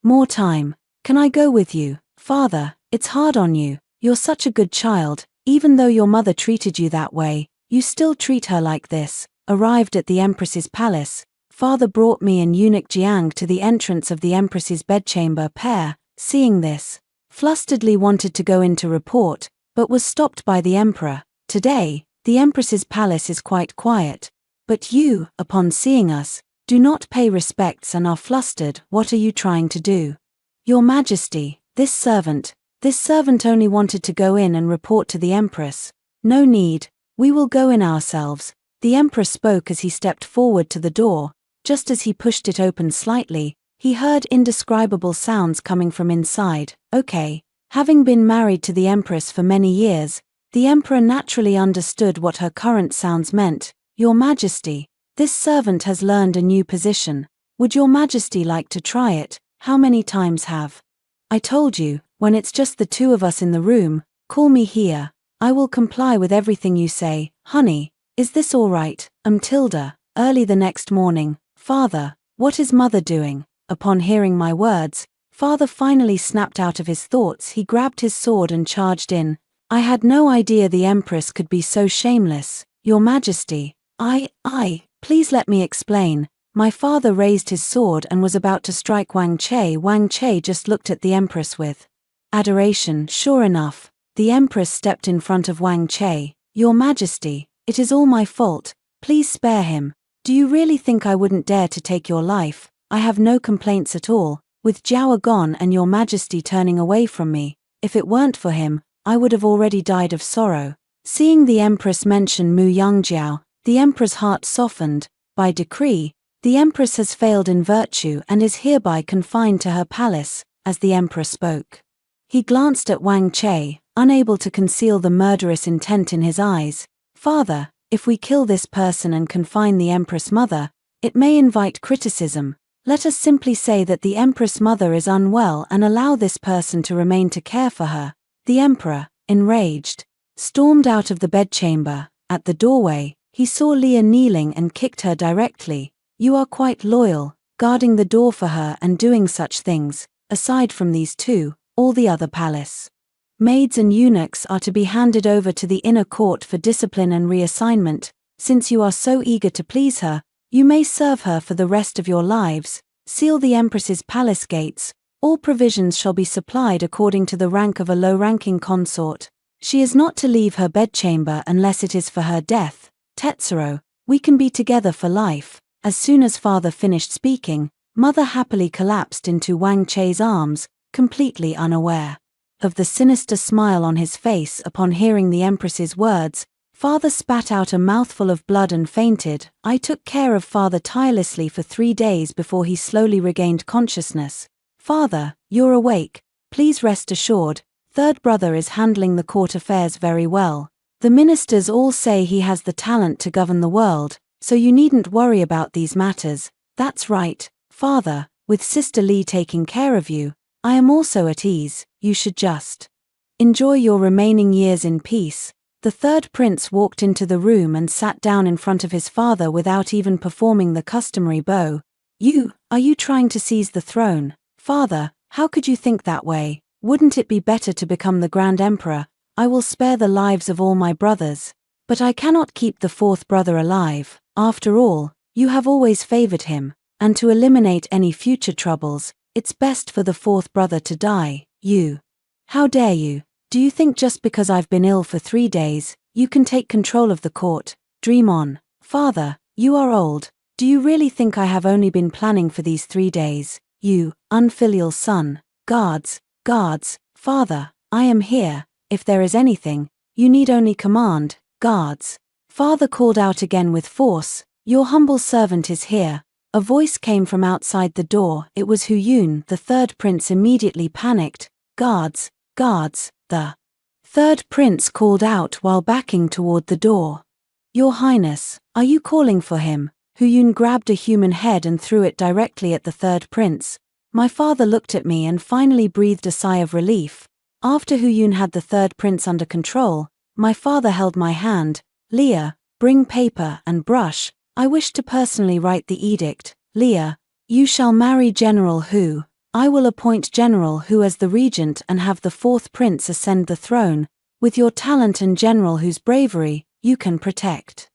more time. Can I go with you? Father, it's hard on you. You're such a good child. Even though your mother treated you that way, you still treat her like this. Arrived at the Empress's palace, Father brought me and eunuch Jiang to the entrance of the Empress's bedchamber. Pair, seeing this, flusteredly wanted to go in to report, but was stopped by the Emperor. Today, the Empress's palace is quite quiet, but you, upon seeing us, do not pay respects and are flustered. What are you trying to do? Your Majesty, this servant only wanted to go in and report to the Empress. No need, we will go in ourselves. The Emperor spoke as he stepped forward to the door. Just as he pushed it open slightly, he heard indescribable sounds coming from inside. Okay. Having been married to the Empress for many years, the Emperor naturally understood what her current sounds meant. Your Majesty, this servant has learned a new position. Would your Majesty like to try it? How many times have I told you? When it's just the two of us in the room, call me here. I will comply with everything you say. Honey, is this all right? Tilda. Early the next morning. Father, what is Mother doing? Upon hearing my words, Father finally snapped out of his thoughts. He grabbed his sword and charged in. I had no idea the Empress could be so shameless. Your Majesty, please let me explain. My father raised his sword and was about to strike Wang Che. Wang Che just looked at the Empress with adoration. Sure enough, the Empress stepped in front of Wang Che. Your Majesty, it is all my fault. Please spare him. Do you really think I wouldn't dare to take your life? I have no complaints at all. With Jiao gone and your Majesty turning away from me, if it weren't for him, I would have already died of sorrow. Seeing the Empress mention Mu Yangjiao, the Emperor's heart softened. By decree, The empress has failed in virtue and is hereby confined to her palace," as the emperor spoke. He glanced at Wang Che, unable to conceal the murderous intent in his eyes. "Father, if we kill this person and confine the empress mother, it may invite criticism. Let us simply say that the empress mother is unwell and allow this person to remain to care for her." The emperor, enraged, stormed out of the bedchamber. At the doorway, he saw Leah kneeling and kicked her directly. "You are quite loyal, guarding the door for her and doing such things. Aside from these two, all the other palace maids and eunuchs are to be handed over to the inner court for discipline and reassignment. Since you are so eager to please her, you may serve her for the rest of your lives. Seal the empress's palace gates. All provisions shall be supplied according to the rank of a low-ranking consort. She is not to leave her bedchamber unless it is for her death. Tetsuro, we can be together for life." As soon as father finished speaking, mother happily collapsed into Wang Che's arms, completely unaware of the sinister smile on his face upon hearing the empress's words. Father spat out a mouthful of blood and fainted. I took care of father tirelessly for 3 days before he slowly regained consciousness. "Father, you're awake. Please rest assured, third brother is handling the court affairs very well. The ministers all say he has the talent to govern the world, so you needn't worry about these matters." "That's right, father, with Sister Lee taking care of you, I am also at ease. You should just enjoy your remaining years in peace." The third prince walked into the room and sat down in front of his father without even performing the customary bow. Are you trying to seize the throne?" "Father, how could you think that way? Wouldn't it be better to become the Grand Emperor? I will spare the lives of all my brothers. But I cannot keep the fourth brother alive. After all, you have always favored him, and to eliminate any future troubles, it's best for the fourth brother to die. How dare you? Do you think just because I've been ill for 3 days, you can take control of the court? Dream on. Father, you are old. Do you really think I have only been planning for these 3 days? You unfilial son. Guards. Father, I am here. If there is anything, you need only command. Guards. Father called out again with force. "Your humble servant is here." A voice came from outside the door. It was Hu Yun. The third prince immediately panicked. Guards. The third prince called out while backing toward the door. "Your Highness, are you calling for him?" Hu Yun grabbed a human head and threw it directly at the third prince. My father looked at me and finally breathed a sigh of relief. After Hu Yun had the third prince under control, my father held my hand. "Leah, bring paper and brush. I wish to personally write the edict. Leah, you shall marry General Hu. I will appoint General Hu as the regent and have the fourth prince ascend the throne. With your talent and General Hu's bravery, you can protect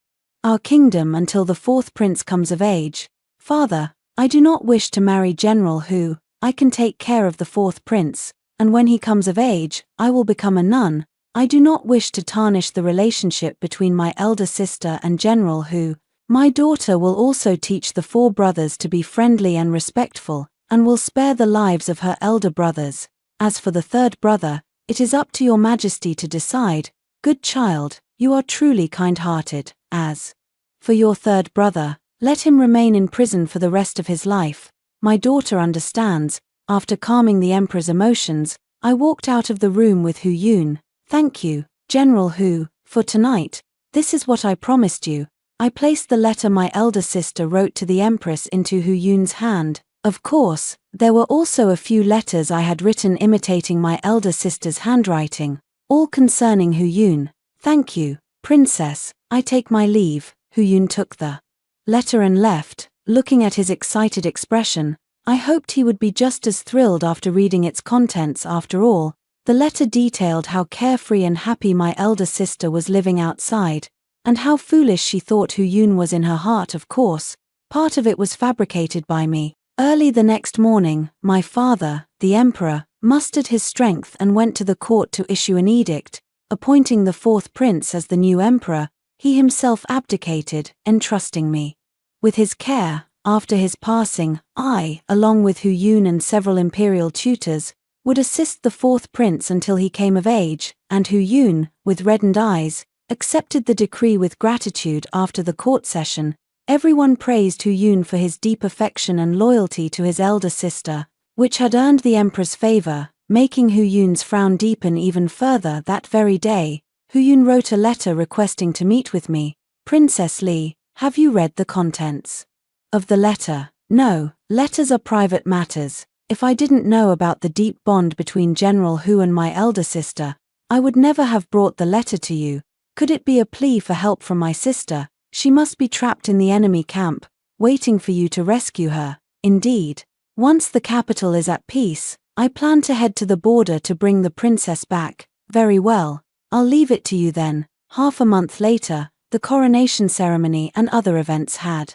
our kingdom until the fourth prince comes of age." "Father, I do not wish to marry General Hu. I can take care of the fourth prince, and when he comes of age, I will become a nun. I do not wish to tarnish the relationship between my elder sister and General Hu. My daughter will also teach the 4 brothers to be friendly and respectful, and will spare the lives of her elder brothers. As for the third brother, it is up to your majesty to decide. Good child, you are truly kind-hearted. As for your third brother, let him remain in prison for the rest of his life. My daughter understands." After calming the emperor's emotions, I walked out of the room with Hu Yun. "Thank you, General Hu, for tonight. This is what I promised you." I placed the letter my elder sister wrote to the empress into Hu Yun's hand. Of course, there were also a few letters I had written imitating my elder sister's handwriting, all concerning Hu Yun. "Thank you, Princess, I take my leave." Hu Yun took the letter and left. Looking at his excited expression, I hoped he would be just as thrilled after reading its contents. After all, the letter detailed how carefree and happy my elder sister was living outside, and how foolish she thought Hu Yun was in her heart. Of course, part of it was fabricated by me. Early the next morning, my father, the emperor, mustered his strength and went to the court to issue an edict, appointing the fourth prince as the new emperor. He himself abdicated, entrusting me with his care. After his passing, I, along with Hu Yun and several imperial tutors, would assist the fourth prince until he came of age, and Hu Yun, with reddened eyes, accepted the decree with gratitude. After the court session, Everyone praised Hu Yun for his deep affection and loyalty to his elder sister, which had earned the emperor's favor, making Hu Yun's frown deepen even further. That very day, Hu Yun wrote a letter requesting to meet with me. Princess Li, have you read the contents of the letter? No, letters are private matters. If I didn't know about the deep bond between General Hu and my elder sister, I would never have brought the letter to you. Could it be a plea for help from my sister? She must be trapped in the enemy camp, waiting for you to rescue her. Indeed, once the capital is at peace, I plan to head to the border to bring the princess back. Very well, I'll leave it to you then. Half a month later, the coronation ceremony and other events had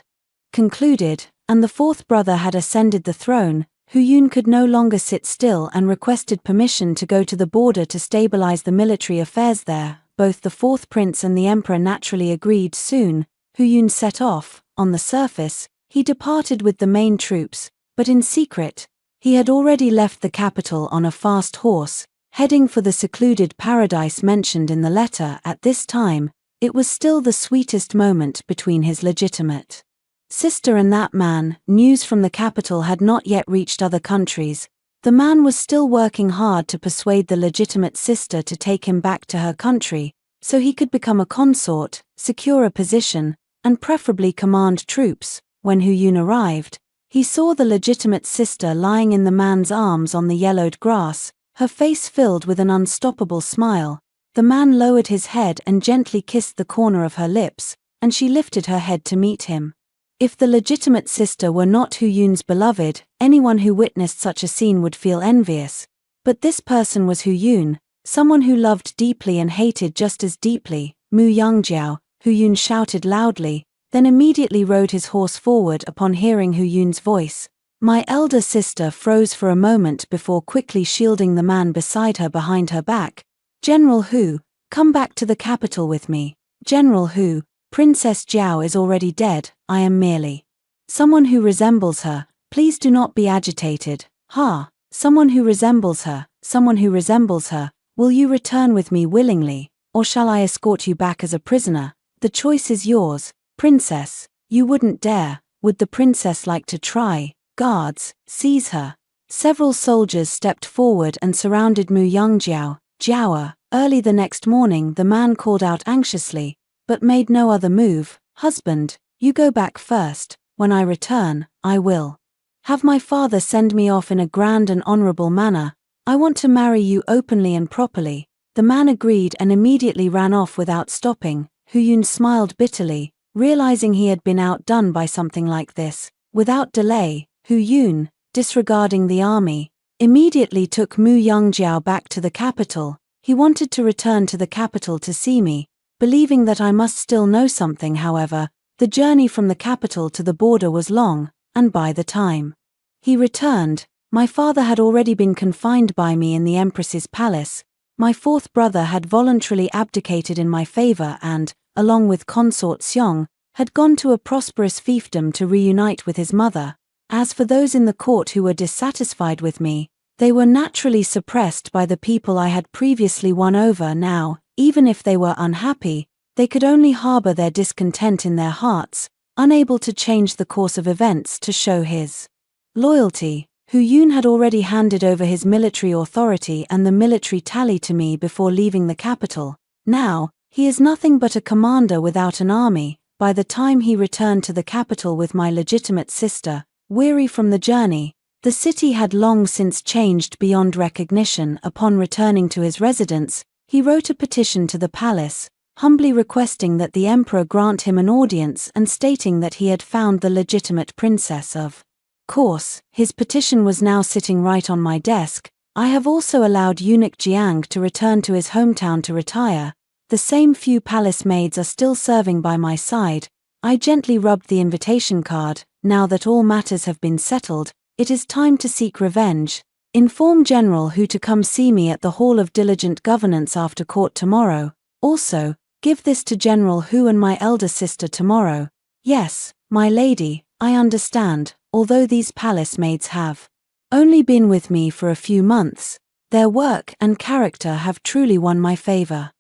concluded, and the fourth brother had ascended the throne. Hu Yun could no longer sit still and requested permission to go to the border to stabilize the military affairs there. Both the fourth prince and the emperor naturally agreed. Soon, Hu Yun set off. On the surface, he departed with the main troops, but in secret, he had already left the capital on a fast horse, heading for the secluded paradise mentioned in the letter. At this time, it was still the sweetest moment between his legitimate sister and that man. News from the capital had not yet reached other countries. The man was still working hard to persuade the legitimate sister to take him back to her country, so he could become a consort, secure a position, and preferably command troops. When Hu Yun arrived, he saw the legitimate sister lying in the man's arms on the yellowed grass, her face filled with an unstoppable smile. The man lowered his head and gently kissed the corner of her lips, and she lifted her head to meet him. If the legitimate sister were not Hu Yun's beloved, anyone who witnessed such a scene would feel envious. But this person was Hu Yun, someone who loved deeply and hated just as deeply. Mu Yangjiao, Hu Yun shouted loudly, then immediately rode his horse forward upon hearing Hu Yun's voice. My elder sister froze for a moment before quickly shielding the man beside her behind her back. General Hu, come back to the capital with me. General Hu, Princess Jiao is already dead. I am merely someone who resembles her. Please do not be agitated. Ha, someone who resembles her, someone who resembles her. Will you return with me willingly, or shall I escort you back as a prisoner? The choice is yours. Princess, you wouldn't dare. Would the princess like to try? Guards, seize her. Several soldiers stepped forward and surrounded Mu Yangjiao. Jiao. Early the next morning the man called out anxiously, but made no other move. Husband, you go back first. When I return, I will have my father send me off in a grand and honorable manner. I want to marry you openly and properly. The man agreed and immediately ran off without stopping. Hu Yun smiled bitterly, realizing he had been outdone by something like this. Without delay, Hu Yun, disregarding the army, immediately took Mu Yangjiao back to the capital. He wanted to return to the capital to see me, believing that I must still know something. However, the journey from the capital to the border was long, and by the time he returned, my father had already been confined by me in the Empress's palace. My fourth brother had voluntarily abdicated in my favor and, along with consort Xiong, had gone to a prosperous fiefdom to reunite with his mother. As for those in the court who were dissatisfied with me, they were naturally suppressed by the people I had previously won over. Now, even if they were unhappy, they could only harbor their discontent in their hearts, unable to change the course of events to show his loyalty. Hu Yun had already handed over his military authority and the military tally to me before leaving the capital. Now, he is nothing but a commander without an army. By the time he returned to the capital with my legitimate sister, weary from the journey, the city had long since changed beyond recognition. Upon returning to his residence, he wrote a petition to the palace, humbly requesting that the emperor grant him an audience and stating that he had found the legitimate princess. Of course, his petition was now sitting right on my desk. I have also allowed eunuch Jiang to return to his hometown to retire. The same few palace maids are still serving by my side. I gently rubbed the invitation card. Now that all matters have been settled, it is time to seek revenge. Inform General Hu to come see me at the Hall of Diligent Governance after court tomorrow. Also, give this to General Hu and my elder sister tomorrow. Yes, my lady, I understand. Although these palace maids have only been with me for a few months, their work and character have truly won my favor.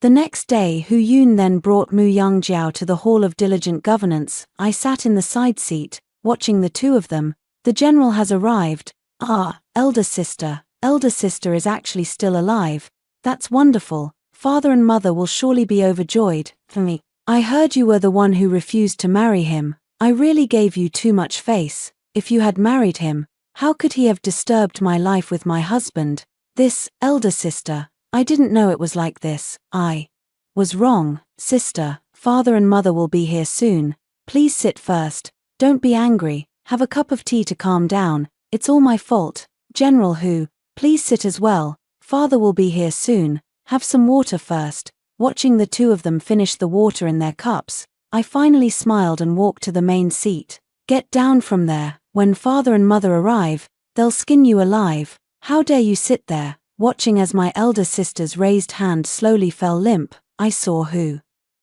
The next day Hu Yun then brought Mu Yangjiao to the Hall of Diligent Governance. I sat in the side seat, watching the two of them. The general has arrived. Ah, elder sister is actually still alive. That's wonderful. Father and mother will surely be overjoyed. For me, I heard you were the one who refused to marry him. I really gave you too much face. If you had married him, how could he have disturbed my life with my husband? This, elder sister, I didn't know it was like this. I was wrong, sister. Father and mother will be here soon. Please sit first. Don't be angry. Have a cup of tea to calm down. It's all my fault. General Hu, please sit as well. Father will be here soon. Have some water first. Watching the two of them finish the water in their cups, I finally smiled and walked to the main seat. Get down from there. When father and mother arrive, they'll skin you alive. How dare you sit there? Watching as my elder sister's raised hand slowly fell limp, I saw Hu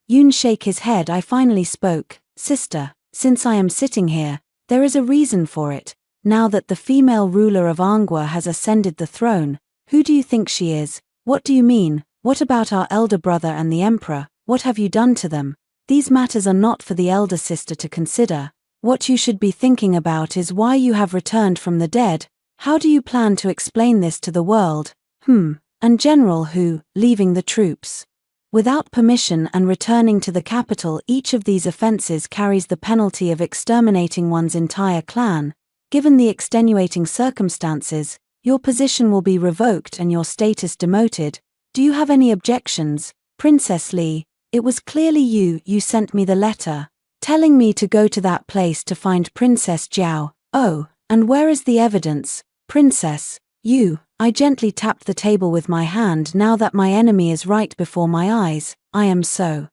Yun shake his head. I finally spoke. Sister, since I am sitting here, there is a reason for it. Now that the female ruler of Angua has ascended the throne, who do you think she is? What do you mean? What about our elder brother and the emperor? What have you done to them? These matters are not for the elder sister to consider. What you should be thinking about is why you have returned from the dead. How do you plan to explain this to the world? And General Hu, leaving the troops without permission and returning to the capital. Each of these offenses carries the penalty of exterminating one's entire clan. Given the extenuating circumstances, your position will be revoked and your status demoted. Do you have any objections? Princess Li, it was clearly you sent me the letter, telling me to go to that place to find Princess Jiao. Oh, and where is the evidence? Princess, I gently tapped the table with my hand. Now that my enemy is right before my eyes, I am so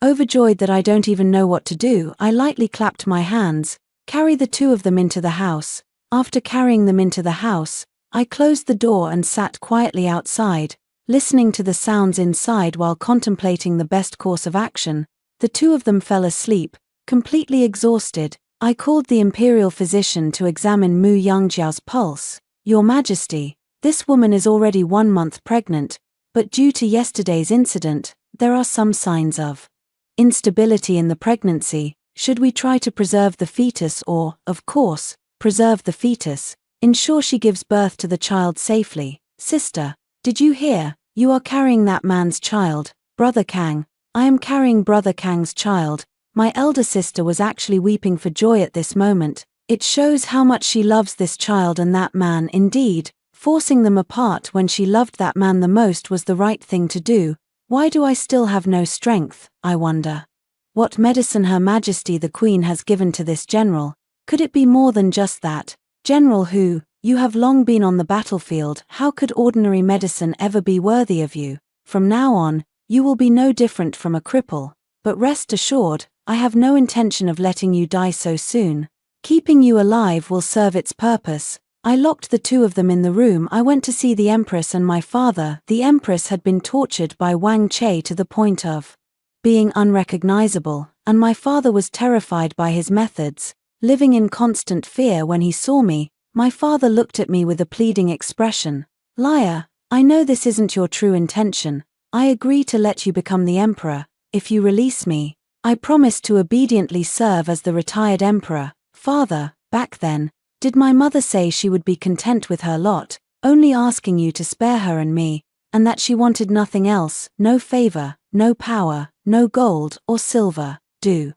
overjoyed that I don't even know what to do. I lightly clapped my hands. Carry the two of them into the house. After carrying them into the house, I closed the door and sat quietly outside, listening to the sounds inside while contemplating the best course of action. The two of them fell asleep, completely exhausted. I called the imperial physician to examine Mu Yangjiao's pulse. Your Majesty, this woman is already 1 month pregnant, but due to yesterday's incident, there are some signs of instability in the pregnancy. Should we try to preserve the fetus or, of course, preserve the fetus, ensure she gives birth to the child safely? Sister, did you hear? You are carrying that man's child. Brother Kang, I am carrying Brother Kang's child. My elder sister was actually weeping for joy at this moment. It shows how much she loves this child and that man. Indeed, forcing them apart when she loved that man the most was the right thing to do. Why do I still have no strength, I wonder? What medicine Her Majesty the Queen has given to this general? Could it be more than just that? General Hu, you have long been on the battlefield. How could ordinary medicine ever be worthy of you? From now on, you will be no different from a cripple. But rest assured, I have no intention of letting you die so soon. Keeping you alive will serve its purpose. I locked the two of them in the room. I went to see the Empress and my father. The Empress had been tortured by Wang Che to the point of being unrecognizable, and my father was terrified by his methods, living in constant fear. When he saw me, my father looked at me with a pleading expression. Liar, I know this isn't your true intention. I agree to let you become the emperor. If you release me, I promise to obediently serve as the retired emperor. Father, back then, did my mother say she would be content with her lot, only asking you to spare her and me, and that she wanted nothing else, no favor, no power, no gold or silver? Do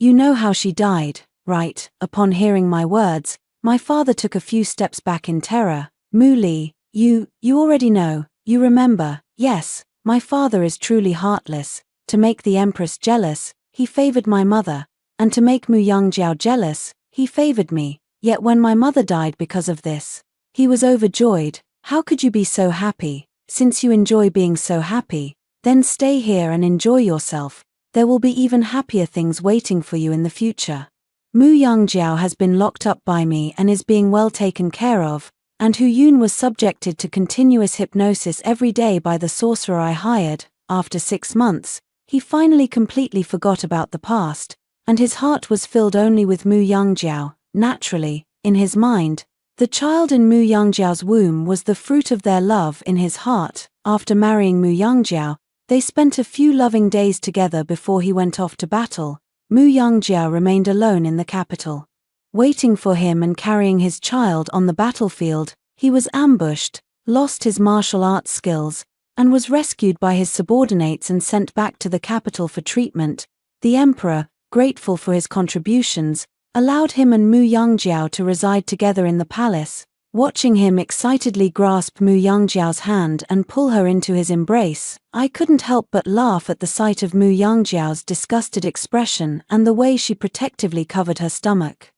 you know how she died, right? Upon hearing my words, my father took a few steps back in terror. Mu Li, you already know, you remember. Yes, my father is truly heartless. To make the Empress jealous, he favored my mother, and to make Mu Yangjiao jealous, he favored me. Yet when my mother died because of this, he was overjoyed. How could you be so happy? Since you enjoy being so happy, then stay here and enjoy yourself. There will be even happier things waiting for you in the future. Mu Yangjiao has been locked up by me and is being well taken care of, and Hu Yun was subjected to continuous hypnosis every day by the sorcerer I hired. After 6 months, he finally completely forgot about the past, and his heart was filled only with Mu Yangjiao. Naturally, in his mind, the child in Mu Yangjiao's womb was the fruit of their love in his heart. After marrying Mu Yangjiao, They spent a few loving days together before he went off to battle. Mu Yangjiao remained alone in the capital. Waiting for him and carrying his child on the battlefield, he was ambushed, lost his martial arts skills, and was rescued by his subordinates and sent back to the capital for treatment. The emperor, grateful for his contributions, allowed him and Mu Yangjiao to reside together in the palace. Watching him excitedly grasp Mu Yangjiao's hand and pull her into his embrace, I couldn't help but laugh at the sight of Mu Yangjiao's disgusted expression and the way she protectively covered her stomach.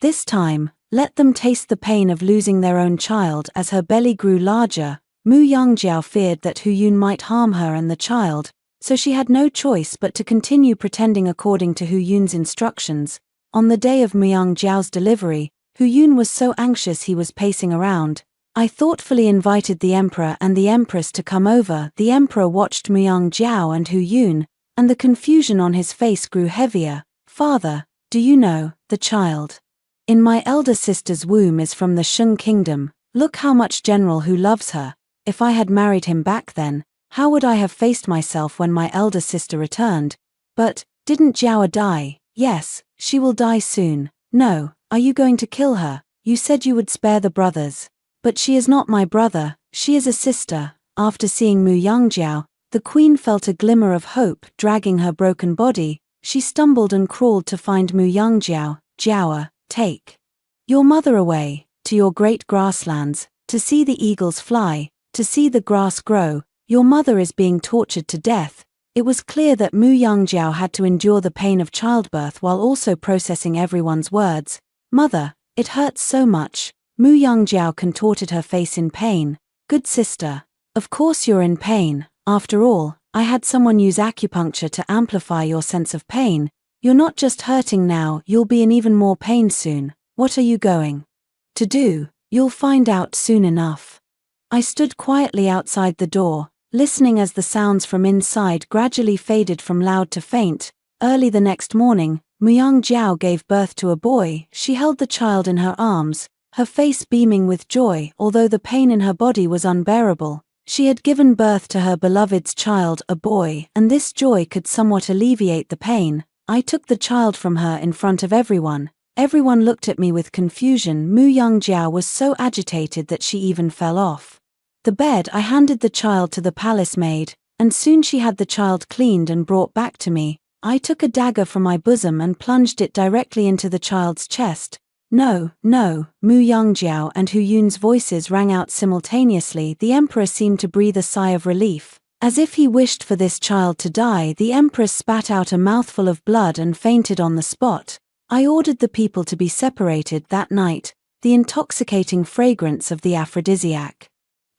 This time, let them taste the pain of losing their own child. As her belly grew larger, Mu Yangjiao feared that Hu Yun might harm her and the child, so she had no choice but to continue pretending according to Hu Yun's instructions. On the day of Mu Yangjiao's delivery, Hu Yun was so anxious he was pacing around. I thoughtfully invited the emperor and the empress to come over. The emperor watched Mu Yangjiao and Hu Yun, and the confusion on his face grew heavier. "Father, do you know, the child in my elder sister's womb is from the Shang kingdom. Look how much General Hu loves her. If I had married him back then, how would I have faced myself when my elder sister returned? But, didn't Jiao die? Yes, she will die soon. No, are you going to kill her? You said you would spare the brothers. But she is not my brother, she is a sister." After seeing Mu Yangjiao, the queen felt a glimmer of hope. Dragging her broken body, she stumbled and crawled to find Mu Yangjiao. "Jiao, take your mother away, to your great grasslands, to see the eagles fly, to see the grass grow. Your mother is being tortured to death." It was clear that Mu Yangjiao had to endure the pain of childbirth while also processing everyone's words. "Mother, it hurts so much." Mu Yangjiao contorted her face in pain. "Good sister, of course you're in pain. After all, I had someone use acupuncture to amplify your sense of pain. You're not just hurting now, you'll be in even more pain soon. What are you going to do? You'll find out soon enough." I stood quietly outside the door, listening as the sounds from inside gradually faded from loud to faint. Early the next morning, Mu Yangjiao gave birth to a boy. She held the child in her arms, her face beaming with joy. Although the pain in her body was unbearable, she had given birth to her beloved's child, a boy, and this joy could somewhat alleviate the pain. I took the child from her in front of everyone. Everyone looked at me with confusion. Mu Yangjiao was so agitated that she even fell off the bed. I handed the child to the palace maid, and soon she had the child cleaned and brought back to me. I took a dagger from my bosom and plunged it directly into the child's chest. "No, no!" Mu Yangjiao and Hu Yun's voices rang out simultaneously. The emperor seemed to breathe a sigh of relief, as if he wished for this child to die. The empress spat out a mouthful of blood and fainted on the spot. I ordered the people to be separated that night. The intoxicating fragrance of the aphrodisiac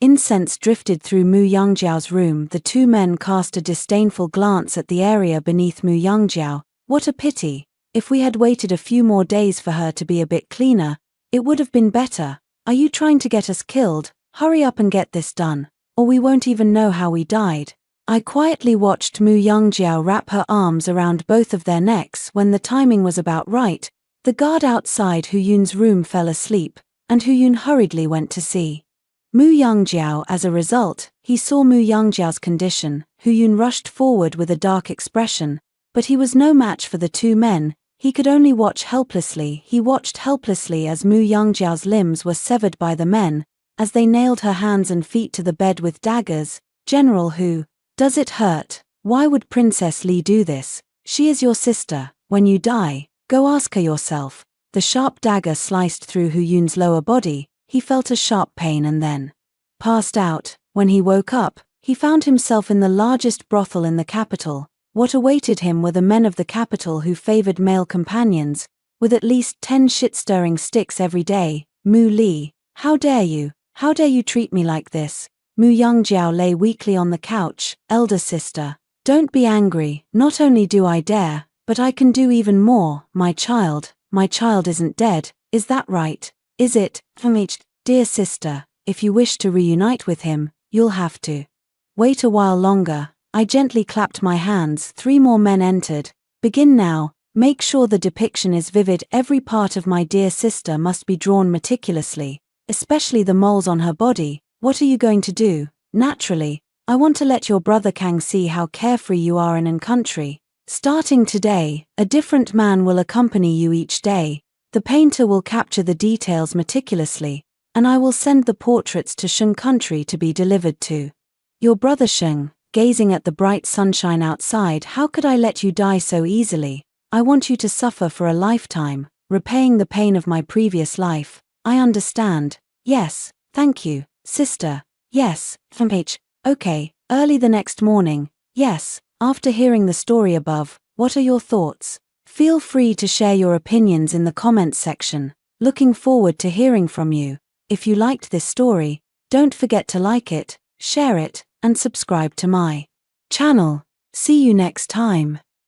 incense drifted through Mu Yangjiao's room. The two men cast a disdainful glance at the area beneath Mu Yangjiao. "What a pity. If we had waited a few more days for her to be a bit cleaner, it would have been better. Are you trying to get us killed? Hurry up and get this done, or we won't even know how we died." I quietly watched Mu Yangjiao wrap her arms around both of their necks. When the timing was about right, the guard outside Hu Yun's room fell asleep, and Hu Yun hurriedly went to see Mu Yangjiao. As a result, he saw Mu Yangjiao's condition. Hu Yun rushed forward with a dark expression, but he was no match for the two men. He could only watch helplessly. He watched helplessly as Mu Yangjiao's limbs were severed by the men, as they nailed her hands and feet to the bed with daggers. "General Hu, does it hurt? Why would Princess Li do this? She is your sister. When you die, go ask her yourself." The sharp dagger sliced through Hu Yun's lower body. He felt a sharp pain and then passed out. When he woke up, he found himself in the largest brothel in the capital. What awaited him were the men of the capital who favored male companions, with at least 10 shit-stirring sticks every day. "Mu Li, how dare you? How dare you treat me like this?" Mu Yangjiao lay weakly on the couch. "Elder sister, don't be angry. Not only do I dare, but I can do even more. My child isn't dead, is that right? Is it? Dear sister, if you wish to reunite with him, you'll have to wait a while longer." I gently clapped my hands. 3 more men entered. "Begin now. Make sure the depiction is vivid. Every part of my dear sister must be drawn meticulously, especially the moles on her body. What are you going to do?" Naturally, I want to let your brother Kang see how carefree you are in an country. Starting today, a different man will accompany you each day. The painter will capture the details meticulously, and I will send the portraits to Sheng country to be delivered to your brother Sheng, gazing at the bright sunshine outside. How could I let you die so easily? I want you to suffer for a lifetime, repaying the pain of my previous life. I understand. Yes, thank you, sister. Yes, FMH. Okay, early the next morning. Yes, after hearing the story above, what are your thoughts? Feel free to share your opinions in the comments section. Looking forward to hearing from you. If you liked this story, don't forget to like it, share it, and subscribe to my channel. See you next time.